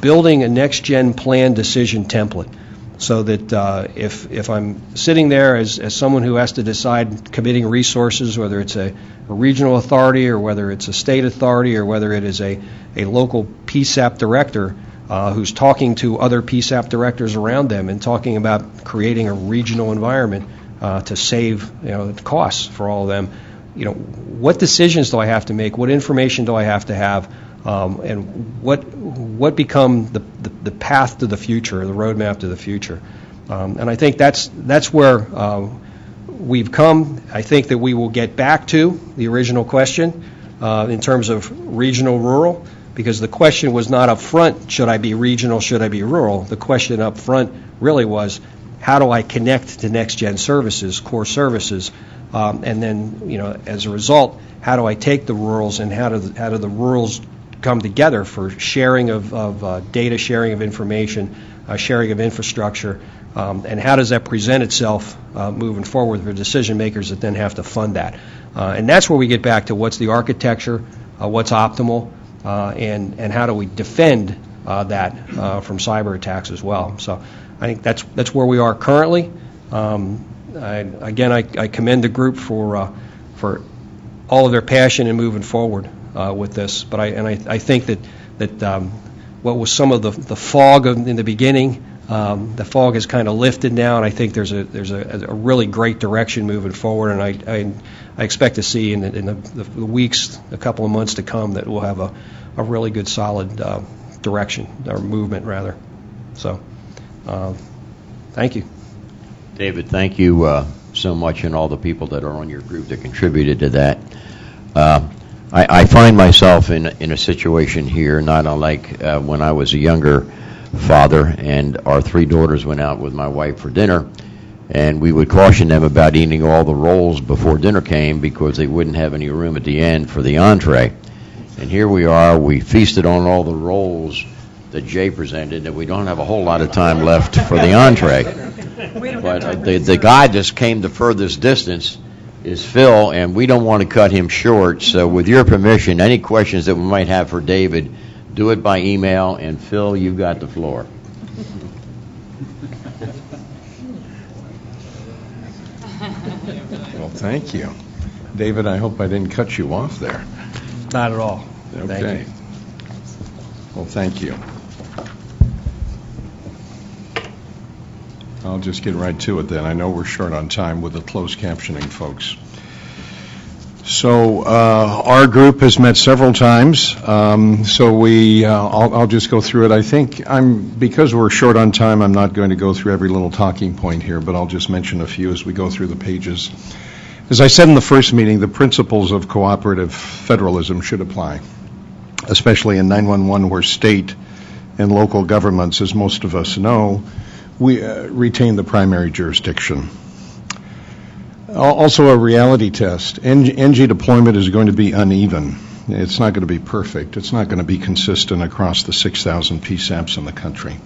building a next-gen plan decision template so that if I'm sitting there as someone who has to decide committing resources, whether it's a regional authority or whether it's a state authority or whether it is a local PSAP director who's talking to other PSAP directors around them and talking about creating a regional environment to save costs for all of them, what decisions do I have to make? What information do I have to have? And what become the path to the future, the roadmap to the future? And I think that's where we've come. I think that we will get back to the original question in terms of regional rural, because the question was not up front, should I be regional, should I be rural? The question up front really was, how do I connect to next-gen services, core services? And then, as a result, how do I take the rurals and how do the rurals come together for sharing of data, sharing of information, sharing of infrastructure, and how does that present itself moving forward for decision makers that then have to fund that? And that's where we get back to what's the architecture, what's optimal, and how do we defend that from cyber attacks as well. So I think that's where we are currently. I commend the group for all of their passion in moving forward with this. But I think that what was some of the fog in the beginning, the fog has kind of lifted now, and I think there's a really great direction moving forward. And I expect to see in the weeks, a couple of months to come, that we'll have a really good, solid direction or movement rather. So, thank you. David, thank you so much, and all the people that are on your group that contributed to that. I find myself in a situation here, not unlike when I was a younger father, and our three daughters went out with my wife for dinner, and we would caution them about eating all the rolls before dinner came because they wouldn't have any room at the end for the entree. And here we are, we feasted on all the rolls that Jay presented, and we don't have a whole lot of time left for the entree. But the guy that came the furthest distance is Phil, and we don't want to cut him short. So with your permission, any questions that we might have for David, do it by email, and Phil, you've got the floor. Well, thank you. David, I hope I didn't cut you off there. Not at all. Okay. Thank you. Well, thank you. I'll just get right to it then. I know we're short on time with the closed captioning folks. So our group has met several times. I'll just go through it. I think because we're short on time, I'm not going to go through every little talking point here, but I'll just mention a few as we go through the pages. As I said in the first meeting, the principles of cooperative federalism should apply, especially in 911 where state and local governments, as most of us know, we retain the primary jurisdiction. Also a reality test. NG deployment is going to be uneven. It's not going to be perfect. It's not going to be consistent across the 6,000 PSAPs in the country.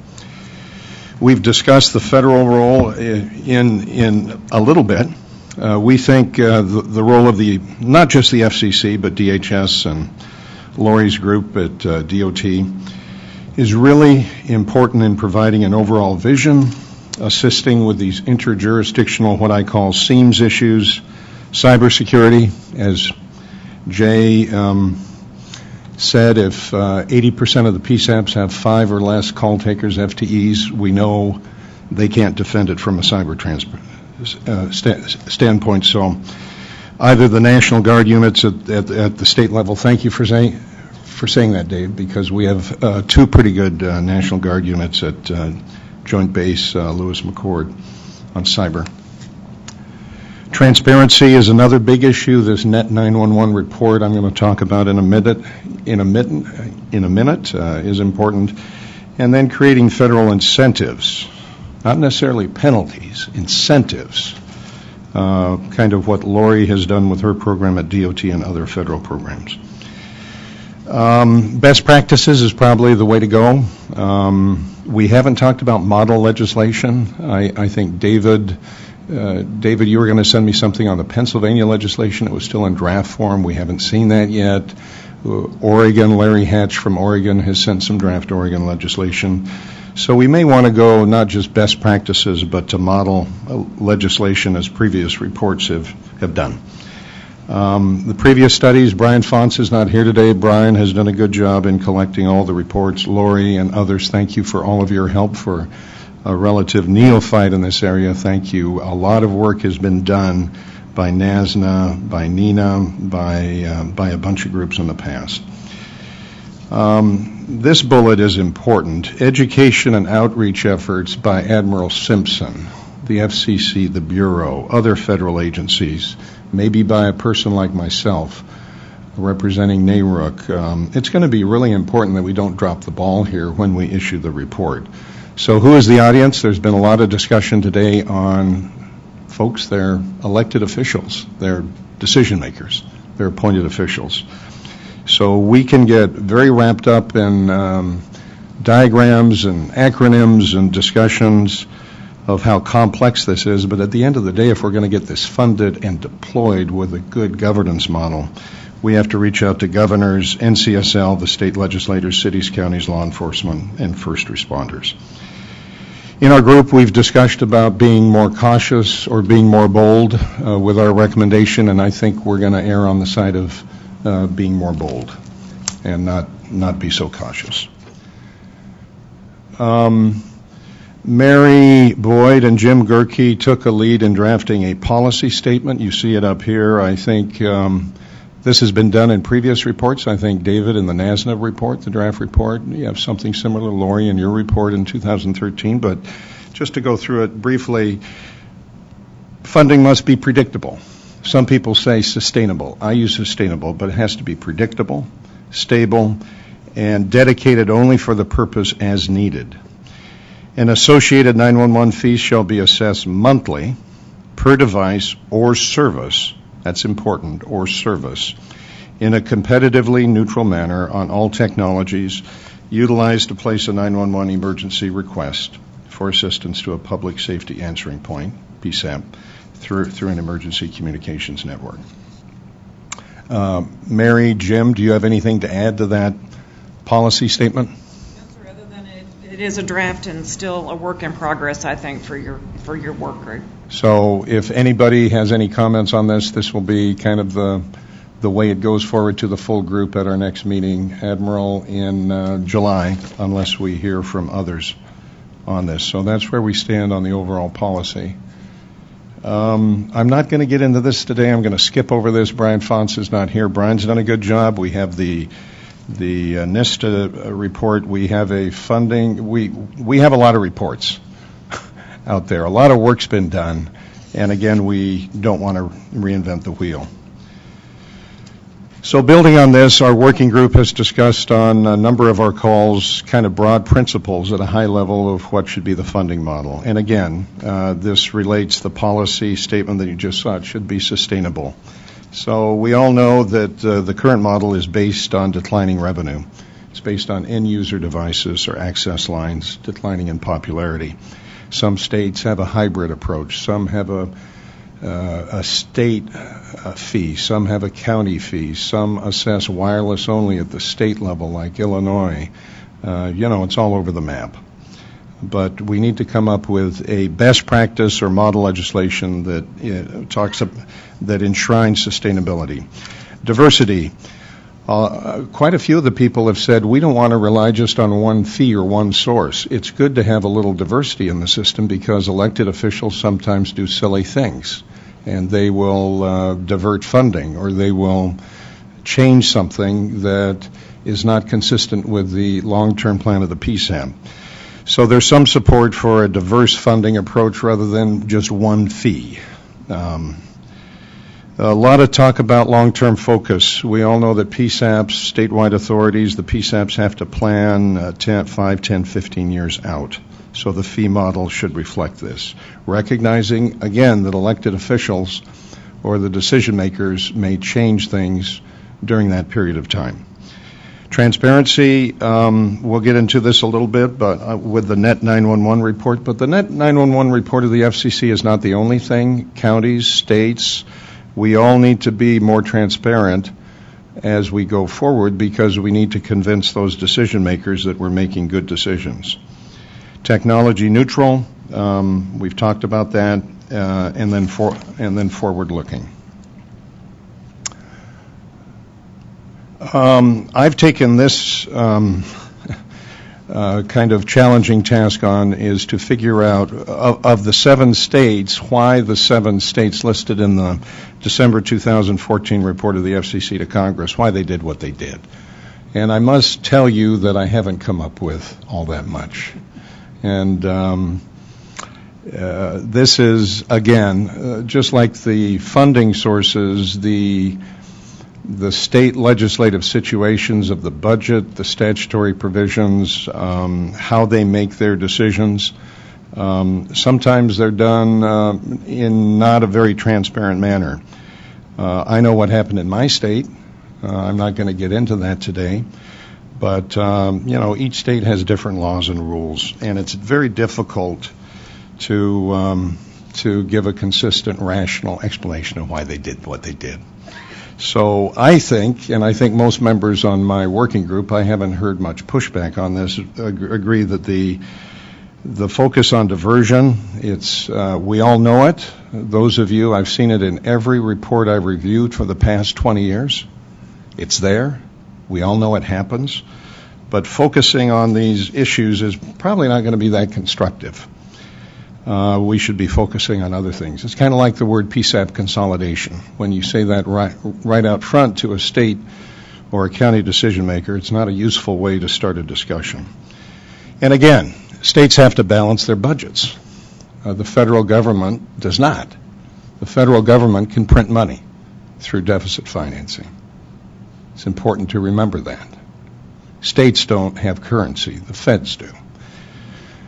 We've discussed the federal role in a little bit. We think the role of not just the FCC, but DHS and Lori's group at DOT is really important in providing an overall vision, assisting with these interjurisdictional, what I call SEAMS issues, cybersecurity. As Jay said, if 80% of the PSAPs have 5 or less call takers, FTEs, we know they can't defend it from a cyber standpoint. So either the National Guard units at the state level, thank you for saying that, Dave, because we have 2 pretty good National Guard units at Joint Base Lewis McChord on cyber. Transparency is another big issue. This Net 911 report I'm going to talk about in a minute is important. And then creating federal incentives, not necessarily penalties, incentives, kind of what Lori has done with her program at DOT and other federal programs. Best practices is probably the way to go. We haven't talked about model legislation. I think David, you were going to send me something on the Pennsylvania legislation. It was still in draft form. We haven't seen that yet. Oregon, Larry Hatch from Oregon has sent some draft Oregon legislation. So we may want to go not just best practices, but to model legislation as previous reports have done. The previous studies, Brian Fonts is not here today. Brian has done a good job in collecting all the reports. Lori and others, thank you for all of your help. For a relative neophyte in this area, thank you. A lot of work has been done by NASNA, by NINA, by a bunch of groups in the past. This bullet is important. Education and outreach efforts by Admiral Simpson, the FCC, the Bureau, other federal agencies, maybe by a person like myself representing NARUC. It's going to be really important that we don't drop the ball here when we issue the report. So who is the audience? There's been a lot of discussion today on folks, they're elected officials, they're decision makers, they're appointed officials. So we can get very wrapped up in diagrams and acronyms and discussions of how complex this is, but at the end of the day, if we're going to get this funded and deployed with a good governance model, we have to reach out to governors, NCSL, the state legislators, cities, counties, law enforcement, and first responders. In our group, we've discussed about being more cautious or being more bold with our recommendation, and I think we're going to err on the side of being more bold and not be so cautious. Mary Boyd and Jim Gerke took a lead in drafting a policy statement. You see it up here. I think this has been done in previous reports. I think David in the NASNA report, the draft report, you have something similar, Lori, in your report in 2013. But just to go through it briefly, funding must be predictable. Some people say sustainable. I use sustainable, but it has to be predictable, stable, and dedicated only for the purpose as needed. An associated 911 fee shall be assessed monthly per device or service, that's important, or service, in a competitively neutral manner on all technologies utilized to place a 911 emergency request for assistance to a public safety answering point, PSAP, through an emergency communications network. Mary, Jim, do you have anything to add to that policy statement? It is a draft and still a work in progress, I think, for your work group. So if anybody has any comments on this, this will be kind of the way it goes forward to the full group at our next meeting, Admiral, in July, unless we hear from others on this. So that's where we stand on the overall policy. I'm not going to get into this today. I'm going to skip over this. Brian Fonts is not here. Brian's done a good job. We have the NISTA report. We have a funding. We have a lot of reports out there. A lot of work's been done, and again, we don't want to reinvent the wheel. So building on this, our working group has discussed on a number of our calls kind of broad principles at a high level of what should be the funding model. And again, this relates the policy statement that you just saw. It should be sustainable. So we all know that the current model is based on declining revenue. It's based on end-user devices or access lines declining in popularity. Some states have a hybrid approach. Some have a state fee. Some have a county fee. Some assess wireless only at the state level, like Illinois. It's all over the map. But we need to come up with a best practice or model legislation that that enshrines sustainability. Diversity. Quite a few of the people have said we don't want to rely just on one fee or one source. It's good to have a little diversity in the system because elected officials sometimes do silly things, and they will divert funding or they will change something that is not consistent with the long-term plan of the PSAP. So there's some support for a diverse funding approach rather than just one fee. A lot of talk about long-term focus. We all know that PSAPs, statewide authorities, the PSAPs have to plan 5, 10, 15 years out. So the fee model should reflect this. Recognizing, again, that elected officials or the decision makers may change things during that period of time. Transparency, we'll get into this a little bit, but with the Net 911 report. But the Net 911 report of the FCC is not the only thing. Counties, states, we all need to be more transparent as we go forward because we need to convince those decision makers that we're making good decisions. Technology neutral, we've talked about that, and then forward looking. I've taken this kind of challenging task on is to figure out, of the 7 states, why the 7 states listed in the December 2014 report of the FCC to Congress, why they did what they did. And I must tell you that I haven't come up with all that much. And this is, again, just like the funding sources, the state legislative situations of the budget, the statutory provisions, how they make their decisions. Sometimes they're done in not a very transparent manner. I know what happened in my state. I'm not going to get into that today. But, each state has different laws and rules, and it's very difficult to give a consistent, rational explanation of why they did what they did. So I think, and I think most members on my working group, I haven't heard much pushback on this, agree that the focus on diversion, we all know it. Those of you, I've seen it in every report I've reviewed for the past 20 years. It's there. We all know it happens. But focusing on these issues is probably not going to be that constructive. We should be focusing on other things. It's kind of like the word PSAP consolidation. When you say that right out front to a state or a county decision maker, it's not a useful way to start a discussion. And again, states have to balance their budgets. The federal government does not. The federal government can print money through deficit financing. It's important to remember that. States don't have currency. The feds do.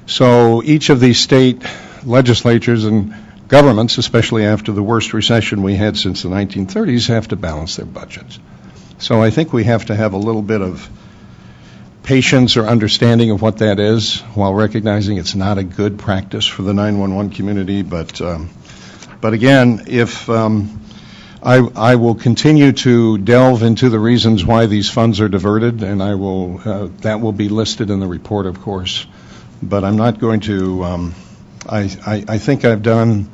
So each of these state legislatures and governments, especially after the worst recession we had since the 1930s, have to balance their budgets. So I think we have to have a little bit of patience or understanding of what that is while recognizing it's not a good practice for the 911 community. But again, if I will continue to delve into the reasons why these funds are diverted, and I will that will be listed in the report, of course. But I'm not going to, I think I've done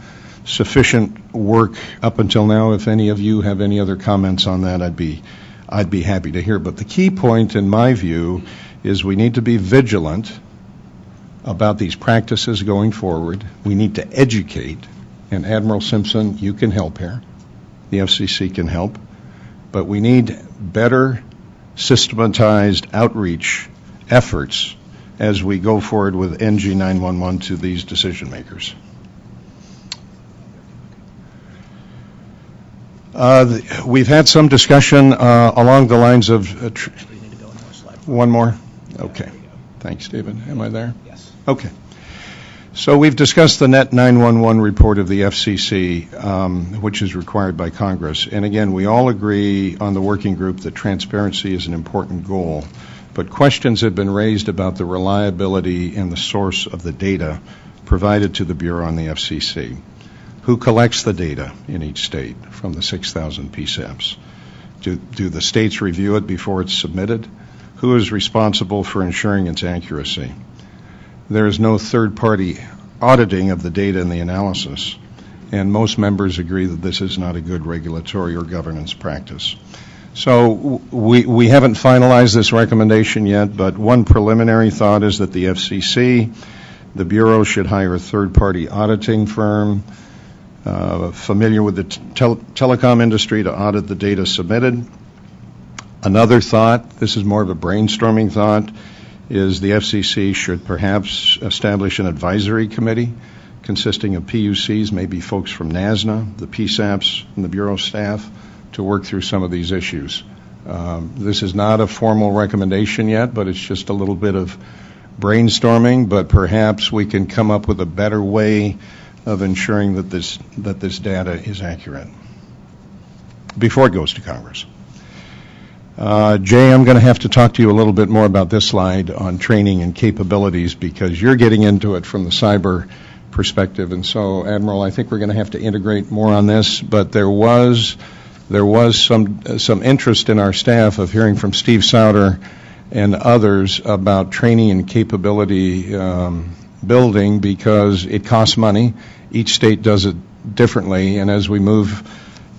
sufficient work up until now. If any of you have any other comments on that, I'd be happy to hear. But the key point, in my view, is we need to be vigilant about these practices going forward. We need to educate, and Admiral Simpson, you can help here. The FCC can help. But we need better systematized outreach efforts as we go forward with NG 911 to these decision makers. We've had some discussion along the lines of... one more? Okay. Thanks, David. Am I there? Yes. Okay. So we've discussed the Net 911 report of the FCC, which is required by Congress. And again, we all agree on the working group that transparency is an important goal. But questions have been raised about the reliability and the source of the data provided to the Bureau and the FCC. Who collects the data in each state from the 6,000 PSAPs? Do the states review it before it's submitted? Who is responsible for ensuring its accuracy? There is no third-party auditing of the data and the analysis, and most members agree that this is not a good regulatory or governance practice. So we haven't finalized this recommendation yet, but one preliminary thought is that the FCC, the Bureau, should hire a third-party auditing firm familiar with the telecom industry to audit the data submitted. Another thought, this is more of a brainstorming thought, is the FCC should perhaps establish an advisory committee consisting of PUCs, maybe folks from NASNA, the PSAPs, and the Bureau staff to work through some of these issues. This is not a formal recommendation yet, but it's just a little bit of brainstorming, but perhaps we can come up with a better way of ensuring that this data is accurate before it goes to Congress. Jay, I'm going to have to talk to you a little bit more about this slide on training and capabilities because you're getting into it from the cyber perspective. And so, Admiral, I think we're going to have to integrate more on this, but there was some interest in our staff of hearing from Steve Souter and others about training and capability building because it costs money. Each state does it differently, and as we move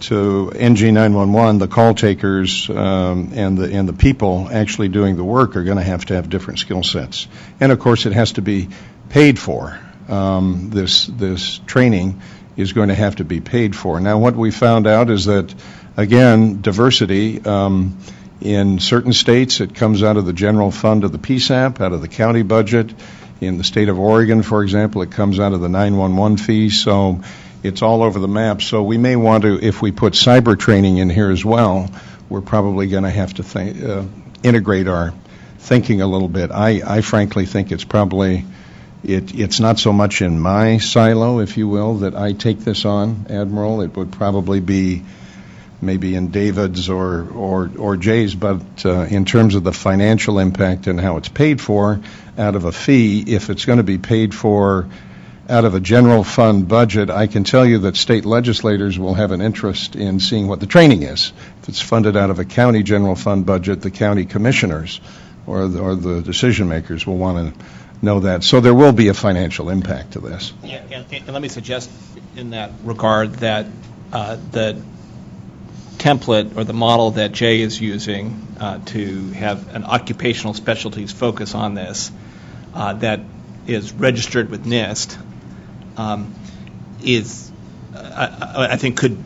to NG 911, the call takers and the people actually doing the work are going to have different skill sets. And of course, it has to be paid for. This training is going to have to be paid for. Now, what we found out is that, again, diversity. In certain states, it comes out of the general fund of the PSAP, out of the county budget. In the state of Oregon, for example, it comes out of the 911 fee. So it's all over the map. So we may want to, if we put cyber training in here as well, we're probably going to have to integrate our thinking a little bit. I frankly think it's probably, it's not so much in my silo, if you will, that I take this on, Admiral. It would probably be maybe in David's or Jay's, but in terms of the financial impact and how it's paid for out of a fee, if it's going to be paid for out of a general fund budget, I can tell you that state legislators will have an interest in seeing what the training is. If it's funded out of a county general fund budget, the county commissioners or the decision makers will want to know that. So there will be a financial impact to this. Yeah, and let me suggest in that regard that the template or the model that Jay is using to have an occupational specialties focus on this that is registered with NIST is, I think, could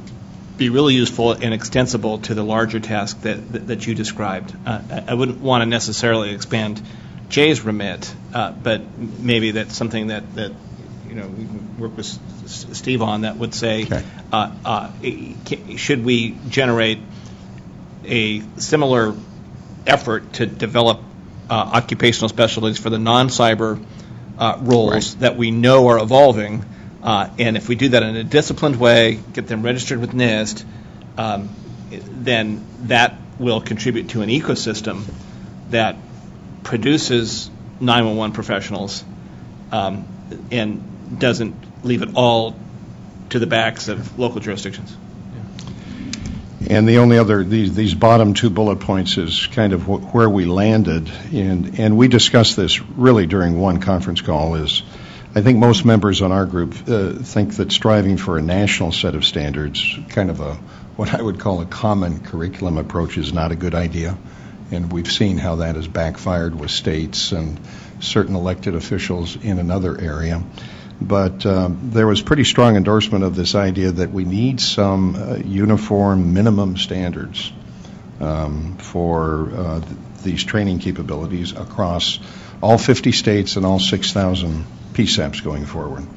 be really useful and extensible to the larger task that you described. I wouldn't want to necessarily expand Jay's remit, but maybe that's something that we can work with Steve on that would say, should we generate a similar effort to develop occupational specialties for the non-cyber roles that we know are evolving, and if we do that in a disciplined way, get them registered with NIST, then that will contribute to an ecosystem that produces 911 professionals and doesn't leave it all to the backs of local jurisdictions. And the only other, these bottom two bullet points is kind of where we landed, and we discussed this really during one conference call, is I think most members on our group think that striving for a national set of standards, kind of what I would call a common curriculum approach, is not a good idea. And we've seen how that has backfired with states and certain elected officials in another area. But there was pretty strong endorsement of this idea that we need some uniform minimum standards for these training capabilities across all 50 states and all 6,000 PSAPs going forward.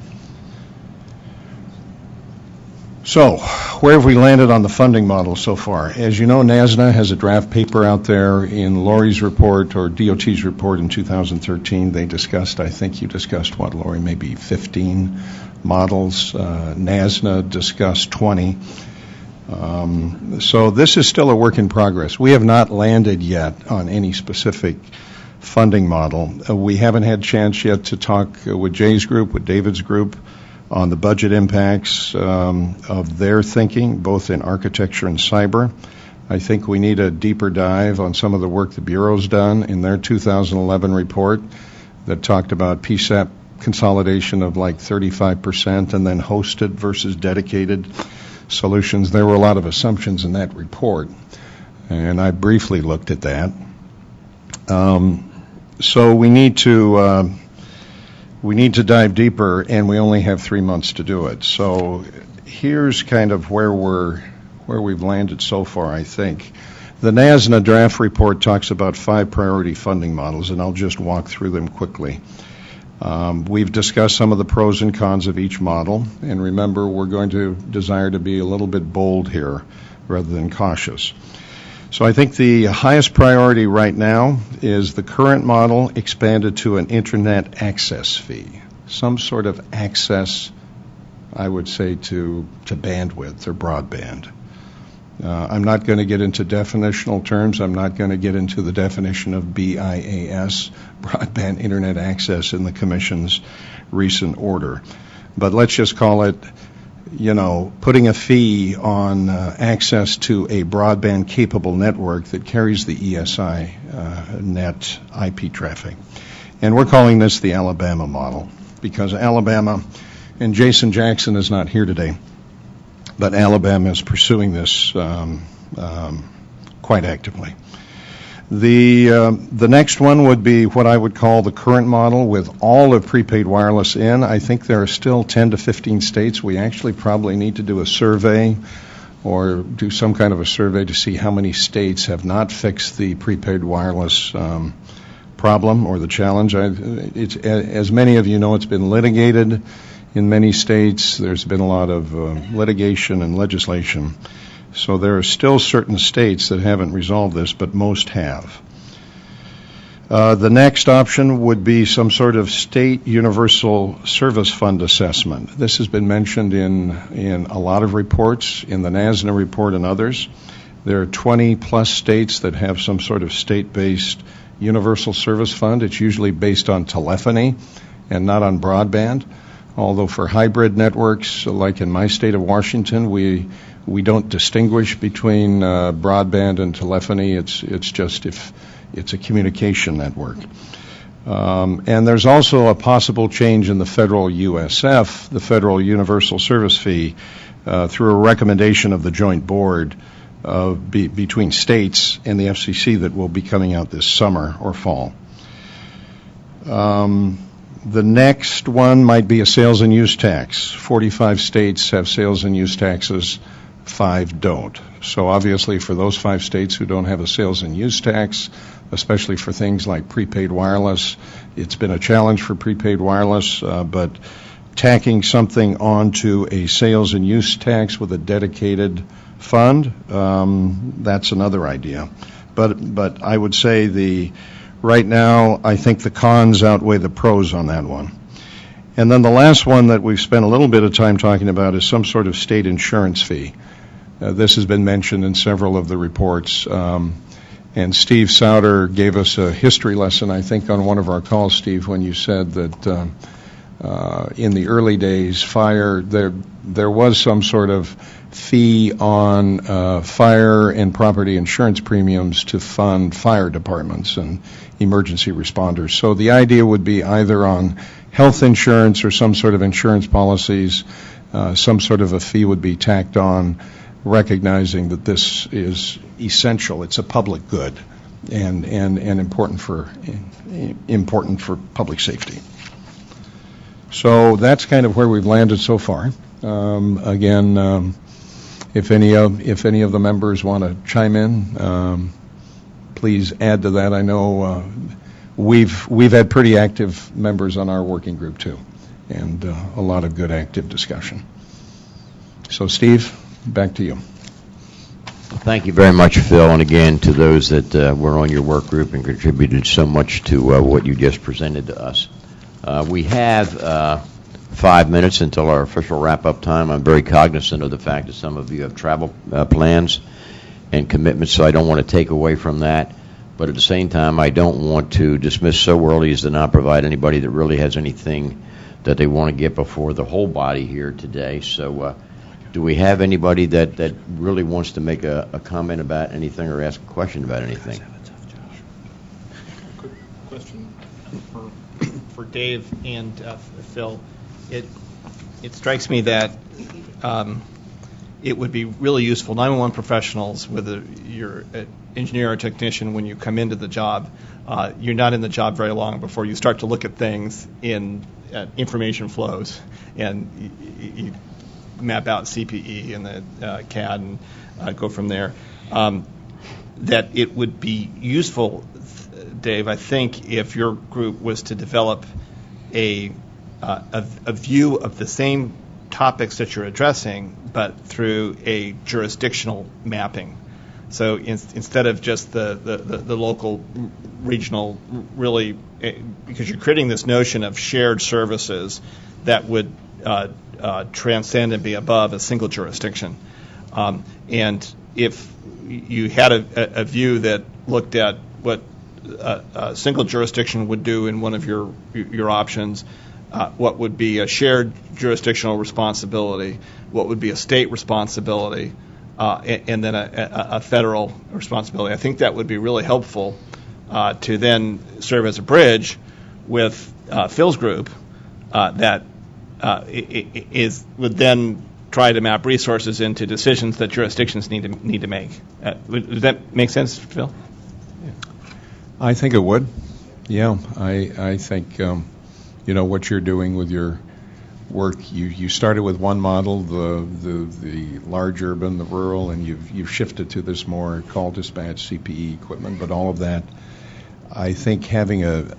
So, where have we landed on the funding model so far? As you know, NASNA has a draft paper out there in Lori's report or DOT's report in 2013. They discussed, I think you discussed what, Lori, maybe 15 models. NASNA discussed 20. So this is still a work in progress. We have not landed yet on any specific funding model. We haven't had chance yet to talk with Jay's group, with David's group, on the budget impacts of their thinking, both in architecture and cyber. I think we need a deeper dive on some of the work the Bureau's done in their 2011 report that talked about PSAP consolidation of like 35% and then hosted versus dedicated solutions. There were a lot of assumptions in that report, and I briefly looked at that. So we need to dive deeper, and we only have 3 months to do it. So here's kind of where we've landed so far, I think. The NASNA draft report talks about 5 priority funding models, and I'll just walk through them quickly. We've discussed some of the pros and cons of each model, and remember, we're going to desire to be a little bit bold here rather than cautious. So I think the highest priority right now is the current model expanded to an internet access fee, some sort of access, I would say, to bandwidth or broadband. I'm not going to get into definitional terms. I'm not going to get into the definition of BIAS, broadband internet access, in the Commission's recent order. But let's just call it, putting a fee on access to a broadband-capable network that carries the ESI net IP traffic. And we're calling this the Alabama model because Alabama, and Jason Jackson is not here today, but Alabama is pursuing this quite actively. The next one would be what I would call the current model with all of prepaid wireless in. I think there are still 10 to 15 states. We actually probably need to do a survey or do some kind of a survey to see how many states have not fixed the prepaid wireless problem or the challenge. As many of you know, it's been litigated in many states. There's been a lot of litigation and legislation. So there are still certain states that haven't resolved this, but most have. The next option would be some sort of state universal service fund assessment. This has been mentioned in a lot of reports, in the NASNA report and others. There are 20-plus states that have some sort of state-based universal service fund. It's usually based on telephony and not on broadband. Although for hybrid networks, like in my state of Washington, we don't distinguish between broadband and telephony. It's just if it's a communication network. And there's also a possible change in the federal USF, the Federal Universal Service Fee, through a recommendation of the joint board between states and the FCC that will be coming out this summer or fall. The next one might be a sales and use tax. 45 states have sales and use taxes, 5 don't. So obviously for those 5 states who don't have a sales and use tax, especially for things like prepaid wireless, it's been a challenge for prepaid wireless, but tacking something onto a sales and use tax with a dedicated fund, that's another idea. But I would say right now, I think the cons outweigh the pros on that one. And then the last one that we've spent a little bit of time talking about is some sort of state insurance fee. This has been mentioned in several of the reports. And Steve Souter gave us a history lesson, I think, on one of our calls, Steve, when you said that in the early days, there was some sort of fee on fire and property insurance premiums to fund fire departments and emergency responders. So the idea would be either on health insurance or some sort of insurance policies, some sort of a fee would be tacked on, recognizing that this is essential. It's a public good and important for public safety. So that's kind of where we've landed so far. Again, if any of the members want to chime in, please add to that. I know we've had pretty active members on our working group too, and a lot of good active discussion. So, Steve, back to you. Thank you very much, Phil, and again to those that were on your work group and contributed so much to what you just presented to us. We have 5 minutes until our official wrap-up time. I'm very cognizant of the fact that some of you have travel plans and commitments, so I don't want to take away from that. But at the same time, I don't want to dismiss so early as to not provide anybody that really has anything that they want to get before the whole body here today. So do we have anybody that really wants to make a comment about anything or ask a question about anything? Quick question for Dave and Phil. It strikes me that it would be really useful, 911 professionals, whether you're an engineer or technician, when you come into the job, you're not in the job very long before you start to look at things in information flows, and you map out CPE and the CAD and go from there. that it would be useful, Dave, I think, if your group was to develop a view of the same topics that you're addressing, but through a jurisdictional mapping. So instead of just the local, regional, really, because you're creating this notion of shared services that would transcend and be above a single jurisdiction. And if you had a view that looked at what a single jurisdiction would do in one of your options, what would be a shared jurisdictional responsibility, what would be a state responsibility, and then a federal responsibility. I think that would be really helpful to then serve as a bridge with Phil's group that would then try to map resources into decisions that jurisdictions need to make. Does that make sense, Phil? I think it would. Yeah, I think what you're doing with your work. You started with one model, the large urban, the rural, and you've shifted to this more call dispatch CPE equipment. But all of that, I think, having a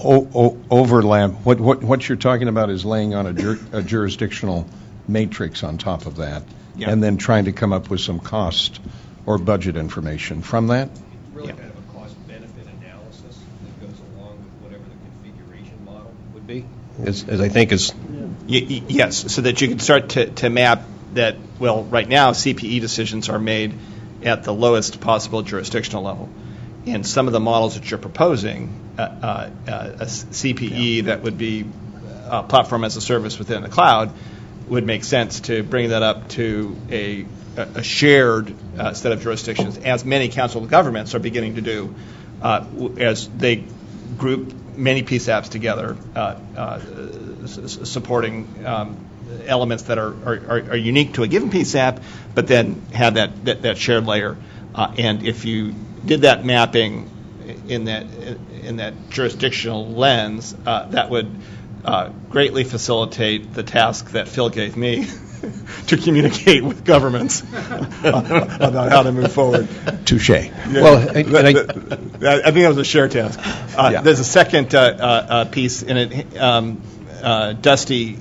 overlap. What you're talking about is laying on a jurisdictional matrix on top of that, and then trying to come up with some cost or budget information from that. Really kind of a cost-benefit analysis that goes along with whatever the configuration model would be, as I think is... Yes, so that you can start to map that, well, right now CPE decisions are made at the lowest possible jurisdictional level. And some of the models that you're proposing, a CPE that would be a platform as a service within the cloud, would make sense to bring that up to a shared set of jurisdictions, as many council of governments are beginning to do, as they group many PSAPs together, supporting elements that are unique to a given PSAP, but then have that shared layer. And if you did that mapping in that jurisdictional lens, that would greatly facilitate the task that Phil gave me to communicate with governments about how to move forward. Touche. Yeah. Well, I think that was a shared task. There's a second piece in it, Dusty.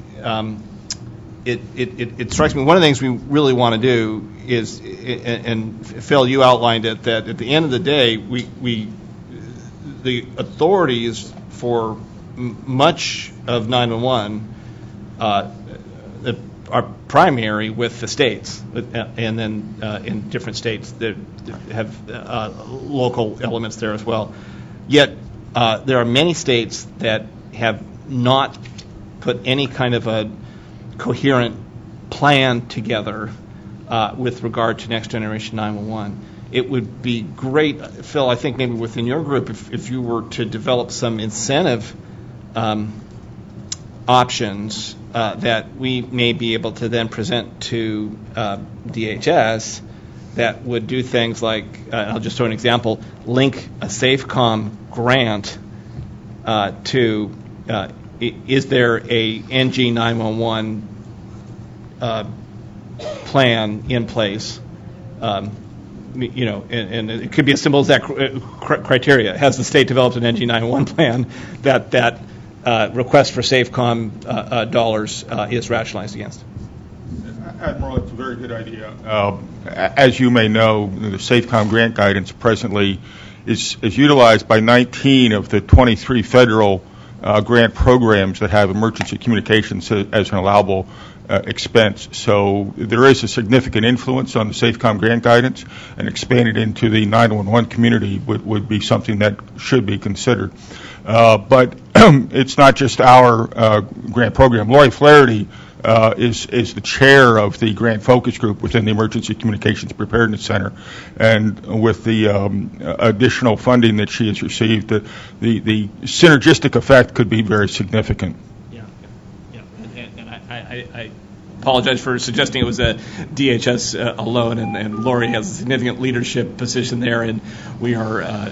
It strikes me one of the things we really want to do is, and Phil, you outlined it, that at the end of the day, the authorities for much of 911 are primary with the states, and then in different states that have local elements there as well. Yet there are many states that have not put any kind of a coherent plan together with regard to next generation 911. It would be great, Phil, I think maybe within your group, if you were to develop some incentive options that we may be able to then present to DHS that would do things like, I'll just throw an example, link a SafeCom grant to, is there a NG 911 plan in place? And it could be as simple as that criteria. Has the state developed an NG 911 plan that request for SafeCom dollars is rationalized against? Admiral, it's a very good idea. As you may know, the SafeCom grant guidance presently is utilized by 19 of the 23 federal grant programs that have emergency communications as an allowable expense. So there is a significant influence on the SafeCom grant guidance, and expanded into the 911 community would be something that should be considered. But it's not just our grant program. Lori Flaherty is the chair of the grant focus group within the Emergency Communications Preparedness Center, and with the additional funding that she has received, the synergistic effect could be very significant. And I apologize for suggesting it was a DHS alone, and Lori has a significant leadership position there, and we are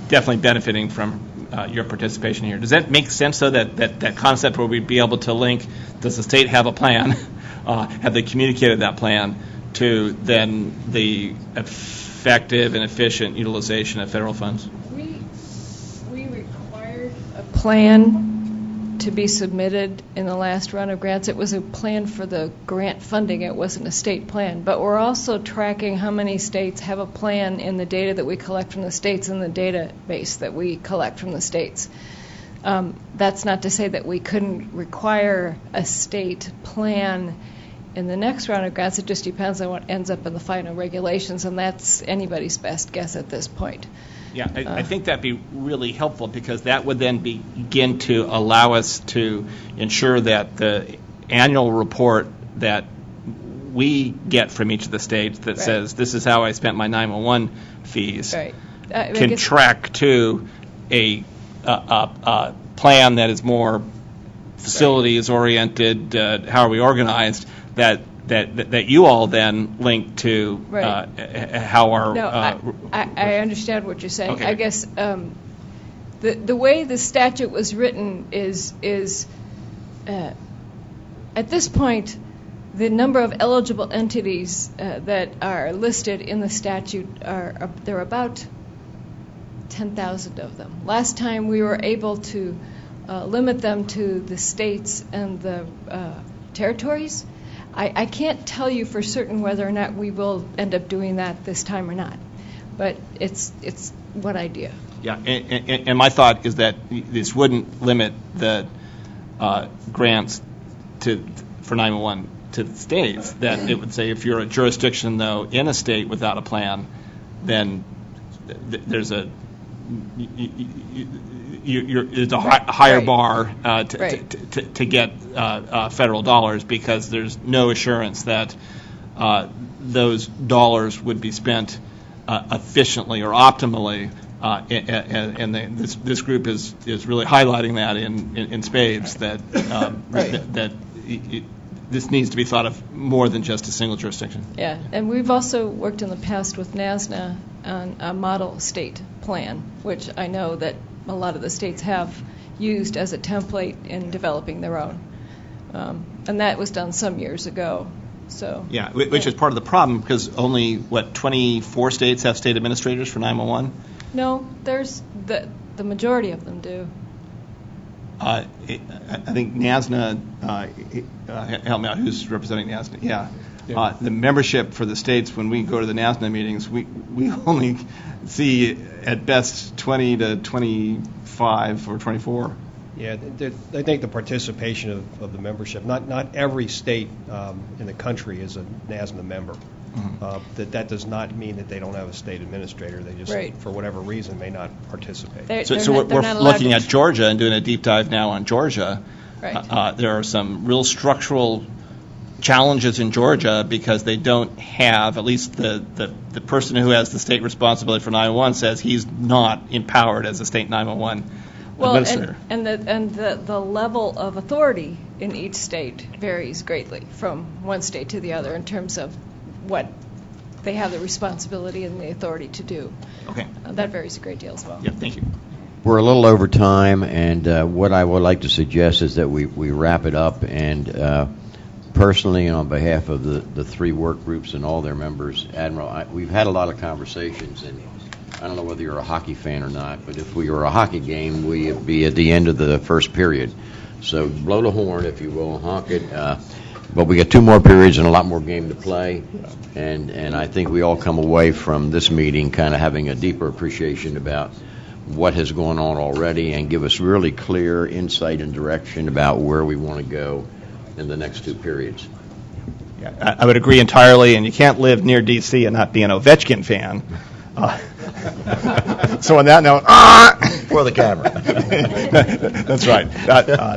definitely benefiting from your participation here. Does that make sense, though, that concept where we'd be able to link, does the state have a plan, have they communicated that plan, to then the effective and efficient utilization of federal funds? We required a plan to be submitted in the last round of grants. It was a plan for the grant funding. It wasn't a state plan. But we're also tracking how many states have a plan in the data that we collect from the states and the database that we collect from the states. That's not to say that we couldn't require a state plan in the next round of grants. It just depends on what ends up in the final regulations, and that's anybody's best guess at this point. Yeah, I think that'd be really helpful, because that would then begin to allow us to ensure that the annual report that we get from each of the states that says this is how I spent my 911 fees can track to a plan that is more facilities oriented. How are we organized? That you all then link to how our... No, I understand what you're saying. Okay. I guess the way the statute was written is at this point, the number of eligible entities that are listed in the statute there are about 10,000 of them. Last time we were able to limit them to the states and the territories. I can't tell you for certain whether or not we will end up doing that this time or not, but it's one idea. Yeah, and my thought is that this wouldn't limit the grants for 911 to the states. That it would say if you're a jurisdiction, though, in a state without a plan, then there's a it's a higher bar to get federal dollars, because there's no assurance that those dollars would be spent efficiently or optimally, and this group is really highlighting that in spades, that this needs to be thought of more than just a single jurisdiction. Yeah, and we've also worked in the past with NASNA on a model state plan, which I know that a lot of the states have used as a template in developing their own. And that was done some years ago. So yeah, which is part of the problem, because only, 24 states have state administrators for 911? No, there's the majority of them do. I think NASNA, help me out, who's representing NASNA? Yeah. The membership for the states, when we go to the NASNA meetings, we only see at best 20 to 25 or 24. Yeah, I think the participation of the membership, not every state in the country is a NASNA member. Mm-hmm. That does not mean that they don't have a state administrator. They just, for whatever reason, may not participate. So we're looking at Georgia and doing a deep dive now on Georgia. Right. There are some real structural challenges in Georgia, because they don't have, at least the person who has the state responsibility for 911 says he's not empowered as a state 911 administrator. And the level of authority in each state varies greatly from one state to the other in terms of what they have the responsibility and the authority to do. Okay. That varies a great deal as well. Yeah, thank you. We're a little over time, and what I would like to suggest is that we wrap it up, and personally and on behalf of the three work groups and all their members, Admiral, we've had a lot of conversations, and I don't know whether you're a hockey fan or not, but if we were a hockey game, we'd be at the end of the first period. So blow the horn, if you will, honk it. But we got 2 more periods and a lot more game to play, and I think we all come away from this meeting kind of having a deeper appreciation about what has gone on already, and give us really clear insight and direction about where we want to go in the next 2 periods. Yeah, I would agree entirely, and you can't live near D.C. and not be an Ovechkin fan. So on that note, for the camera. That's right.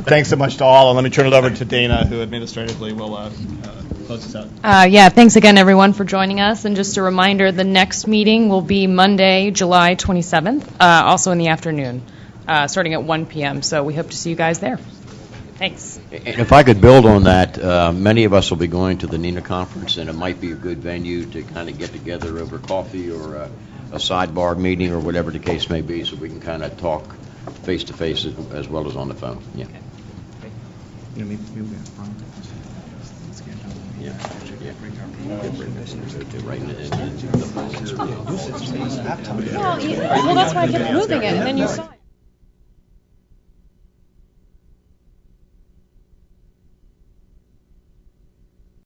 Thanks so much to all, and let me turn it over to Dana, who administratively will close this out. Yeah, thanks again, everyone, for joining us. And just a reminder, the next meeting will be Monday, July 27th, also in the afternoon, starting at 1 p.m. So we hope to see you guys there. Thanks. And if I could build on that, many of us will be going to the NENA conference, and it might be a good venue to kind of get together over coffee or a sidebar meeting or whatever the case may be, so we can kind of talk face-to-face as well as on the phone. Yeah. Well, that's why I kept moving it, and then you saw it.